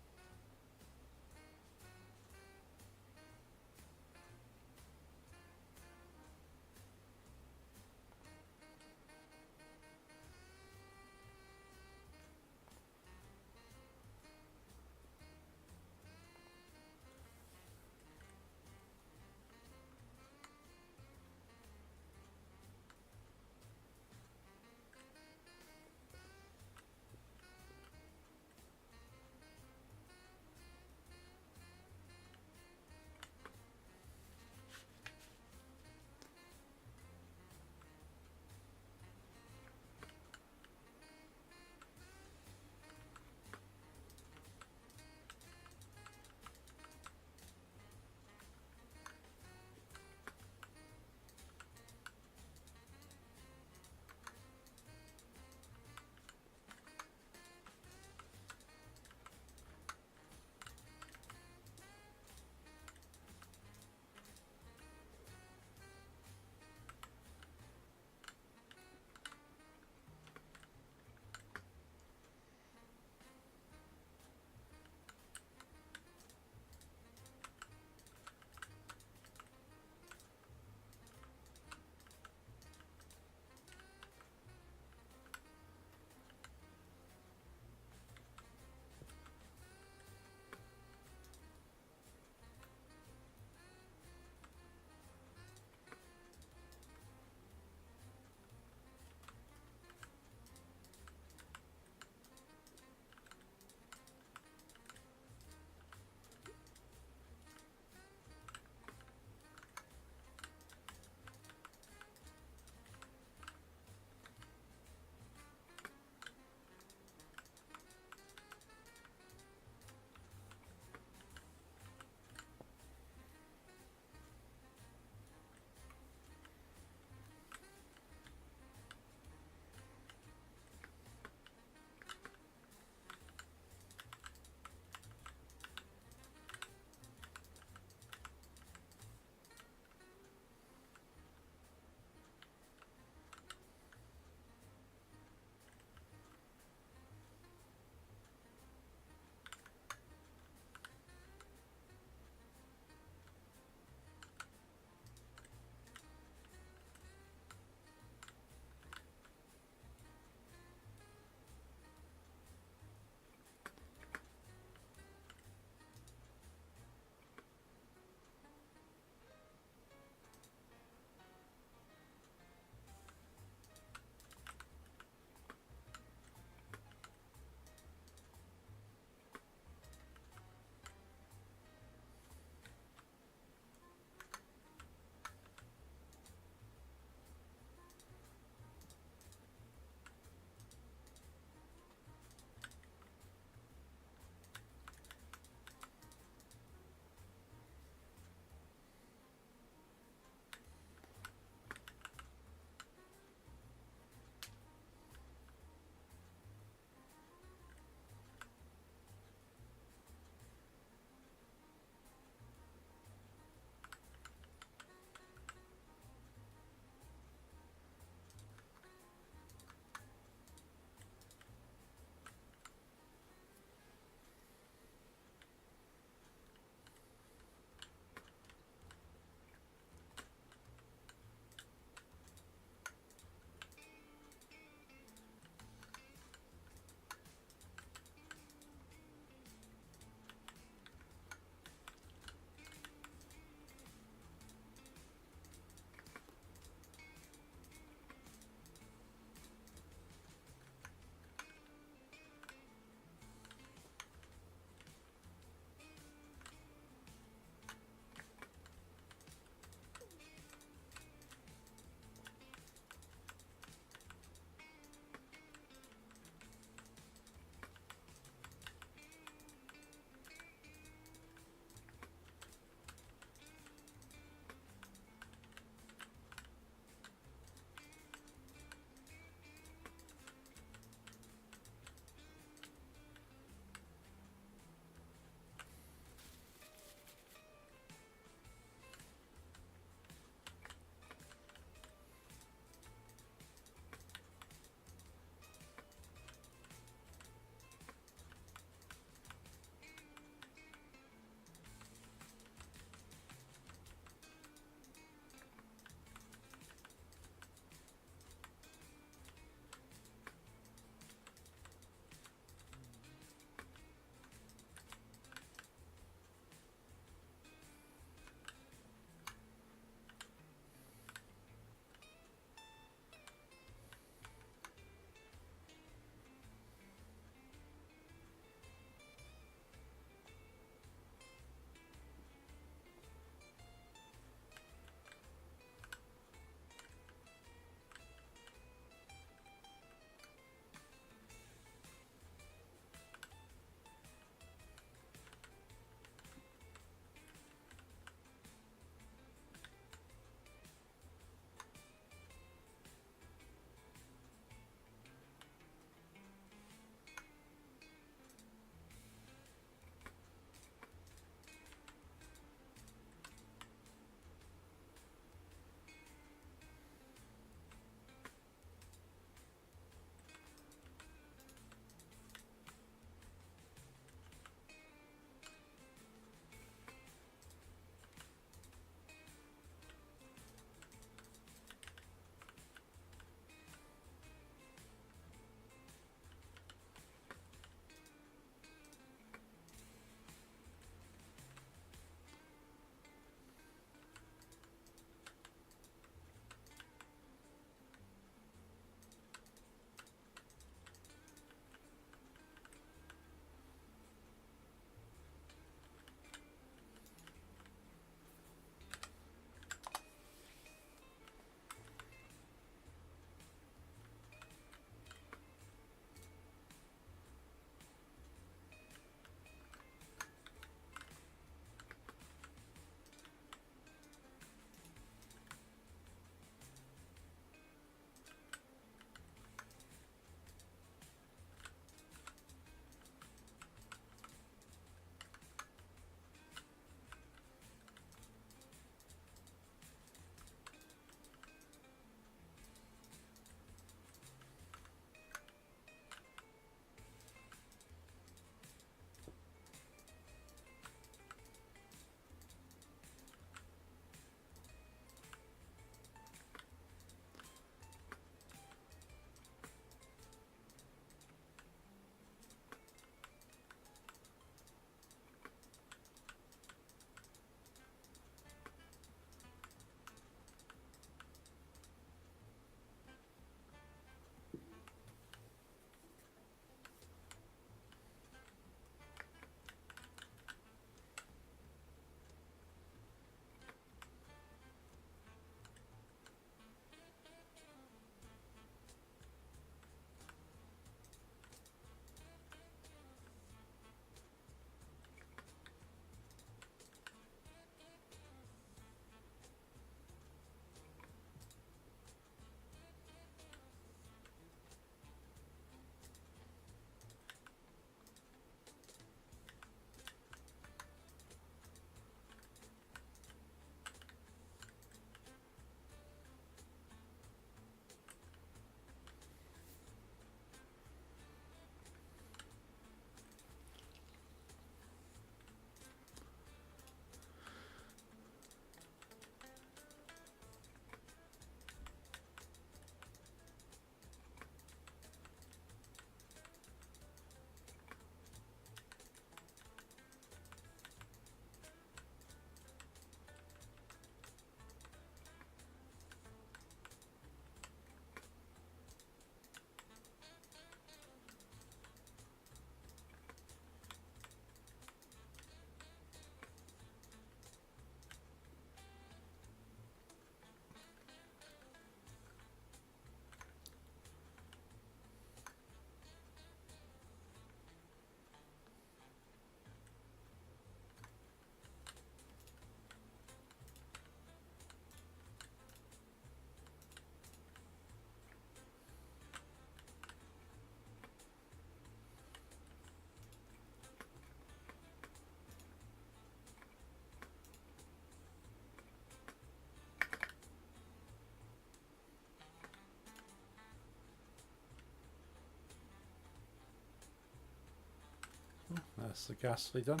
S1: Oh, that's the ghastly done.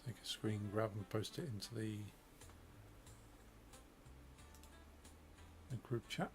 S1: Take a screen grab and post it into the group chat.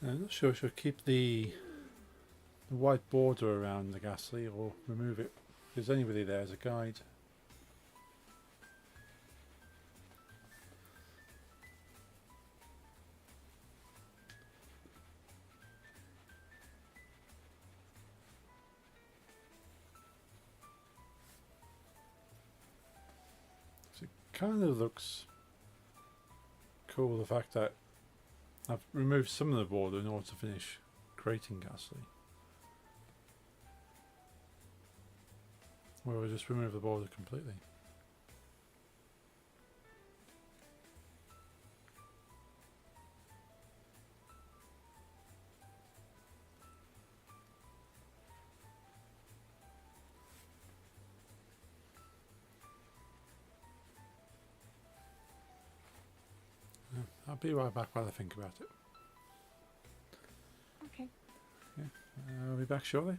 S1: I'm not sure if I should keep the white border around the ghastly or remove it. If there's anybody there as a guide. So it kind of looks cool, the fact that I've removed some of the border in order to finish creating ghastly. Or I just remove the border completely. I'll be right back while I think about it.
S4: Okay.
S1: I'll be back shortly.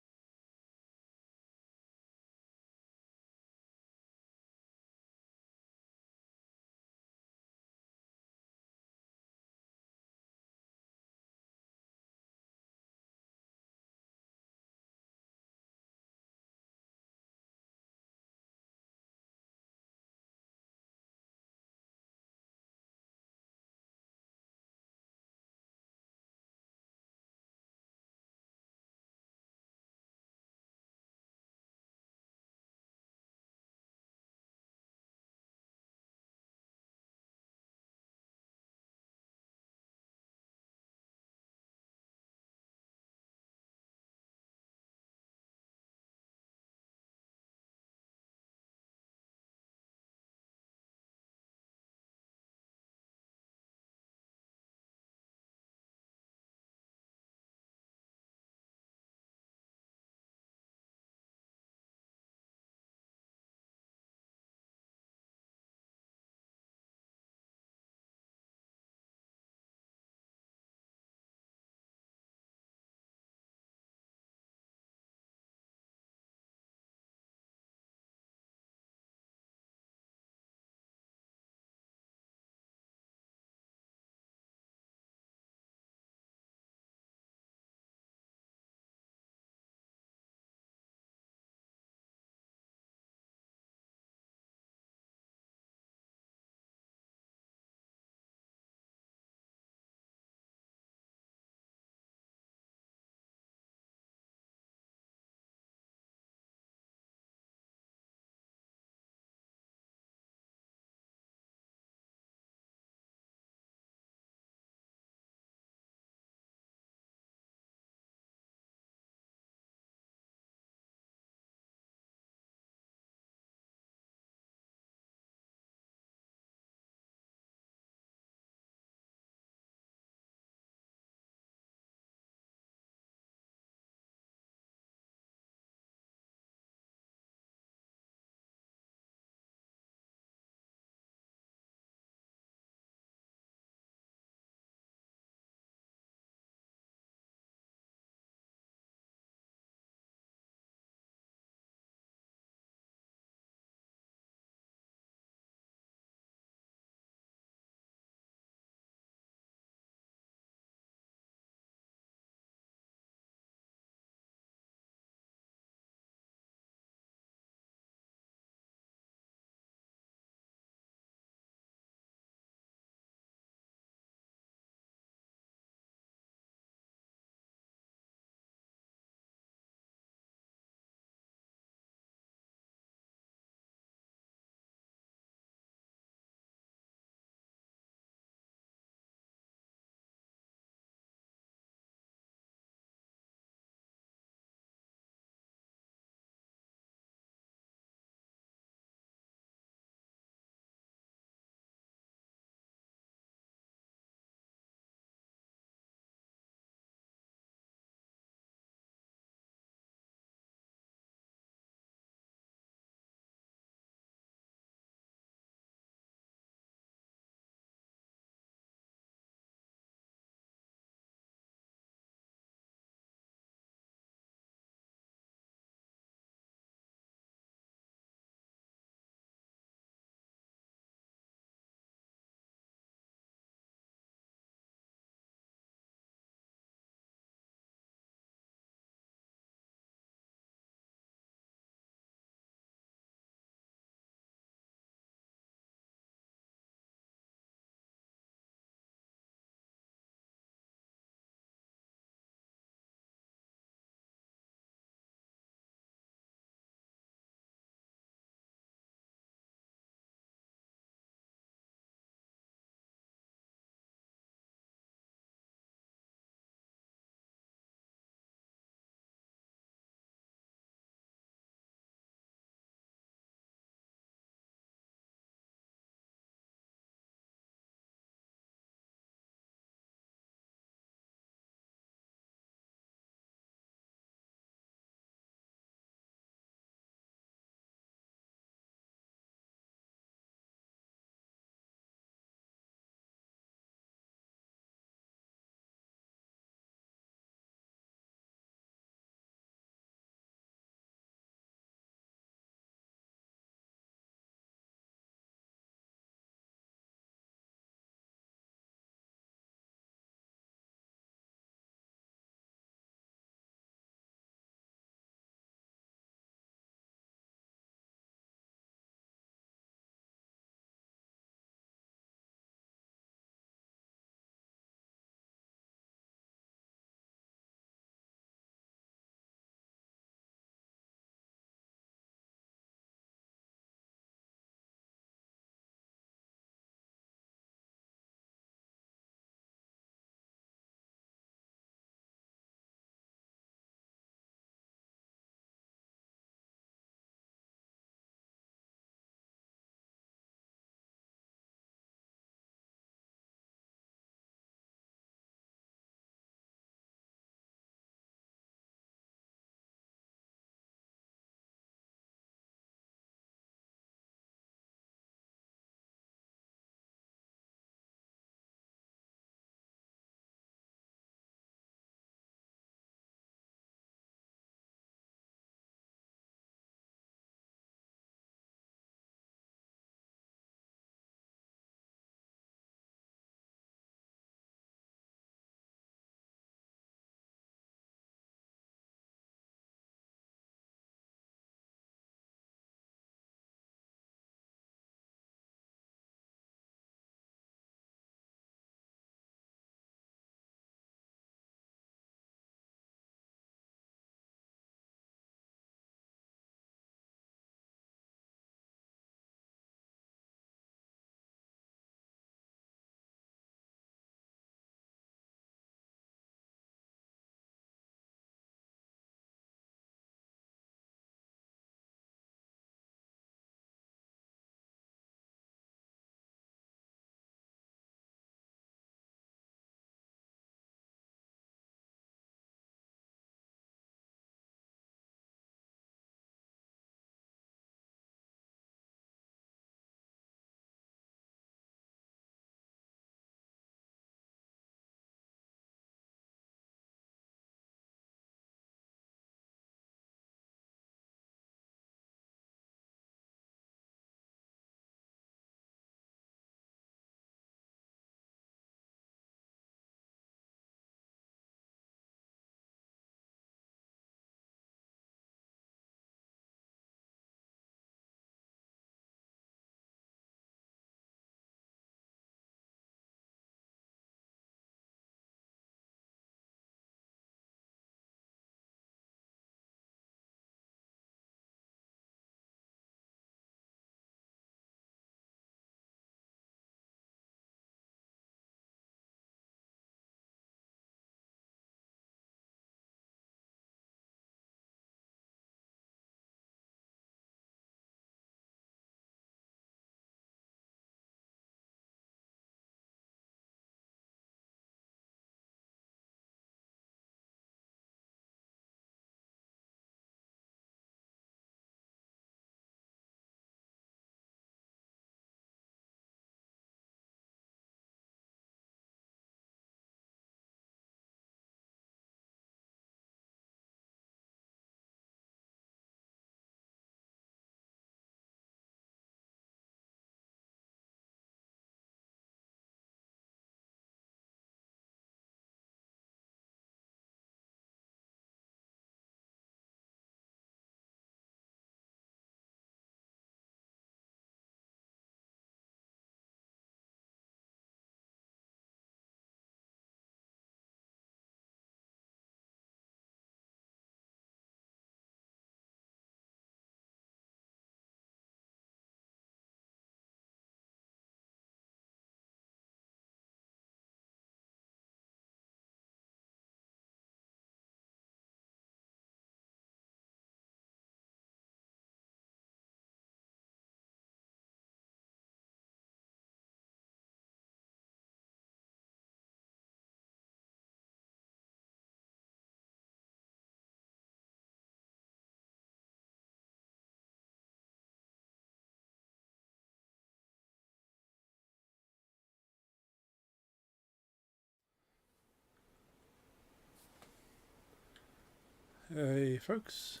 S1: Hey folks,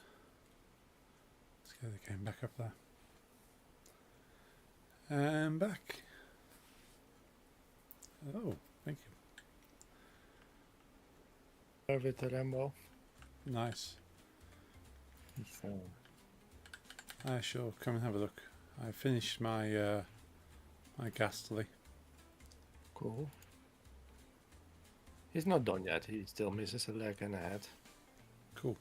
S1: let's get the game back up there. And back. Oh, thank you.
S2: With the Rambo.
S1: Nice.
S2: So,
S1: I shall come and have a look. I finished my my Ghastly.
S2: cool. He's not done yet. He still misses a leg and a head.
S1: Cool.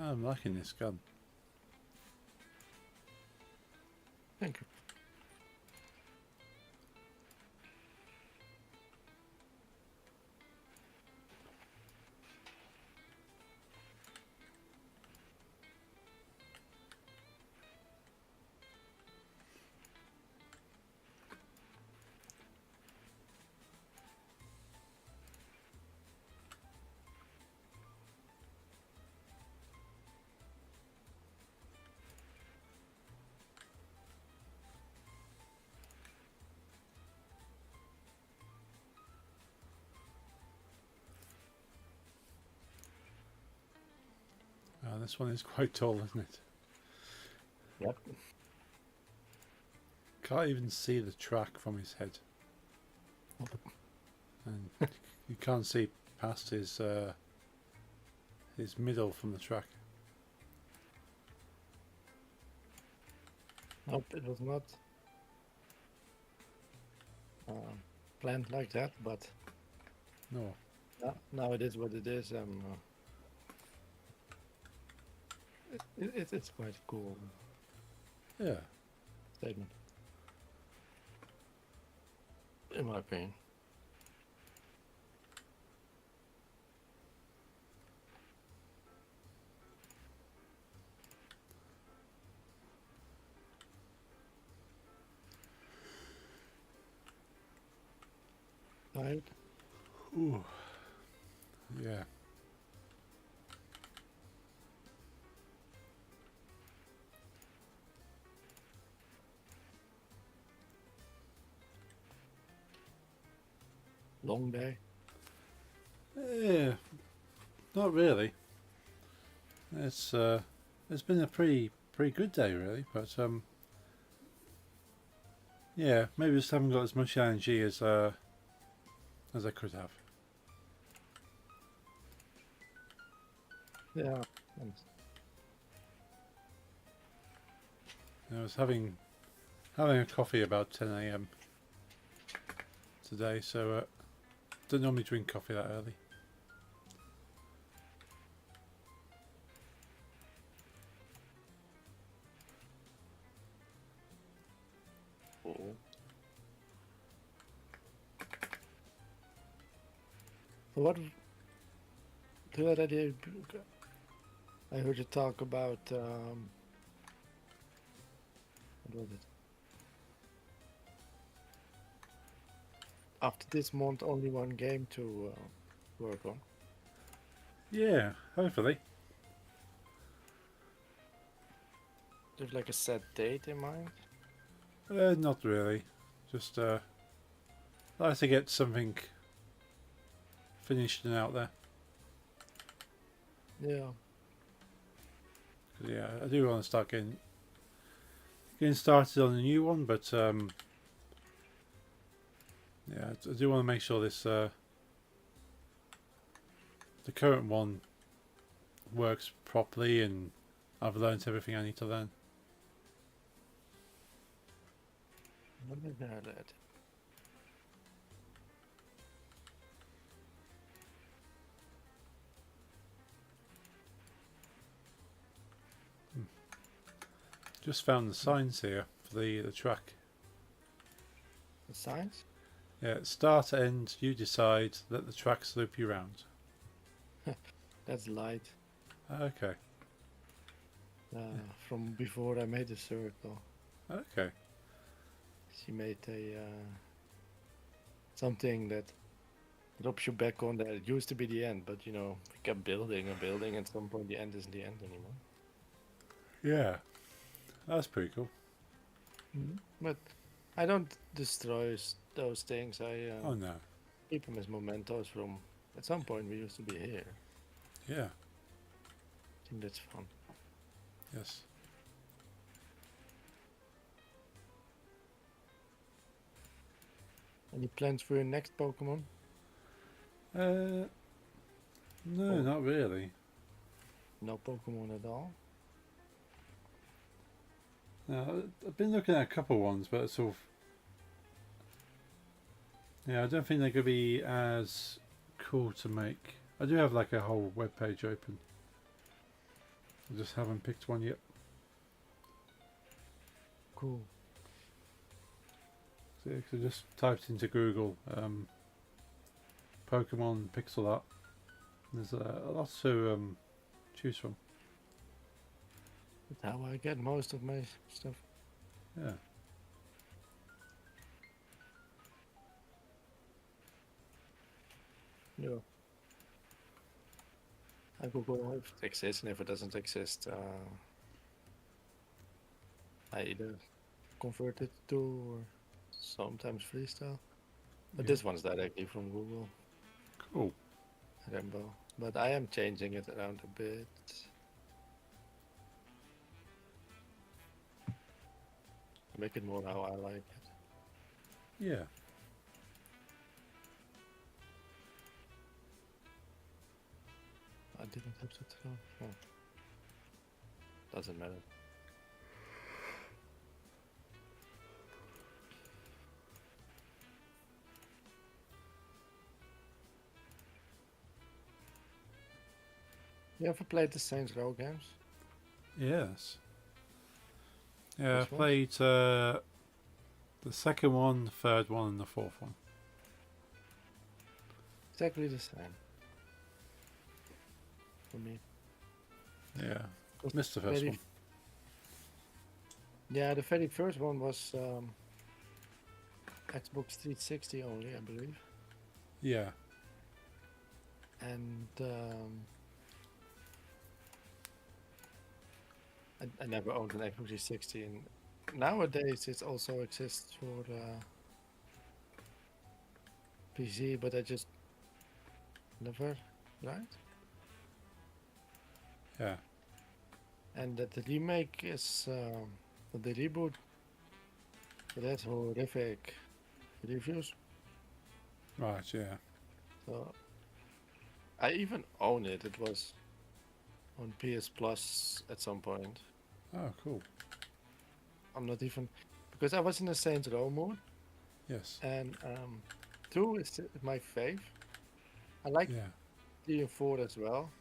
S1: I'm liking this gun.
S2: Thank you.
S1: This one is quite tall, isn't it?
S2: Yep.
S1: Can't even see the track from his head. And you can't see past his middle from the track.
S2: Nope, it was not planned like that, but
S1: No.
S2: now it is what it is, and it's quite a cool
S1: Yeah.
S2: statement, in my opinion. Tired?
S1: Ooh. Yeah.
S2: Long day?
S1: Yeah. Not really. It's been a pretty good day really, but yeah, maybe just haven't got as much energy as I could have.
S2: Yeah. And
S1: I was having a coffee about 10 a.m. today, so don't normally drink coffee that early.
S2: cool. So what the other day I heard you talk about what was it? After this month, only one game to work on.
S1: Yeah, hopefully.
S2: There's like a set date in mind.
S1: Not really. Just like to get something finished and out there.
S2: Yeah.
S1: 'Cause, yeah, I do want to start getting started on a new one, but yeah, I do want to make sure this the current one works properly and I've learnt everything I need to learn.
S2: What is that?
S1: Just found the signs here for the track.
S2: The signs?
S1: Yeah, start, end, you decide, let the tracks loop you round.
S2: That's light.
S1: Okay,
S2: From before I made the circle.
S1: okay.
S2: She made a something that drops you back on there. It used to be the end, but you know, we kept building and building. At some point, the end isn't the end anymore.
S1: Yeah, that's pretty cool.
S2: But I don't destroy those things. I
S1: Oh no,
S2: keep them as mementos from. At some point, we used to be here.
S1: yeah,
S2: I think that's fun.
S1: yes.
S2: Any plans for your next Pokemon?
S1: No,
S2: Oh.
S1: not really.
S2: No Pokemon at all.
S1: No, I've been looking at a couple ones, but sort of. Yeah, I don't think they're going to be as cool to make. I do have like a whole web page open. I just haven't picked one yet.
S2: Cool.
S1: So, yeah, 'cause I just typed into Google Pokemon pixel art. There's a lot to choose from.
S2: That's how I get most of my stuff.
S1: Yeah.
S2: Yeah. I Google if it exists, and if it doesn't exist, I either convert it to or sometimes freestyle. But
S1: Yeah.
S2: this one's directly from Google,
S1: Cool.
S2: Rambo. But I am changing it around a bit. Make it more how I like it.
S1: Yeah.
S2: I didn't have to throw. Oh. Doesn't matter. You ever played the Saints Row games?
S1: Yes. Yeah, I
S2: Which ones?
S1: played the second one, the third one, and the fourth one.
S2: Exactly the same. For me.
S1: Yeah.
S2: Was
S1: Missed the first
S2: very
S1: one.
S2: Yeah, the very first one was Xbox 360 only, I believe.
S1: Yeah.
S2: And I never owned an Xbox 360. And nowadays it also exists for PC, but I just never, right?
S1: Yeah.
S2: And that the remake is the reboot. It has horrific reviews.
S1: Right. Yeah.
S2: So I even own it. It was on PS Plus at some point.
S1: Oh, cool.
S2: I'm not even because I was in a Saints Row mood,
S1: Yes.
S2: and 2 is my fave. I like
S1: Yeah.
S2: 3 and 4 as well,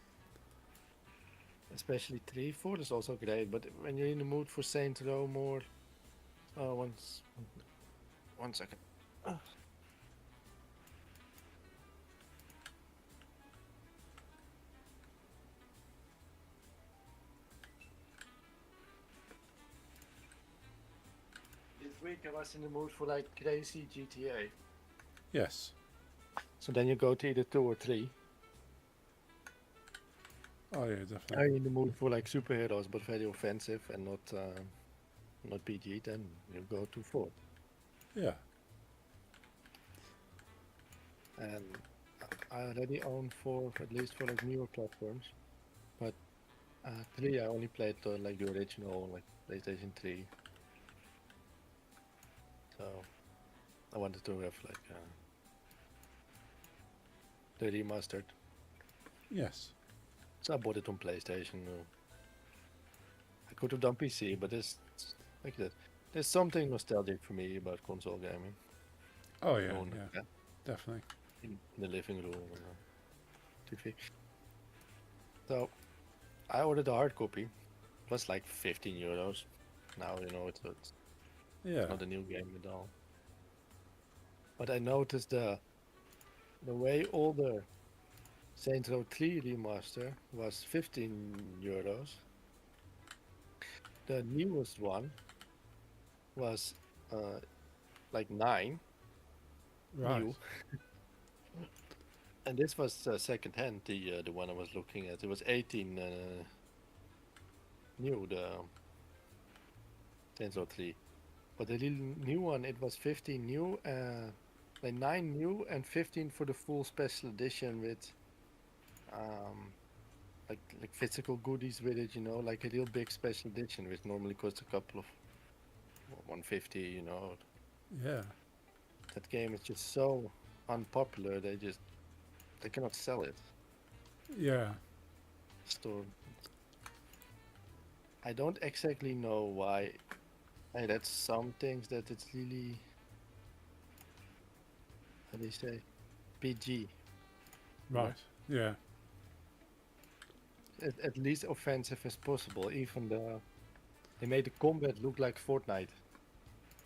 S2: especially 3. 4 is also great, but when you're in the mood for Saints Row more, one second. This week I was in the mood for like crazy GTA.
S1: Yes.
S2: So then you go to either 2 or 3.
S1: Oh yeah,
S2: Are
S1: definitely.
S2: you in the mood for like superheroes but very offensive and not PG? Then you go to 4.
S1: Yeah.
S2: And I already own 4, at least for like newer platforms. But 3 I only played like the original, like PlayStation 3. So I wanted to have like the remastered.
S1: Yes.
S2: So I bought it on PlayStation. I could have done PC, but like that. There's something nostalgic for me about console gaming.
S1: Oh yeah,
S2: Owning
S1: yeah,
S2: that
S1: definitely.
S2: in the living room and TV. So I ordered the hard copy. It was like 15 euros. Now it's
S1: Yeah,
S2: not a new game at all. But I noticed the way older Saints Row 3 remaster was 15 euros. The newest one was like 9
S1: right.
S2: new, and this was second hand. The one I was looking at, it was 18 new. The Saints Row 3, but the little new one, it was 15 new, like 9 new and 15 for the full special edition with like physical goodies with it, like a real big special edition, which normally costs a couple of 150.
S1: Yeah,
S2: That game is just so unpopular. They cannot sell it.
S1: yeah,
S2: Store. I don't exactly know why. I read some things that it's really, how do you say, PG.
S1: right. Yeah,
S2: At least offensive as possible. Even they made the combat look like Fortnite.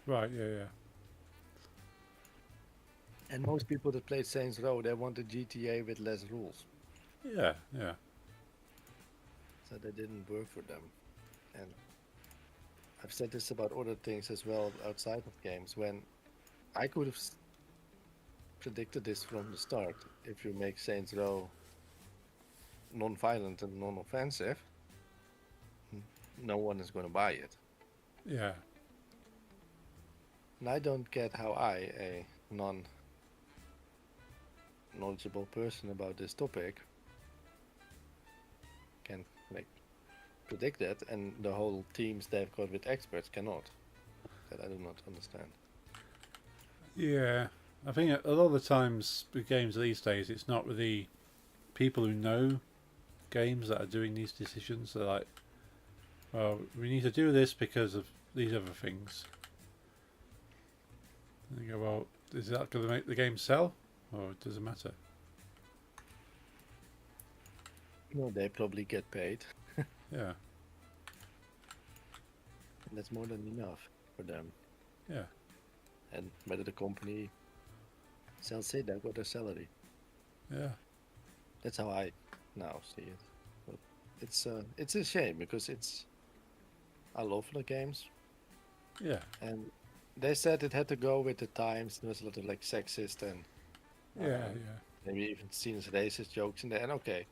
S1: right. Yeah, yeah.
S2: And most people that played Saints Row, they wanted GTA with less rules.
S1: Yeah, yeah,
S2: So that didn't work for them. And I've said this about other things as well outside of games. When I could have predicted this from the start, if you make Saints Row non-violent and non-offensive, no one is going to buy it.
S1: yeah,
S2: And I don't get how a non-knowledgeable person about this topic, can predict that, and the whole teams they've got with experts cannot. That I do not understand.
S1: yeah. I think a lot of the times with games these days, it's not really people who know games that are doing these decisions. They're like, well, we need to do this because of these other things. And you go, well, is that going to make the game sell, or does it matter?
S2: They probably get paid,
S1: Yeah,
S2: and that's more than enough for them.
S1: yeah,
S2: And whether the company sells it, they've got their salary.
S1: yeah,
S2: That's how I now see it. But it's a shame because I love the games,
S1: yeah,
S2: and they said it had to go with the times. There was a lot of like sexist and
S1: yeah,
S2: um,
S1: yeah,
S2: maybe even seen as racist jokes in there. And okay,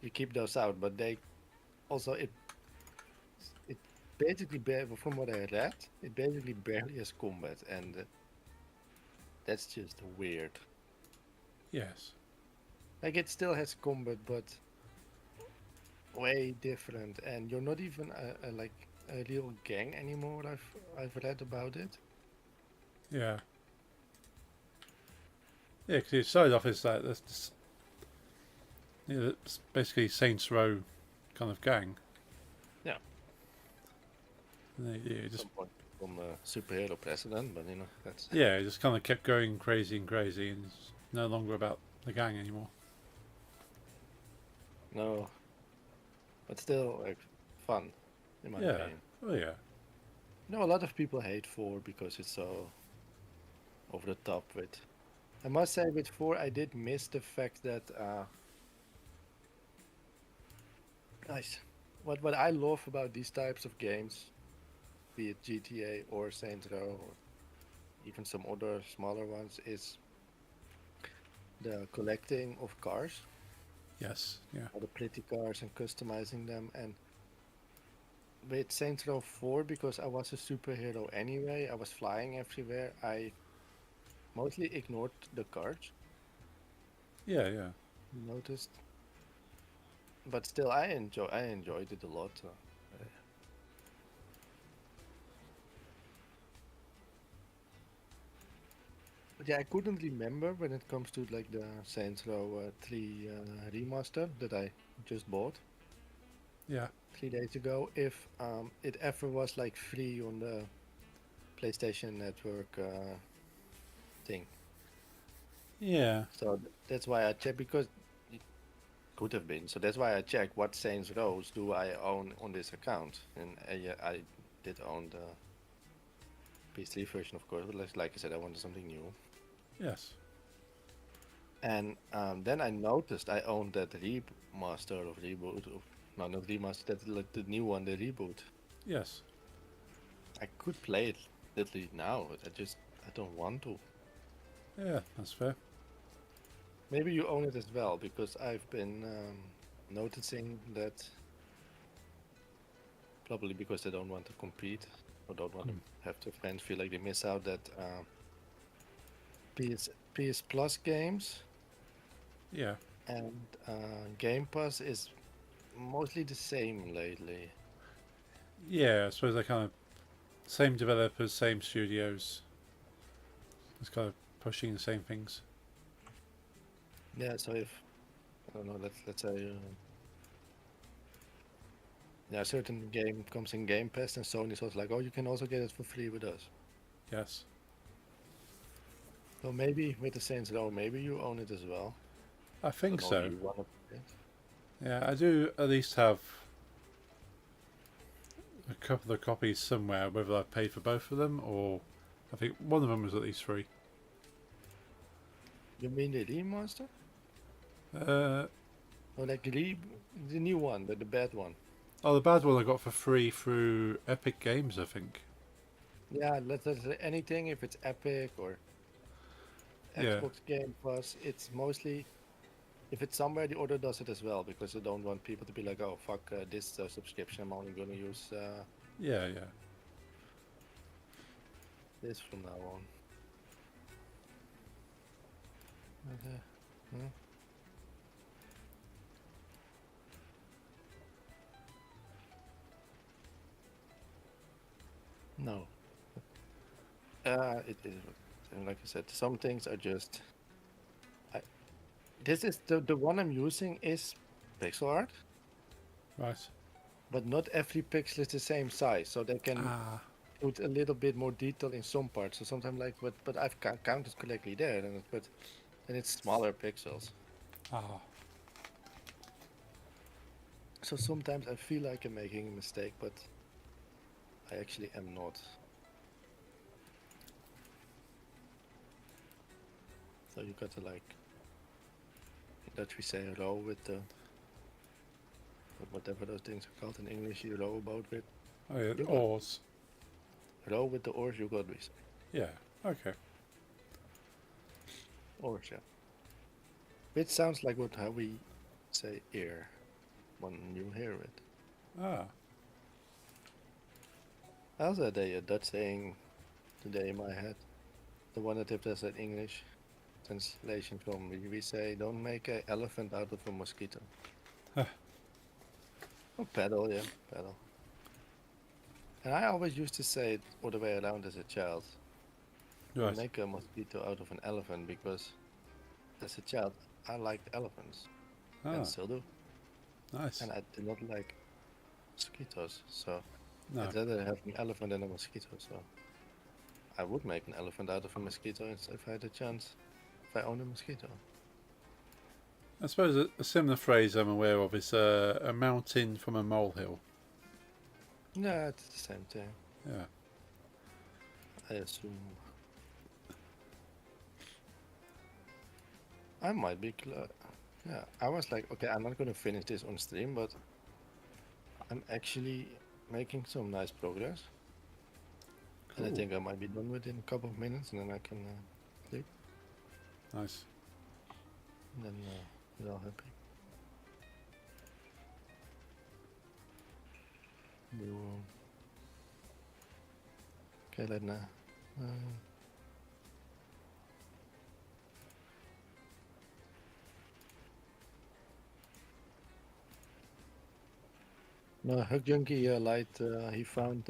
S2: you keep those out, but they also it basically from what I read, it basically barely has combat, and that's just weird.
S1: yes,
S2: Like it still has combat, but way different, and you're not even like a real gang anymore. I've read about it.
S1: yeah. Yeah, because it started off as like this, it's basically Saints Row kind of gang.
S2: Yeah.
S1: And they just
S2: Some point from superhero precedent, but that's
S1: yeah, it just kind of kept going crazy and crazy, and it's no longer about the gang anymore.
S2: no, but still like fun in my
S1: Yeah.
S2: opinion.
S1: Oh yeah,
S2: A lot of people hate 4 because it's so over the top with. I must say, with 4, I did miss the fact that guys, what I love about these types of games, be it GTA or Saints Row or even some other smaller ones, is the collecting of cars,
S1: yes, yeah,
S2: all the pretty cars and customizing them. And with Saints Row 4, because I was a superhero anyway, I was flying everywhere, I mostly ignored the cars,
S1: yeah, yeah.
S2: noticed. But still, I enjoyed it a lot. But yeah, I couldn't remember when it comes to like the Saints Row 3 remaster that I just bought
S1: Yeah.
S2: 3 days ago, if it ever was like free on the PlayStation Network thing.
S1: Yeah.
S2: So that's why I checked, because it could have been. So that's why I checked what Saints Row do I own on this account, and yeah, I did own the PS3 version, of course. But like I said, I wanted something new.
S1: Yes.
S2: And then I noticed I owned that remaster of reboot. No, not remaster. That like the new one, the reboot.
S1: Yes.
S2: I could play it literally now. I don't want to.
S1: Yeah, that's fair.
S2: Maybe you own it as well, because I've been noticing that, probably because they don't want to compete or don't want to have their friends feel like they miss out, that PS Plus games
S1: Yeah.
S2: and Game Pass is mostly the same lately.
S1: Yeah, I suppose they're kind of same developers, same studios. It's kind of pushing the same things.
S2: Yeah, so if I don't know, let's say yeah, a certain game comes in Game Pass, and Sony's also like, oh, you can also get it for free with us.
S1: Yes.
S2: So maybe with the Saints Row, maybe you own it as well.
S1: I think
S2: Don't know if
S1: so.
S2: you wanna play it.
S1: Yeah, I do at least have a couple of copies somewhere, whether I paid for both of them or I think one of them was at least free.
S2: You mean the remaster?
S1: Uh,
S2: Or like the new one, the bad one?
S1: oh, the bad one I got for free through Epic Games, I think.
S2: Yeah, let's say anything, if it's Epic or
S1: Yeah.
S2: Xbox Game Pass, it's mostly, if it's somewhere, the order does it as well, because they don't want people to be like, oh fuck, this subscription, I'm only gonna use
S1: Yeah, yeah.
S2: this from now on. Hmm? No. It is, and like I said, some things are just. This is the one I'm using is pixel art,
S1: Right.
S2: but not every pixel is the same size, so they can
S1: Ah,
S2: put a little bit more detail in some parts. So sometimes like, but I've counted correctly there, and then it's smaller pixels.
S1: ah.
S2: So sometimes I feel like I'm making a mistake, but I actually am not. So you got to like, in Dutch we say row with the, whatever those things are called in English, you row about with.
S1: Oh, yeah,
S2: You got-
S1: oars.
S2: Row with the oars, you got we say.
S1: Yeah, okay.
S2: Oars, yeah. Which sounds like how we say ear when you hear it.
S1: Ah,
S2: I also had a Dutch saying today in my head. The one that if there's an English translation from, we say, don't make an elephant out of a mosquito.
S1: Huh.
S2: Or paddle, yeah, paddle. And I always used to say it all the way around as a child.
S1: right.
S2: Make a mosquito out of an elephant, because as a child I liked elephants
S1: Ah,
S2: and still do.
S1: nice.
S2: And I did not like mosquitoes, so
S1: No,
S2: I'd rather have an elephant than a mosquito. So I would make an elephant out of a mosquito if I had a chance. If I owned a mosquito.
S1: I suppose a similar phrase I'm aware of is a mountain from a molehill.
S2: Yeah, it's the same thing.
S1: Yeah.
S2: I assume. I might be. Yeah, I was like, okay, I'm not gonna finish this on stream, but I'm actually making some nice progress. And I
S1: Cool.
S2: think I might be done within a couple of minutes, and then I can
S1: Nice.
S2: and then we're all happy. You, okay, let now. No, Hug Junkie light. He found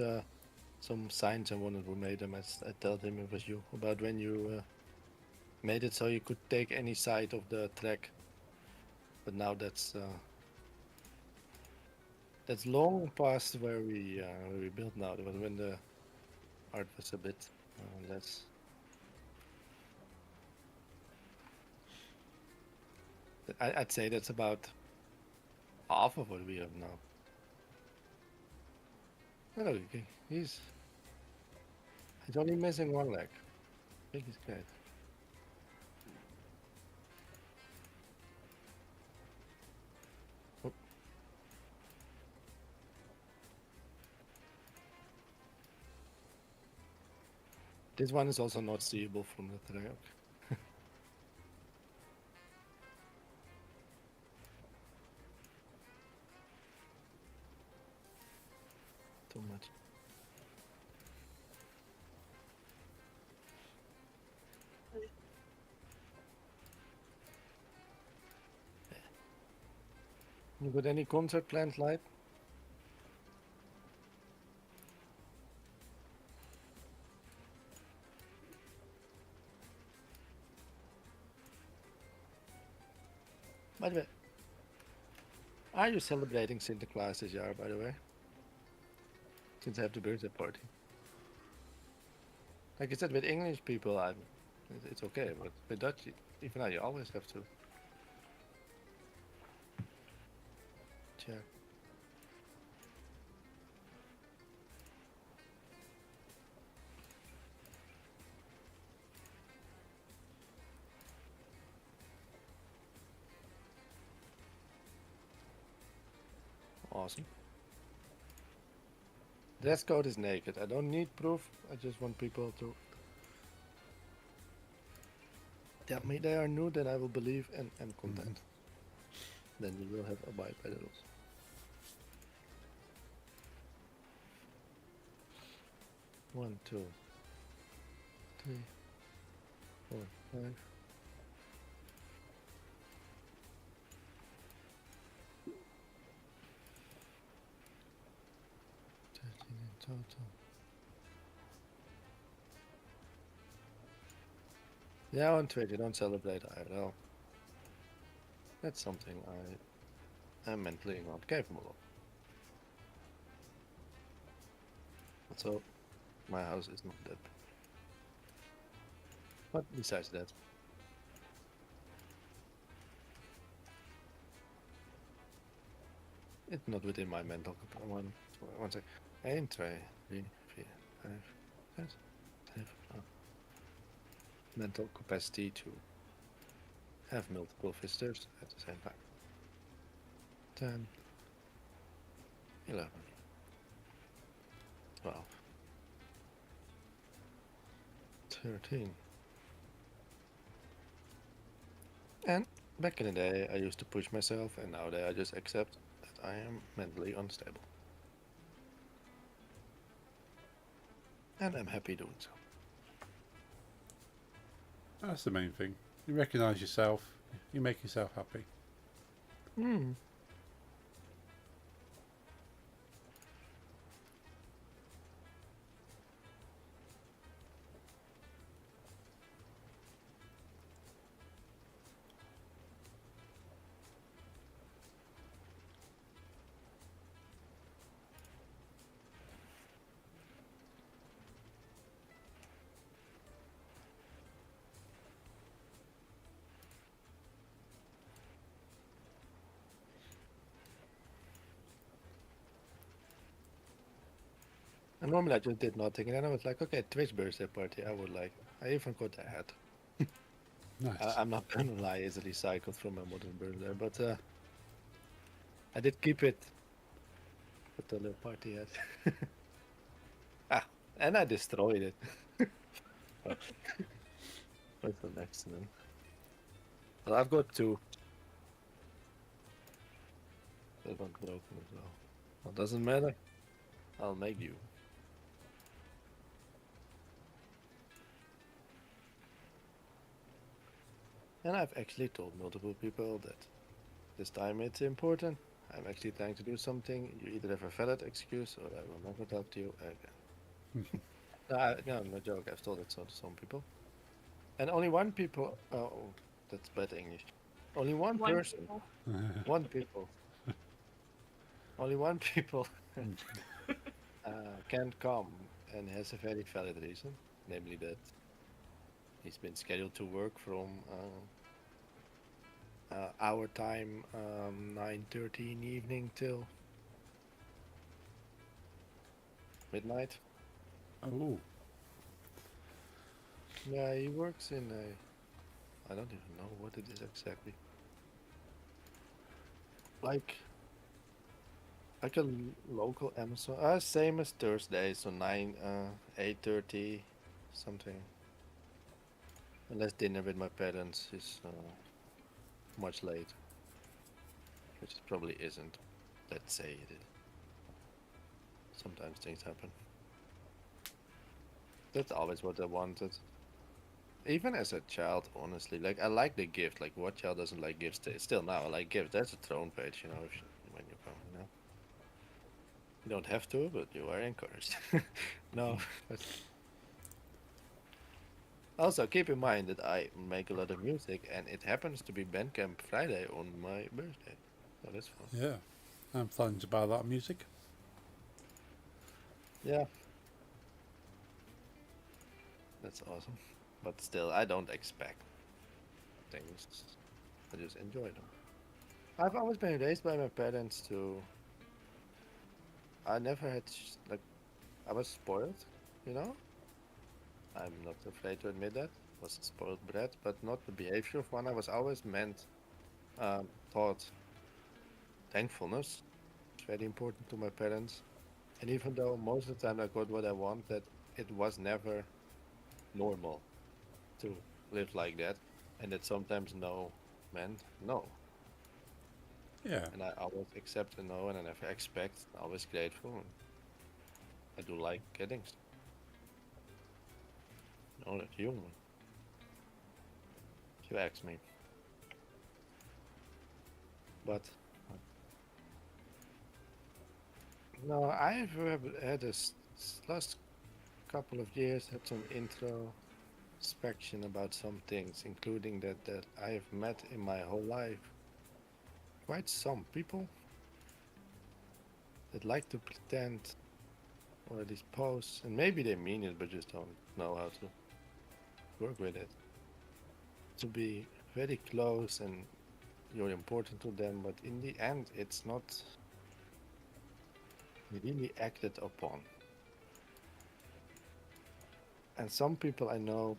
S2: some signs and wanted who made them. I told him it was you about when you made it so you could take any side of the track. But now that's That's long past where we built now. That was when the art was a bit less. I'd say that's about half of what we have now. Hello, he's only missing one leg. I think he's great. Oh. This one is also not seeable from the track. Too much. You got any concert plans, live? By the way, are you celebrating Sinterklaas this year, by the way? Since I have the birthday party. Like I said, with English people, it's okay, but with Dutch, even now, you always have to check. Awesome. Dress code is naked. I don't need proof. I just want people to tell me they are nude, then I will believe and content. Then we will have abide by the rules. One, two, three, 4, 5. In total. Yeah, on Twitch, you don't celebrate IRL. That's something I am mentally not capable of. So, my house is not that. But besides that. It's not within my mental capacity. One sec. 1, 2, 3, 4, 5, 6, 7, 8. Mental capacity to have multiple visitors at the same time. 10, 11, 12, 13. And back in the day, I used to push myself, and nowadays I just accept that I am mentally unstable. And I'm happy doing so.
S1: That's the main thing. You recognise yourself. You make yourself happy.
S2: Hmm. And normally I just did nothing, and then I was like, okay, Twitch birthday party, I would like. I even got a hat.
S1: Nice.
S2: I'm not gonna lie, easily cycled from my modern birthday, but I did keep it with the little party hat. And I destroyed it. That's an accident. Well, I've got 2. That one's broken as well. Well, doesn't matter. I'll make you. And I've actually told multiple people that this time it's important. I'm actually trying to do something. You either have a valid excuse or I will never talk to you again. No joke. I've told it to some people. And only one people. Oh, that's bad English. Only one person.
S3: people.
S2: One people. only one people
S1: Mm.
S2: can't come and has a very valid reason, namely that he's been scheduled to work from our time, 9:30 in the evening till midnight.
S1: Oh,
S2: Yeah, he works in a, I don't even know what it is exactly. Like a local Amazon, same as Thursday, so 8:30, something. Unless dinner with my parents is much late, which it probably isn't. Let's say it is. Sometimes things happen. That's always what I wanted. Even as a child, honestly, like I like the gift. Like what child doesn't like gifts? Still now, I like gifts. That's a throne page, if when you come, You don't have to, but you are encouraged. No. Also, keep in mind that I make a lot of music, and it happens to be Bandcamp Friday on my birthday. So that's fun.
S1: yeah. I'm planning to buy that music.
S2: Yeah, that's awesome. But still, I don't expect things. I just enjoy them. I've always been raised by my parents to. I never had like I was spoiled, you know. I'm not afraid to admit that. Was a spoiled brat, but not the behavior of one. I was always taught thankfulness. It's very important to my parents. And even though most of the time I got what I wanted, it was never normal to live like that. And that sometimes no meant no.
S1: Yeah,
S2: And I always accept a no and I never expect, always grateful. And I do like getting stuff. No, that's human. If you ask me. But no, I've had this last couple of years had some introspection about some things, including that I have met in my whole life quite some people that like to pretend or at least pose, and maybe they mean it but just don't know how to work with it. To be very close and you're important to them, but in the end, it's not really acted upon. And some people I know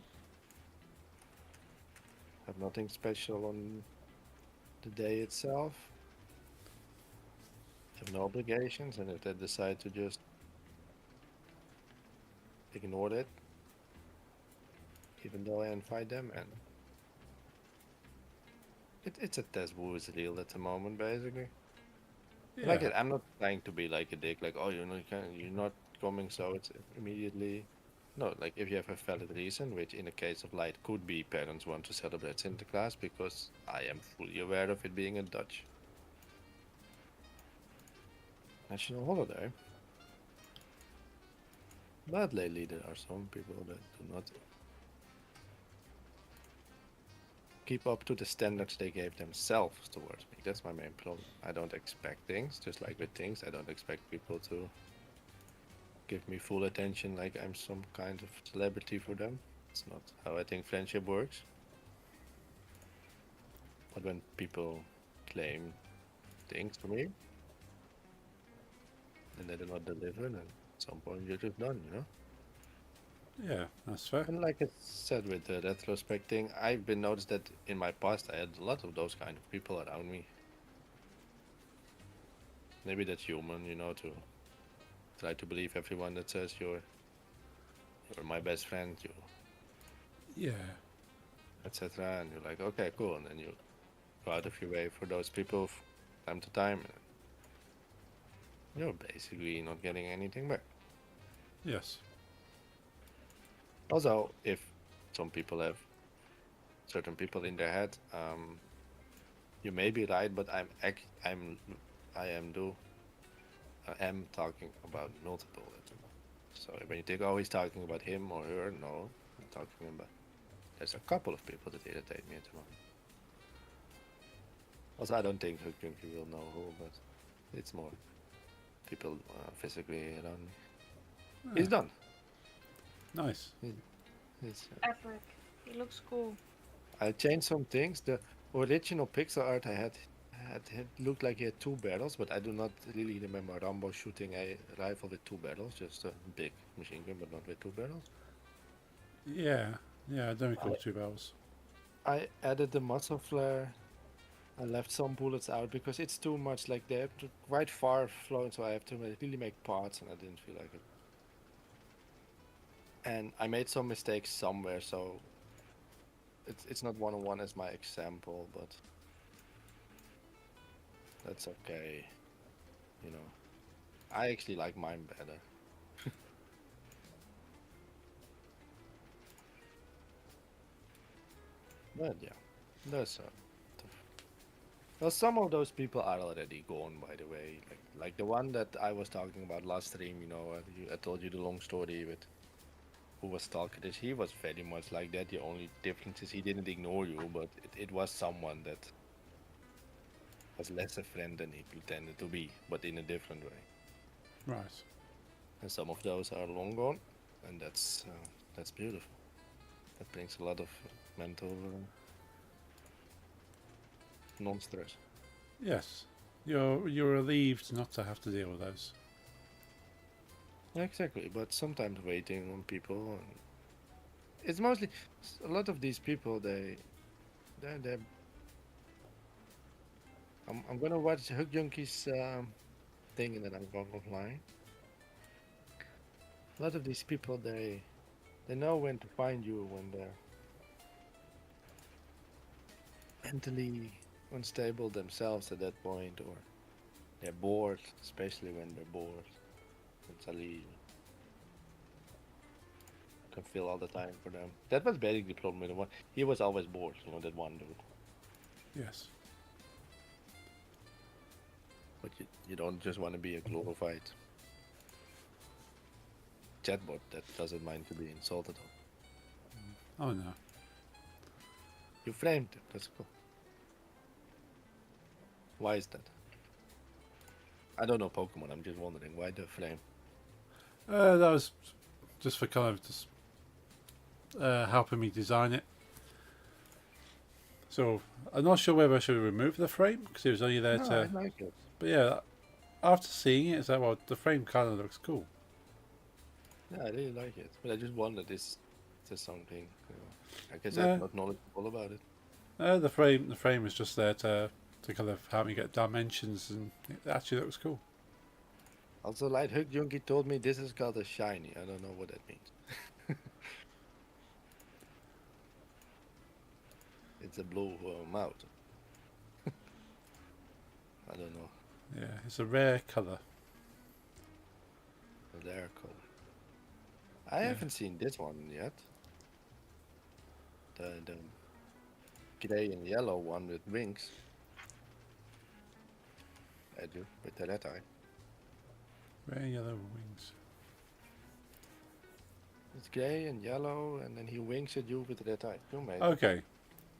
S2: have nothing special on the day itself, have no obligations, and if they decide to just ignore it, even though I invite them, and it's a test who is real at the moment, basically.
S1: yeah,
S2: Like I'm not trying to be like a dick, like oh you're not coming, so it's immediately. No, like if you have a valid reason, which in the case of Light could be parents want to celebrate Sinterklaas, because I am fully aware of it being a Dutch national holiday. But lately there are some people that do not keep up to the standards they gave themselves towards me. That's my main problem. I don't expect things, just like with things, I don't expect people to give me full attention like I'm some kind of celebrity for them. It's not how I think friendship works. But when people claim things to me and they do not deliver, then at some point you're just done,
S1: yeah. That's fair.
S2: And like I said with the retrospect thing, I've been noticed that in my past I had a lot of those kind of people around me. Maybe that's human, to try to believe everyone that says you're my best friend,
S1: Yeah,
S2: etc. And you're like, okay, cool, and then you go out of your way for those people time to time. And you're basically not getting anything back.
S1: yes,
S2: Also, if some people have certain people in their head, you may be right, but I am talking about multiple. So when you think, oh, he's talking about him or her, no, I'm talking about. There's a couple of people that irritate me at the moment. Also, I don't think Hook will know who, but it's more people physically around me. It's
S1: Ah,
S2: done.
S1: nice.
S2: It's,
S3: Epic. He looks cool.
S2: I changed some things. The original pixel art I had looked like he had two barrels, but I do not really remember Rambo shooting a rifle with two barrels, just a big machine gun, but not with two barrels.
S1: Yeah, yeah. I don't recall 2 barrels.
S2: I added the muzzle flare. I left some bullets out because it's too much. Like they have to quite far flown, so I have to really make parts, and I didn't feel like it. And I made some mistakes somewhere, so it's not 101 as my example, but that's okay. You know, I actually like mine better. But yeah, that's well, some of those people are already gone, by the way. Like the one that I was talking about last stream. You know, I told you the long story with who was stalking this. He was very much like that. The only difference is he didn't ignore you, but it was someone that was less a friend than he pretended to be, but in a different way.
S1: Right.
S2: And some of those are long gone, and that's beautiful. That brings a lot of mental non-stress.
S1: Yes. You're relieved not to have to deal with those.
S2: Exactly, but sometimes waiting on people, and it's mostly a lot of these people. They're. I'm gonna watch Hook Junkie's thing, and then I'm going offline. A lot of these people, they know when to find you when they're mentally unstable themselves at that point, or they're bored, especially when they're bored. It's Ali can feel all the time for them. That was basically the problem with the one. He was always bored, you know, that one dude.
S1: Yes.
S2: But you don't just want to be a glorified chatbot that doesn't mind to be insulted on.
S1: Oh no.
S2: You framed him, that's cool. Why is that? I don't know Pokemon, I'm just wondering why the frame.
S1: That was just for kind of just helping me design it. So I'm not sure whether I should remove the frame because it was only there
S2: No,
S1: to.
S2: I like it.
S1: But yeah, after seeing it, it's like, well, the frame kind of looks cool.
S2: Yeah, I really like it. But I just wondered, is there something, you know, I guess
S1: Yeah.
S2: I'm not knowledgeable about it.
S1: The frame is just there to kind of help me get dimensions, and it actually looks cool.
S2: Also, like Hook Junkie told me this is called a shiny. I don't know what that means. It's a blue mouth. I don't know.
S1: Yeah, it's a rare color.
S2: Their color. I
S1: Yeah.
S2: haven't seen this one yet. The grey and yellow one with wings. I do, with the red eye.
S1: Rare yellow wings.
S2: It's grey and yellow, and then he winks at you with the red eye. You made it.
S1: Okay.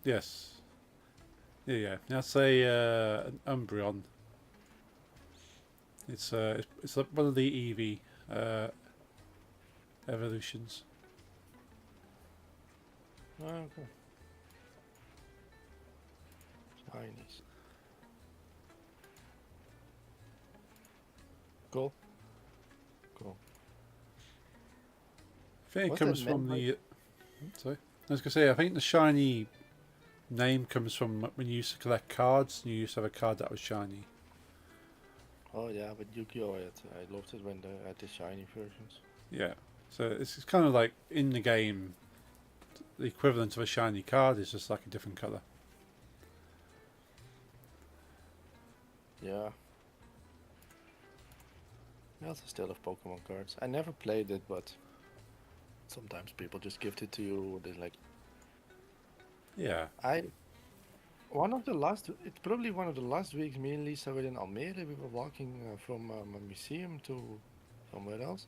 S1: Yes. Yeah. That's an Umbreon. It's like one of the Eevee evolutions.
S2: Oh, okay. Shinies. Cool. Cool.
S1: I think it
S2: What's
S1: comes
S2: that
S1: from
S2: meant
S1: the. Sorry, I was gonna say I think the shiny name comes from when you used to collect cards. And you used to have a card that was shiny.
S2: Oh yeah, but Yu-Gi-Oh! I loved it when they had the shiny versions.
S1: Yeah. So it's kind of like in the game, the equivalent of a shiny card is just like a different color.
S2: Yeah. I also still have Pokemon cards. I never played it, but sometimes people just gift it to you. They're like,
S1: Yeah.
S2: it's probably one of the last weeks me and Lisa were in Almere. We were walking from a museum to somewhere else.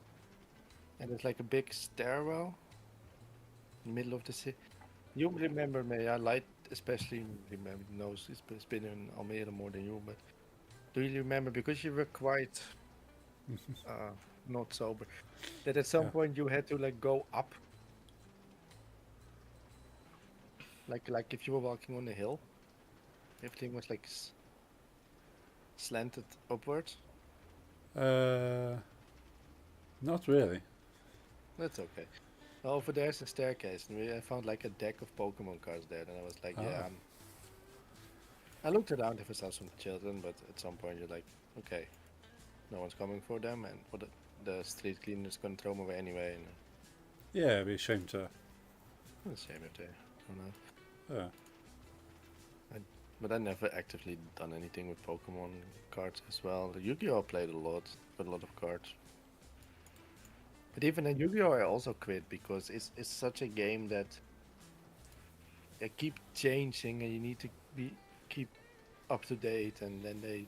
S2: And it's like a big stairwell in the middle of the city. You remember me, I Light especially knows it's been in Almere more than you, but do you remember, because you were quite not sober. That at some
S1: Yeah.
S2: point you had to like go up, like if you were walking on a hill, everything was like slanted upwards.
S1: Not really.
S2: That's okay. Over there's a staircase, and I found like a deck of Pokemon cards there, and I was like, yeah.
S1: Ah.
S2: I looked around if I saw some children, but at some point you're like, okay, no one's coming for them, and the street cleaner's gonna throw them away anyway. And
S1: Yeah, it'd be a shame to.
S2: it's a shame if they don't know.
S1: Yeah.
S2: But I never actively done anything with Pokemon cards as well. Yu-Gi-Oh! I played a lot, got a lot of cards. But even in Yu-Gi-Oh! I also quit because it's such a game that they keep changing and you need to keep up to date, and then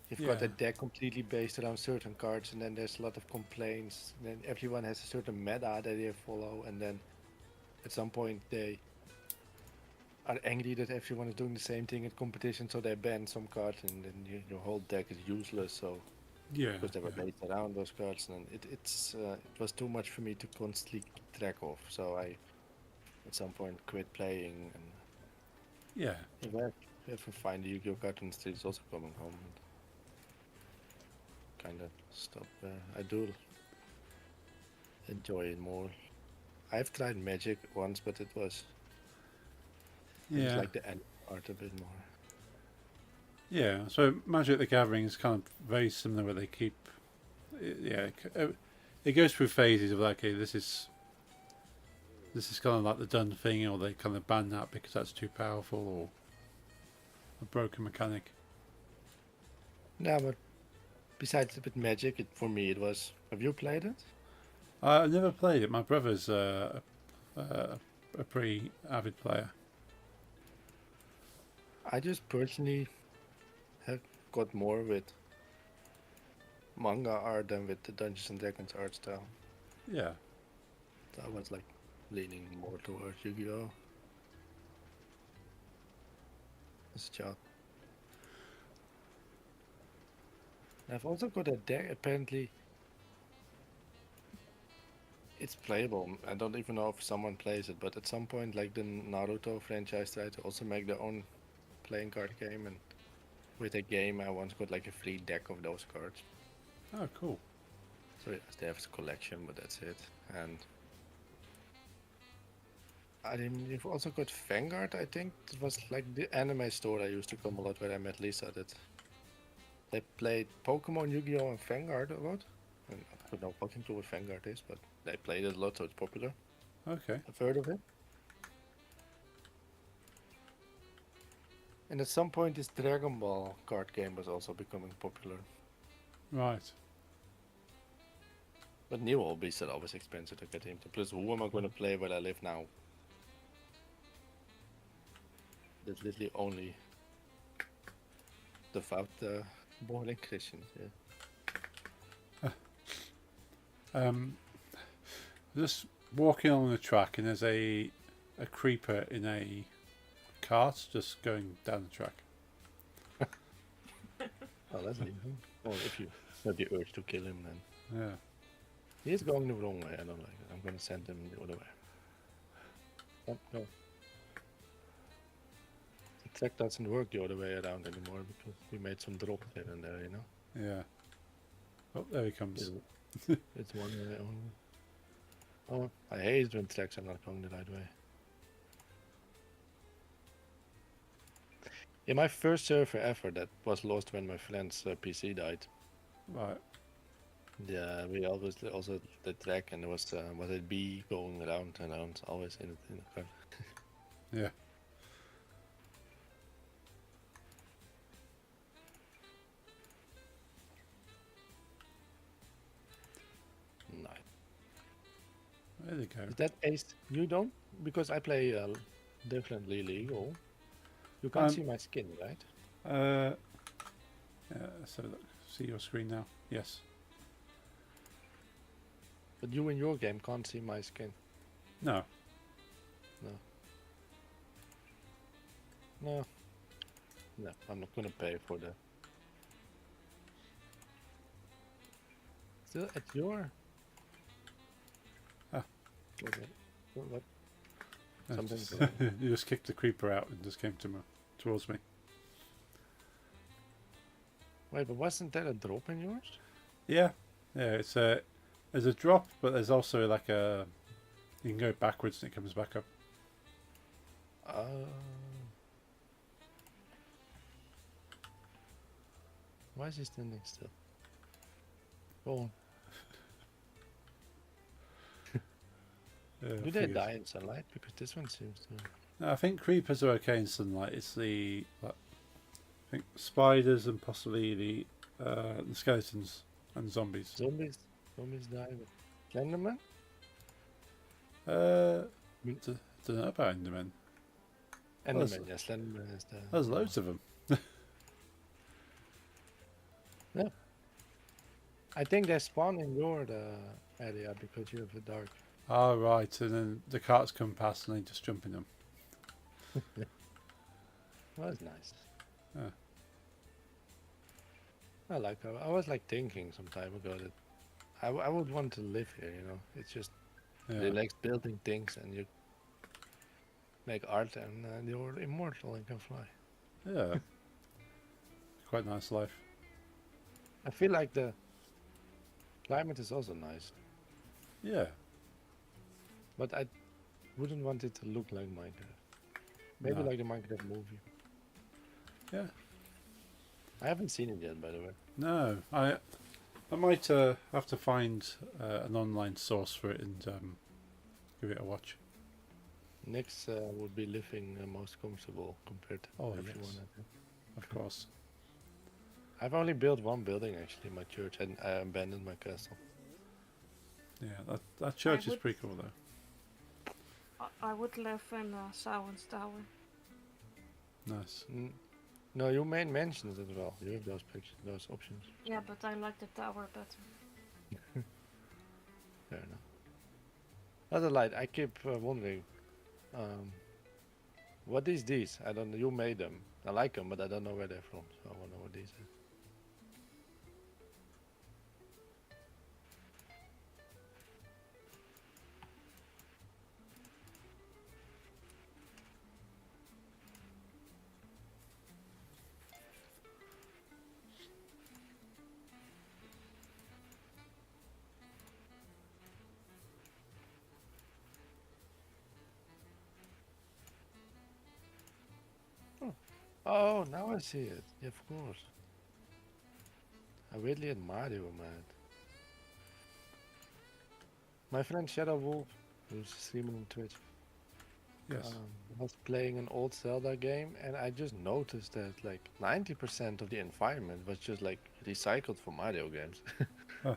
S2: you've got a
S1: Yeah.
S2: deck completely based around certain cards, and then there's a lot of complaints, and then everyone has a certain meta that they follow, and then at some point they are angry that everyone is doing the same thing at competition, so they ban some cards, and then your whole deck is useless. So
S1: Yeah.
S2: because they were
S1: Yeah.
S2: based around those cards, and it was too much for me to constantly keep track of. So I at some point quit playing, and
S1: Yeah.
S2: if I find a Yu-Gi-Oh card on the street, it's also coming home. And kind of stop there. I do enjoy it more. I've tried Magic once, but it was I just
S1: Yeah.
S2: like the end art a bit more.
S1: Yeah. So Magic the Gathering is kind of very similar, where they keep. Yeah. It goes through phases of like, okay, this is kind of like the done thing, or they kind of ban that because that's too powerful, or a broken mechanic.
S2: Yeah, but besides with Magic, for me it was. Have you played it?
S1: I've never played it. My brother's a pretty avid player.
S2: I just personally have got more with manga art than with the Dungeons and Dragons art style.
S1: Yeah.
S2: So I was like leaning more towards Yu-Gi-Oh! As a child. I've also got a deck. Apparently, it's playable. I don't even know if someone plays it, but at some point, like the Naruto franchise tried to also make their own playing card game, and with a game, I once got like a free deck of those cards.
S1: Oh, cool.
S2: So yes, they have a collection, but that's it. And you've also got Vanguard. I think it was like the anime store I used to come a lot, where I met Lisa. That they played Pokemon, Yu-Gi-Oh, and Vanguard a lot. And I don't know fucking clue what Vanguard is, but they played it a lot, so it's popular.
S1: Okay.
S2: I've heard of it. And at some point, this Dragon Ball card game was also becoming popular.
S1: Right.
S2: But new hobbies are always expensive to get into. Plus, who am I going to play where I live now? There's literally only devout boring Christians. Yeah.
S1: Just walking along the track, and there's a creeper in a cart just going down the track.
S2: Oh, that's neat. Well, if you have the urge to kill him, then
S1: Yeah.
S2: he's going the wrong way. I don't like it. I'm going to send him the other way. Oh, no. The track doesn't work the other way around anymore because we made some drops here and there, you know?
S1: Yeah. Oh, there he comes.
S2: It's one way only. Oh, I hate when tracks are not going the right way. Yeah, my first server ever that was lost when my friend's PC died.
S1: Right.
S2: Yeah, we always also the track, and there was a bee going around and around, always in the car.
S1: Yeah.
S2: Nice.
S1: There they go.
S2: Is that Ace? You don't? Because I play differently legal. You can't
S1: Um,
S2: see my skin, right?
S1: Yeah, let's have a look. See your screen now. Yes.
S2: But you in your game can't see my skin.
S1: No.
S2: No. No, I'm not gonna pay for that. still at your.
S1: Ah.
S2: Okay. What?
S1: Yeah,
S2: Something
S1: just-
S2: going
S1: you just kicked the creeper out and just came towards me.
S2: Wait, but wasn't that a drop in yours?
S1: Yeah, yeah. There's a drop, but there's also like a. You can go backwards and it comes back up.
S2: Why is he standing still? Go on.
S1: Yeah,
S2: Do
S1: I
S2: they
S1: figured.
S2: die in sunlight? Because this one seems to.
S1: No, I think creepers are okay in sunlight. It's the I think spiders and possibly the skeletons and zombies.
S2: Zombies die with Slenderman?
S1: Don't know about Endermen.
S2: Enderman,
S1: there's-
S2: yeah, Slenderman is the.
S1: There's loads of them.
S2: I think they spawn in your area because you have a dark.
S1: Oh right, and then the carts come past and they just jump in them.
S2: Well, that's nice.
S1: Yeah.
S2: I was like thinking some time ago that I would want to live here. You know, it's just
S1: Yeah.
S2: they like building things and you make art and you're immortal and can fly.
S1: Yeah. Quite nice life.
S2: I feel like the climate is also nice,
S1: Yeah.
S2: but I wouldn't want it to look like Minecraft. Maybe
S1: No.
S2: like the Minecraft movie.
S1: Yeah.
S2: I haven't seen it yet, by the way.
S1: No, I might have to find an online source for it and give it a watch.
S2: Next would be living most comfortable compared to
S1: Oh,
S2: everyone.
S1: yes.
S2: I think.
S1: Of course.
S2: I've only built one building actually, my church, and I abandoned my castle.
S1: Yeah, that church is
S3: would-
S1: pretty cool though.
S3: I would live in Sauron's Tower.
S1: Nice.
S2: No, you made mentions as well. You have those pictures, those options.
S3: Yeah, but I like the tower better.
S2: Fair enough. Other light, I keep wondering, what is these? I don't know. You made them. I like them, but I don't know where they're from. So I wonder what these are. Oh, now I see it. Yeah, of course. I really admire you, man. My friend Shadow Wolf, who's streaming on Twitch,
S1: Yes.
S2: was playing an old Zelda game, and I just noticed that like 90% of the environment was just like recycled from Mario games.
S1: Huh.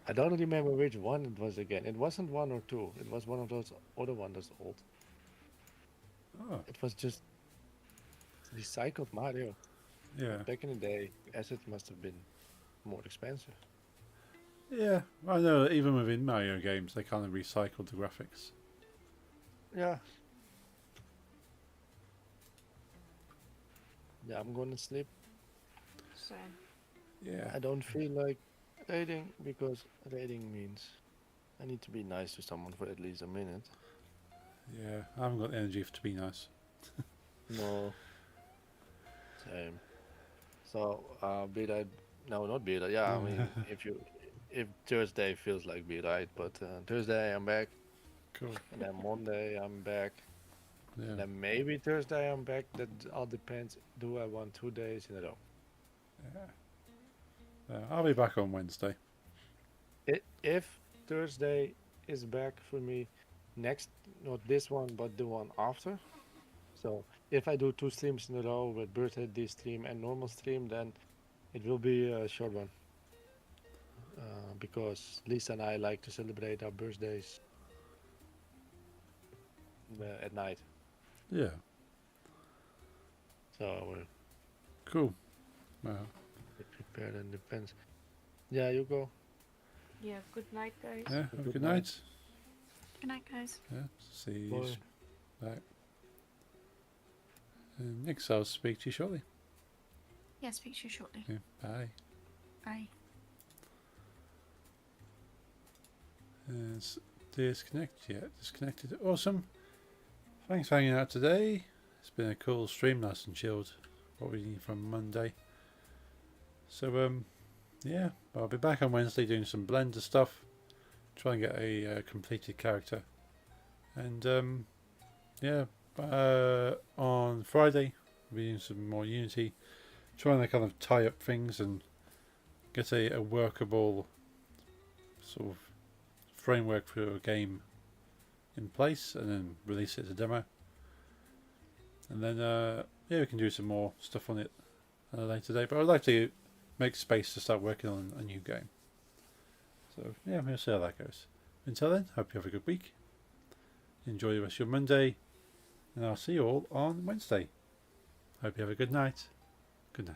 S2: I don't remember which one it was again. It wasn't 1 or 2. It was one of those other ones that's old.
S1: Oh,
S2: It was just recycled Mario.
S1: yeah.
S2: Back in the day, assets must have been more expensive.
S1: Yeah. I know. Even within Mario games, they kind of recycled the graphics.
S2: Yeah. Yeah, I'm gonna sleep.
S3: So
S1: Yeah.
S2: I don't feel like raiding because raiding means I need to be nice to someone for at least a minute.
S1: Yeah. I haven't got the energy to be nice.
S2: No. Same. So, be right. No, not be right. Yeah, I mean, if Thursday feels like be right, but Thursday I'm back,
S1: Cool.
S2: and then Monday I'm back,
S1: Yeah.
S2: and then maybe Thursday I'm back. That all depends. Do I want 2 days in a row?
S1: Yeah. I'll be back on Wednesday.
S2: If Thursday is back for me, next, not this one, but the one after. So if I do 2 streams in a row with birthday stream and normal stream, then it will be a short one. Because Lisa and I like to celebrate our birthdays at night.
S1: Yeah.
S2: So we're
S1: Cool. Well,
S2: prepared and depends. Yeah, you go.
S3: yeah, good night, guys.
S1: yeah.
S2: Good
S1: Good
S2: night.
S1: night.
S4: Good night, guys.
S1: Yeah. See you
S2: Bye.
S1: back. Next, I'll speak to you shortly.
S4: Yeah, speak to you shortly.
S1: Yeah. Bye.
S4: Bye.
S1: It's disconnected yet. Disconnected. Awesome. Thanks for hanging out today. It's been a cool stream, nice and chilled. What we need from Monday. So yeah, I'll be back on Wednesday doing some Blender stuff. Try and get a completed character. And yeah, on Friday we'll be doing some more Unity. Trying to kind of tie up things and get a workable sort of framework for a game in place, and then release it as a demo. And then yeah, we can do some more stuff on it later today. But I'd like to make space to start working on a new game. So yeah, we'll see how that goes. Until then, hope you have a good week. Enjoy the rest of your Monday, and I'll see you all on Wednesday. Hope you have a good night. Good night.